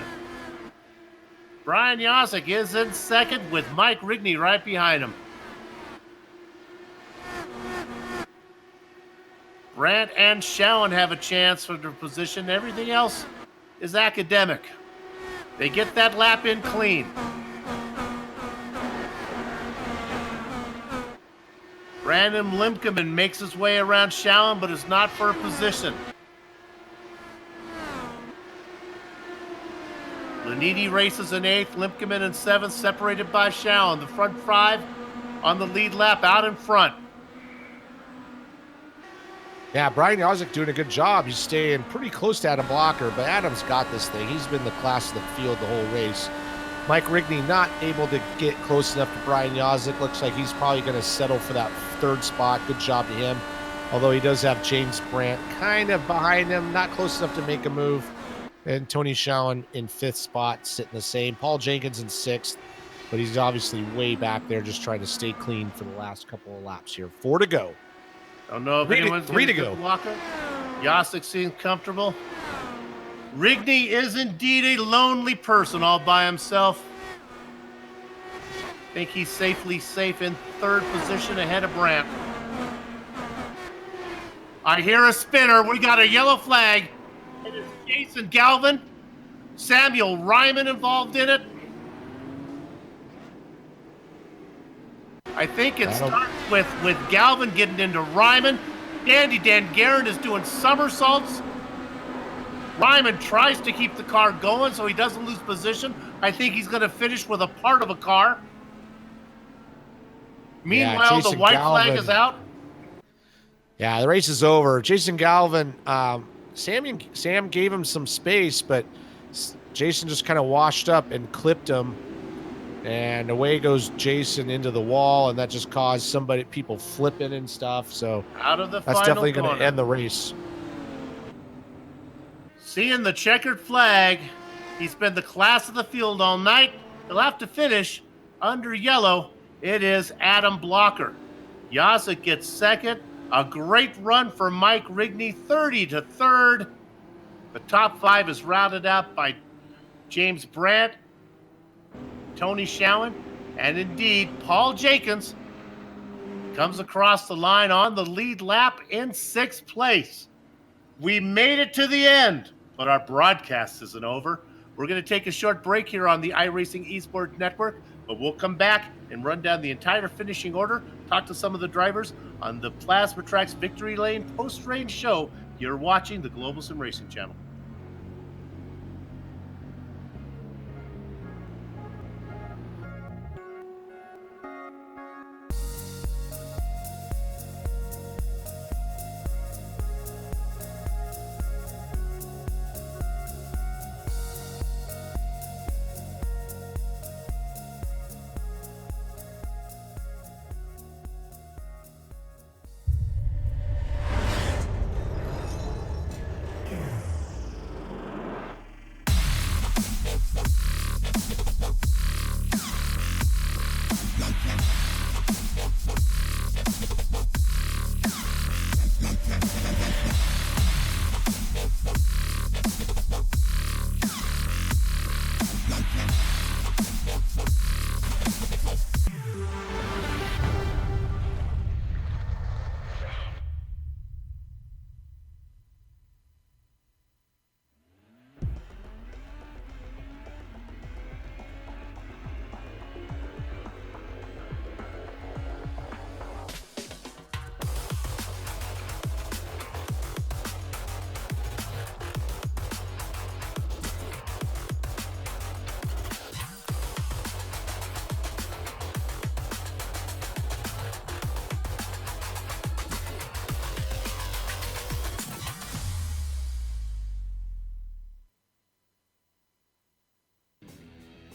Brian Yosick is in second with Mike Rigney right behind him. Brandt and Schowen have a chance for their position. Everything else is academic. They get that lap in clean. Brandon Limkeman makes his way around Schowen, but is not for a position. Laniti races in eighth, Limkeman in seventh, separated by Schowen. The front five on the lead lap out in front. Yeah, Brian Yosick doing a good job. He's staying pretty close to Adam Blocker, but Adam's got this thing. He's been the class of the field the whole race. Mike Rigney not able to get close enough to Brian Yosick. Looks like he's probably going to settle for that third spot. Good job to him. Although he does have James Brandt kind of behind him, not close enough to make a move. And Tony Schowen in fifth spot, sitting the same. Paul Jenkins in sixth, but he's obviously way back there just trying to stay clean for the last couple of laps here. 4 to go. Don't know if anyone's three to go. Walker. Yosick seems comfortable. Rigney is indeed a lonely person all by himself. I think he's safely safe in third position ahead of Brandt. I hear a spinner. We got a yellow flag. It is Jason Galvin. Samuel Ryman involved in it. I think it starts with Galvin getting into Ryman. Dandy Dan Guerin is doing somersaults. Ryman tries to keep the car going so he doesn't lose position. I think he's going to finish with a part of a car. Meanwhile, the white flag is out. Yeah, the race is over. Jason Galvin, Sam gave him some space, but Jason just kind of washed up and clipped him. And away goes Jason into the wall, and that just caused people flipping and stuff. So out of the that's final definitely going corner. to end the race. Seeing the checkered flag, he's been the class of the field all night. He'll have to finish under yellow. It is Adam Blocker. Yosick gets second. A great run for Mike Rigney, 30 to third. The top five is rounded out by James Brandt, Tony Schowen, and indeed Paul Jenkins comes across the line on the lead lap in sixth place. We made it to the end, but our broadcast isn't over. We're going to take a short break here on the iRacing Esports Network, but we'll come back and run down the entire finishing order, talk to some of the drivers on the Plasma Tracks Victory Lane post-race show. You're watching the Global SimRacing Channel.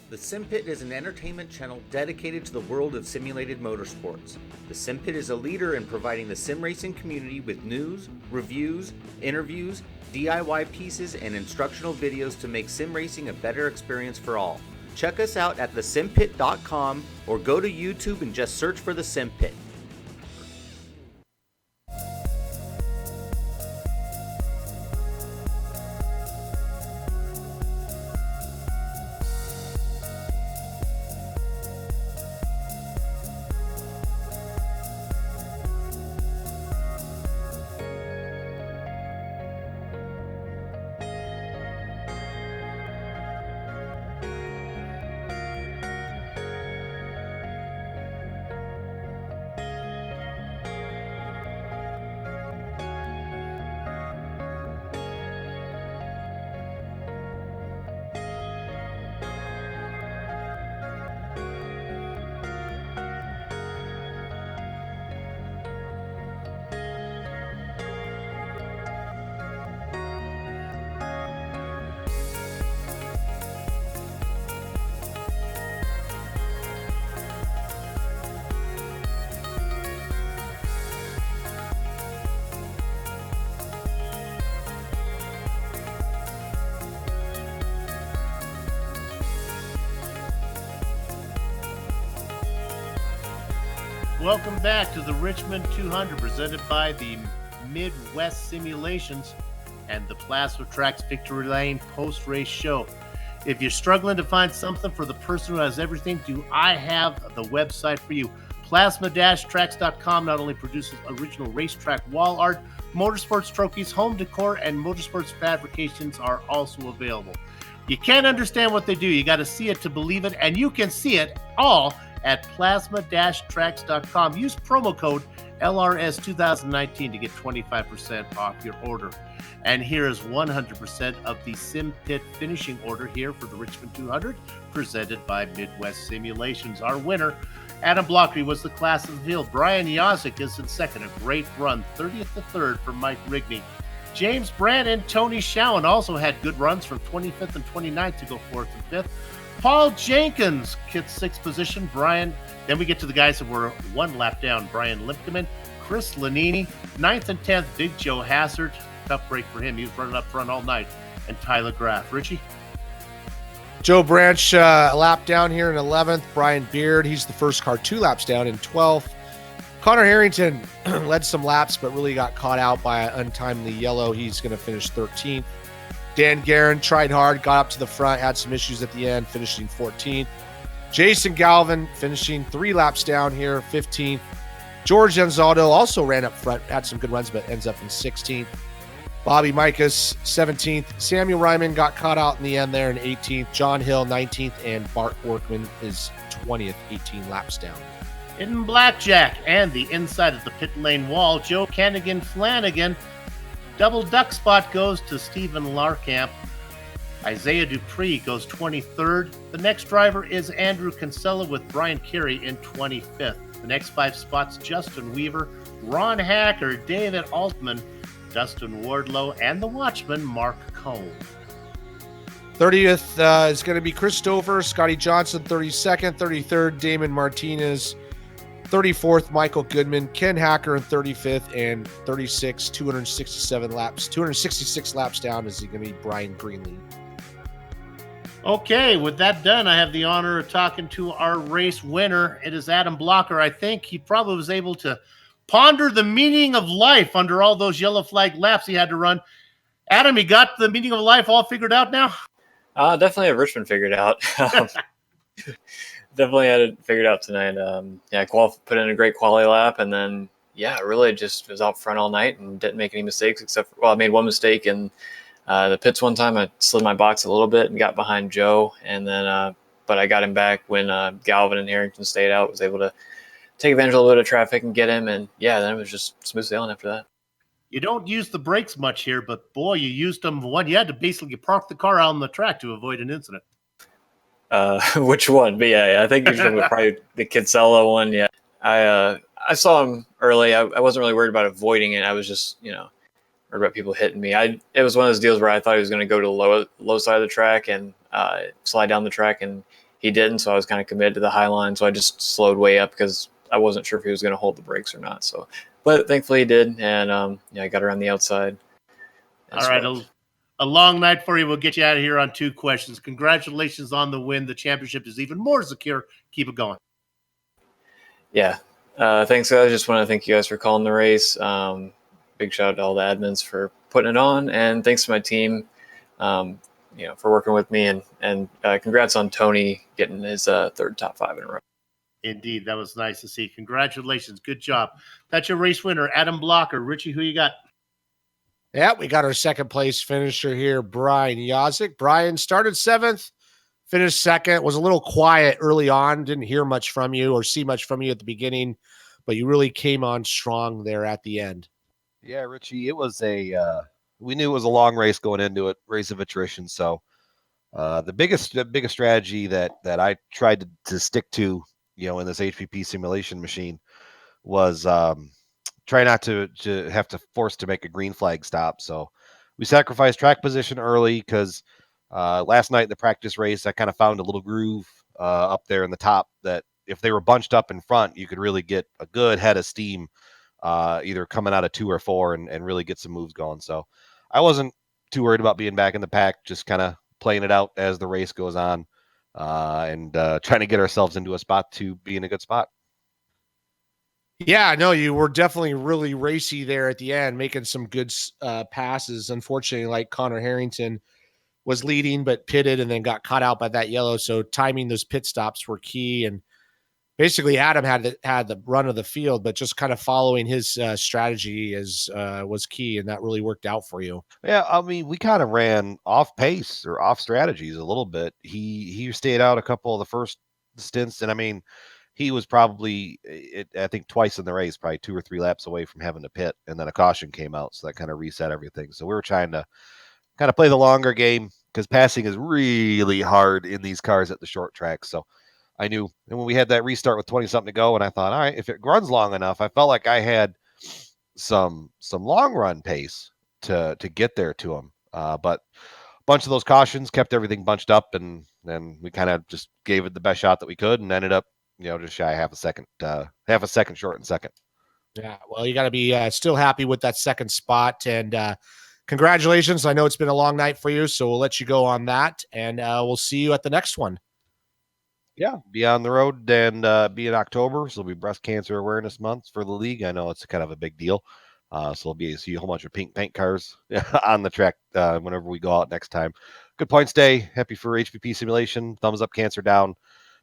The Sim Pit is an entertainment channel dedicated to the world of simulated motorsports. The Sim Pit is a leader in providing the sim racing community with news, reviews, interviews, DIY pieces, and instructional videos to make sim racing a better experience for all. Check us out at thesimpit.com or go to YouTube and just search for The Sim Pit. Welcome back to the Richmond 200, presented by the Midwest Simulations and the Plasma Tracks Victory Lane post-race show. If you're struggling to find something for the person who has everything, I have the website for you. Plasma-tracks.com not only produces original racetrack wall art, motorsports trophies, home decor, and motorsports fabrications are also available. You can't understand what they do. You got to see it to believe it, and you can see it all at plasma-tracks.com. Use promo code LRS2019 to get 25% off your order. And here is 100% of the Sim Pit finishing order here for the Richmond 200, presented by Midwest Simulations. Our winner, Adam Blockery, was the class of the field. Brian Yazik is in second, a great run, 30th to 3rd for Mike Rigney. James Brandt and Tony Schowen also had good runs from 25th and 29th to go 4th and 5th. Paul Jenkins gets 6th position. Then we get to the guys that were one lap down. Brian Lipkeman, Chris Lanini, 9th and 10th, Big Joe Hassard. Tough break for him. He was running up front all night. And Tyler Graff. Richie? Joe Branch, a lap down here in 11th. Brian Beard, he's the first car 2 laps down in 12th. Connor Harrington led some laps, but really got caught out by an untimely yellow. He's going to finish 13th. Dan Guerin tried hard, got up to the front, had some issues at the end, finishing 14th. Jason Galvin finishing 3 laps down here, 15th. George Anzaldo also ran up front, had some good runs, but ends up in 16th. Bobby Mikas, 17th. Samuel Ryman got caught out in the end there in 18th. John Hill, 19th. And Bart Workman is 20th, 18 laps down. In blackjack and the inside of the pit lane wall, Joe Cannigan Flanagan. Double duck spot goes to Stephen Larkamp. Isaiah Dupree goes 23rd. The next driver is Andrew Kinsella with Brian Carey in 25th. The next 5 spots, Justin Weaver, Ron Hacker, David Altman, Dustin Wardlow, and the Watchman, Mark Cole. 30th is going to be Christopher, Scotty Johnson, 32nd, 33rd, Damon Martinez, 34th, Michael Goodman, Ken Hacker in 35th, and 36, 266 laps down is going to be Brian Greenlee. Okay, with that done, I have the honor of talking to our race winner. It is Adam Blocker. I think he probably was able to ponder the meaning of life under all those yellow flag laps he had to run. Adam, you got the meaning of life all figured out now? Definitely have Richmond figured out. Definitely had it figured out tonight. Put in a great quality lap, and then really just was out front all night and didn't make any mistakes except I made one mistake in the pits one time. I slid my box a little bit and got behind Joe, and then but I got him back when Galvin and Harrington stayed out. Was able to take advantage of a little bit of traffic and get him, and then it was just smooth sailing after that. You don't use the brakes much here, but boy, you used them. You had to basically park the car out on the track to avoid an incident. Which one? But I think you're talking about probably the Kinsella one. Yeah, I saw him early. I wasn't really worried about avoiding it. I was just worried about people hitting me. It was one of those deals where I thought he was going to go to the low side of the track and slide down the track, and he didn't. So I was kind of committed to the high line. So I just slowed way up because I wasn't sure if he was going to hold the brakes or not. So, but thankfully he did, and I got around the outside. All right, a long night for you. We'll get you out of here on 2 questions. Congratulations on the win. The championship is even more secure. Keep it going. Yeah. Thanks, guys. I just want to thank you guys for calling the race. Big shout out to all the admins for putting it on, and thanks to my team, for working with me, and congrats on Tony getting his 3rd top 5 in a row. Indeed, that was nice to see. Congratulations. Good job. That's your race winner, Adam Blocker. Richie, who you got? Yeah, we got our 2nd place finisher here, Brian Yazik. Brian started 7th, finished 2nd, was a little quiet early on, didn't hear much from you or see much from you at the beginning, but you really came on strong there at the end. Yeah, Richie, it was we knew it was a long race going into it, race of attrition. So the biggest strategy that I tried to stick to, in this HPP simulation machine was try not to have to force to make a green flag stop. So we sacrificed track position early because last night in the practice race, I kind of found a little groove up there in the top that if they were bunched up in front, you could really get a good head of steam either coming out of 2 or 4 and really get some moves going. So I wasn't too worried about being back in the pack, just kind of playing it out as the race goes on and trying to get ourselves into a spot to be in a good spot. Yeah, no, you were definitely really racy there at the end, making some good passes. Unfortunately, like Connor Harrington was leading, but pitted and then got caught out by that yellow. So timing those pit stops were key. And basically Adam had the run of the field, but just kind of following his strategy was key. And that really worked out for you. Yeah. I mean, we kind of ran off pace or off strategies a little bit. He stayed out a couple of the first stints. And I mean, he was probably, I think twice in the race, probably 2 or 3 laps away from having to pit. And then a caution came out. So that kind of reset everything. So we were trying to kind of play the longer game because passing is really hard in these cars at the short track. So I knew, and when we had that restart with 20 something to go, and I thought, all right, if it runs long enough, I felt like I had some long run pace to get there to him. But a bunch of those cautions kept everything bunched up, and then we kind of just gave it the best shot that we could, and ended up, just shy half a second short in second. Yeah, well, you got to be still happy with that 2nd spot, and congratulations. I know it's been a long night for you, so we'll let you go on that, and we'll see you at the next one. Yeah, be on the road and be in October. So it'll be Breast Cancer Awareness Month for the league. I know it's kind of a big deal. So we'll see a whole bunch of pink paint cars on the track whenever we go out next time. Good points day. Happy for HPP simulation. Thumbs up, cancer down.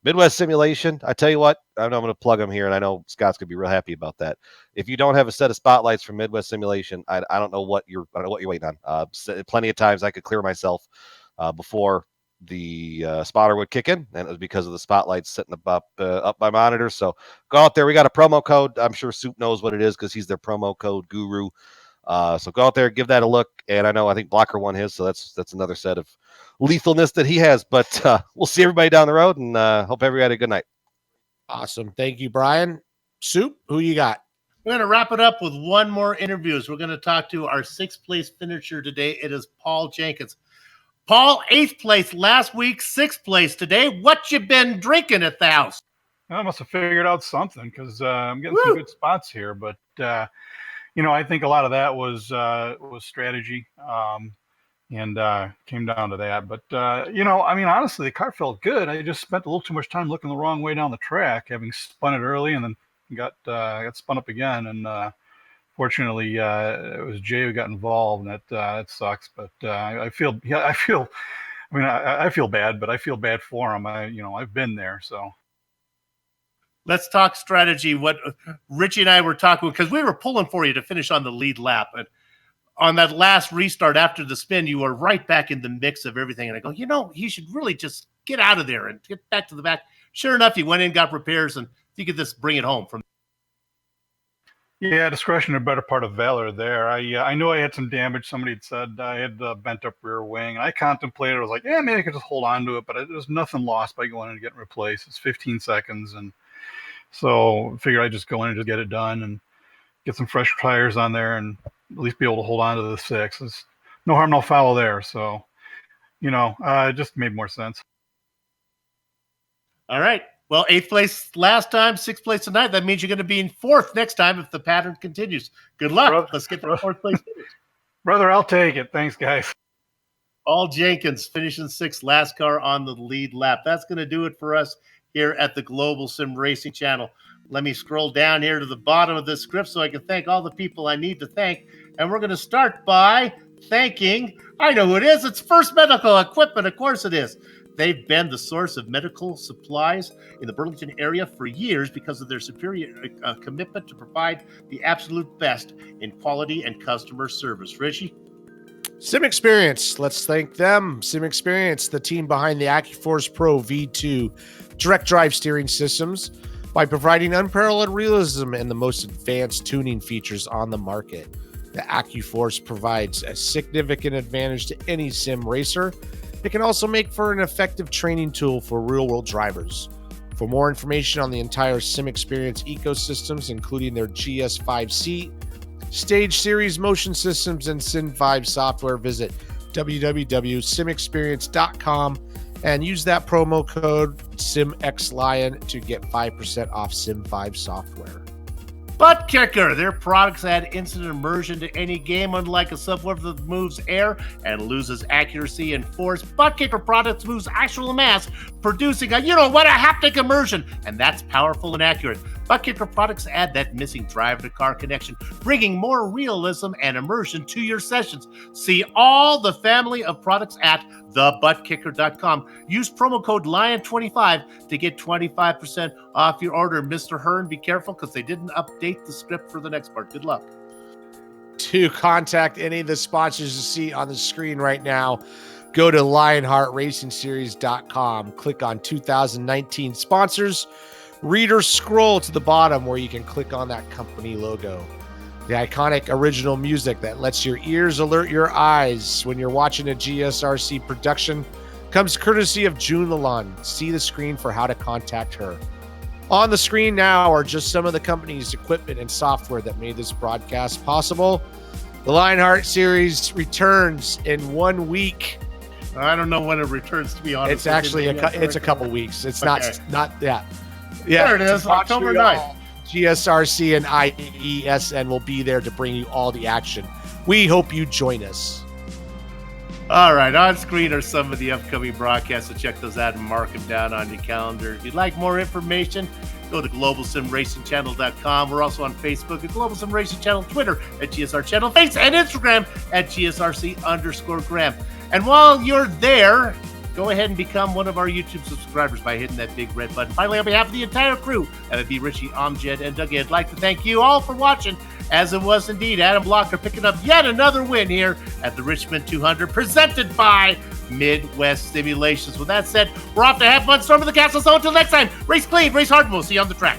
Midwest simulation. I tell you what, I'm going to plug them here, and I know Scott's going to be real happy about that. If you don't have a set of spotlights from Midwest simulation, I don't know what you're waiting on. Plenty of times I could clear myself before the spotter would kick in, and it was because of the spotlights sitting up my monitor. So go out there. We got a promo code. I'm sure Soup knows what it is because he's their promo code guru. So go out there, give that a look. And I think Blocker won his, so that's another set of lethalness that he has. But we'll see everybody down the road, and hope everybody had a good night. Awesome. Thank you, Brian. Soup, who you got? We're going to wrap it up with one more interview. We're going to talk to our 6th place finisher today. It is Paul Jenkins. Paul, 8th place last week, 6th place today. What you been drinking at the house? I must have figured out something because I'm getting some good spots here. But I think a lot of that was strategy, and came down to that. But honestly, the car felt good. I just spent a little too much time looking the wrong way down the track, having spun it early, and then got spun up again. And fortunately, it was Jay who got involved, and that sucks. But I feel bad, but I feel bad for him. I've been there, so. Let's talk strategy. What Richie and I were talking, because we were pulling for you to finish on the lead lap, and on that last restart after the spin, you were right back in the mix of everything. And I go, he should really just get out of there and get back to the back. Sure enough, he went in, got repairs, and you could just bring it home from. Yeah, discretion a better part of valor there. I knew I had some damage. Somebody had said I had bent up rear wing. I contemplated. I was like, maybe I could just hold on to it, but there's nothing lost by going in and getting replaced. It's 15 seconds, and so I figured I'd just go in and just get it done and get some fresh tires on there and at least be able to hold on to the 6. There's no harm, no foul there. So, it just made more sense. All right. Well, 8th place last time, 6th place tonight. That means you're going to be in 4th next time if the pattern continues. Good luck. Let's get to 4th place. Brother, I'll take it. Thanks, guys. Paul Jenkins finishing sixth, last car on the lead lap. That's going to do it for us here at the Global Sim Racing Channel. Let me scroll down here to the bottom of this script so I can thank all the people I need to thank. And we're going to start by thanking, I know who it is. It's First Medical Equipment. Of course it is. They've been the source of medical supplies in the Burlington area for years because of their superior commitment to provide the absolute best in quality and customer service. Richie? Sim Experience. Let's thank them. Sim Experience, the team behind the AccuForce Pro V2 direct drive steering systems, by providing unparalleled realism and the most advanced tuning features on the market. The AccuForce provides a significant advantage to any sim racer. It can also make for an effective training tool for real-world drivers. For more information on the entire Sim Experience ecosystems, including their GS5C, Stage Series motion systems, and Sim 5 software, visit www.simexperience.com and use that promo code SimXLion to get 5% off Sim 5 software. Butt Kicker. Their products add instant immersion to any game, unlike a subwoofer that moves air and loses accuracy and force. Butt Kicker products moves actual mass, producing a haptic immersion, and that's powerful and accurate. Butt Kicker products add that missing driver-to-car connection, bringing more realism and immersion to your sessions. See all the family of products at thebuttkicker.com. Use promo code LION25 to get 25% off your order. Mr. Hearn, be careful because they didn't update the script for the next part. Good luck. To contact any of the sponsors you see on the screen right now, go to LionheartRacingSeries.com. Click on 2019 sponsors. Read or scroll to the bottom where you can click on that company logo. The iconic original music that lets your ears alert your eyes when you're watching a GSRC production comes courtesy of June Lalonde. See the screen for how to contact her. On the screen now are just some of the company's equipment and software that made this broadcast possible. The Lionheart Series returns in 1 week. I don't know when it returns, to be honest. It's actually it's a couple weeks. It's okay. not that. Yeah, there it is, October 9th. GSRC and IESN will be there to bring you all the action. We hope you join us. All right, on screen are some of the upcoming broadcasts, so check those out and mark them down on your calendar. If you'd like more information, go to globalsimracingchannel.com. We're also on Facebook at Global Sim Racing Channel, Twitter at GSR Channel, Facebook and Instagram at GSRC_Graham. And while you're there, go ahead and become one of our YouTube subscribers by hitting that big red button. Finally, on behalf of the entire crew, MFB, Richie, Amjad, and Dougie, I'd like to thank you all for watching, as it was indeed Adam Blocker picking up yet another win here at the Richmond 200, presented by Midwest Simulations. With that said, we're off to have fun storming the castle. So until next time, race clean, race hard, and we'll see you on the track.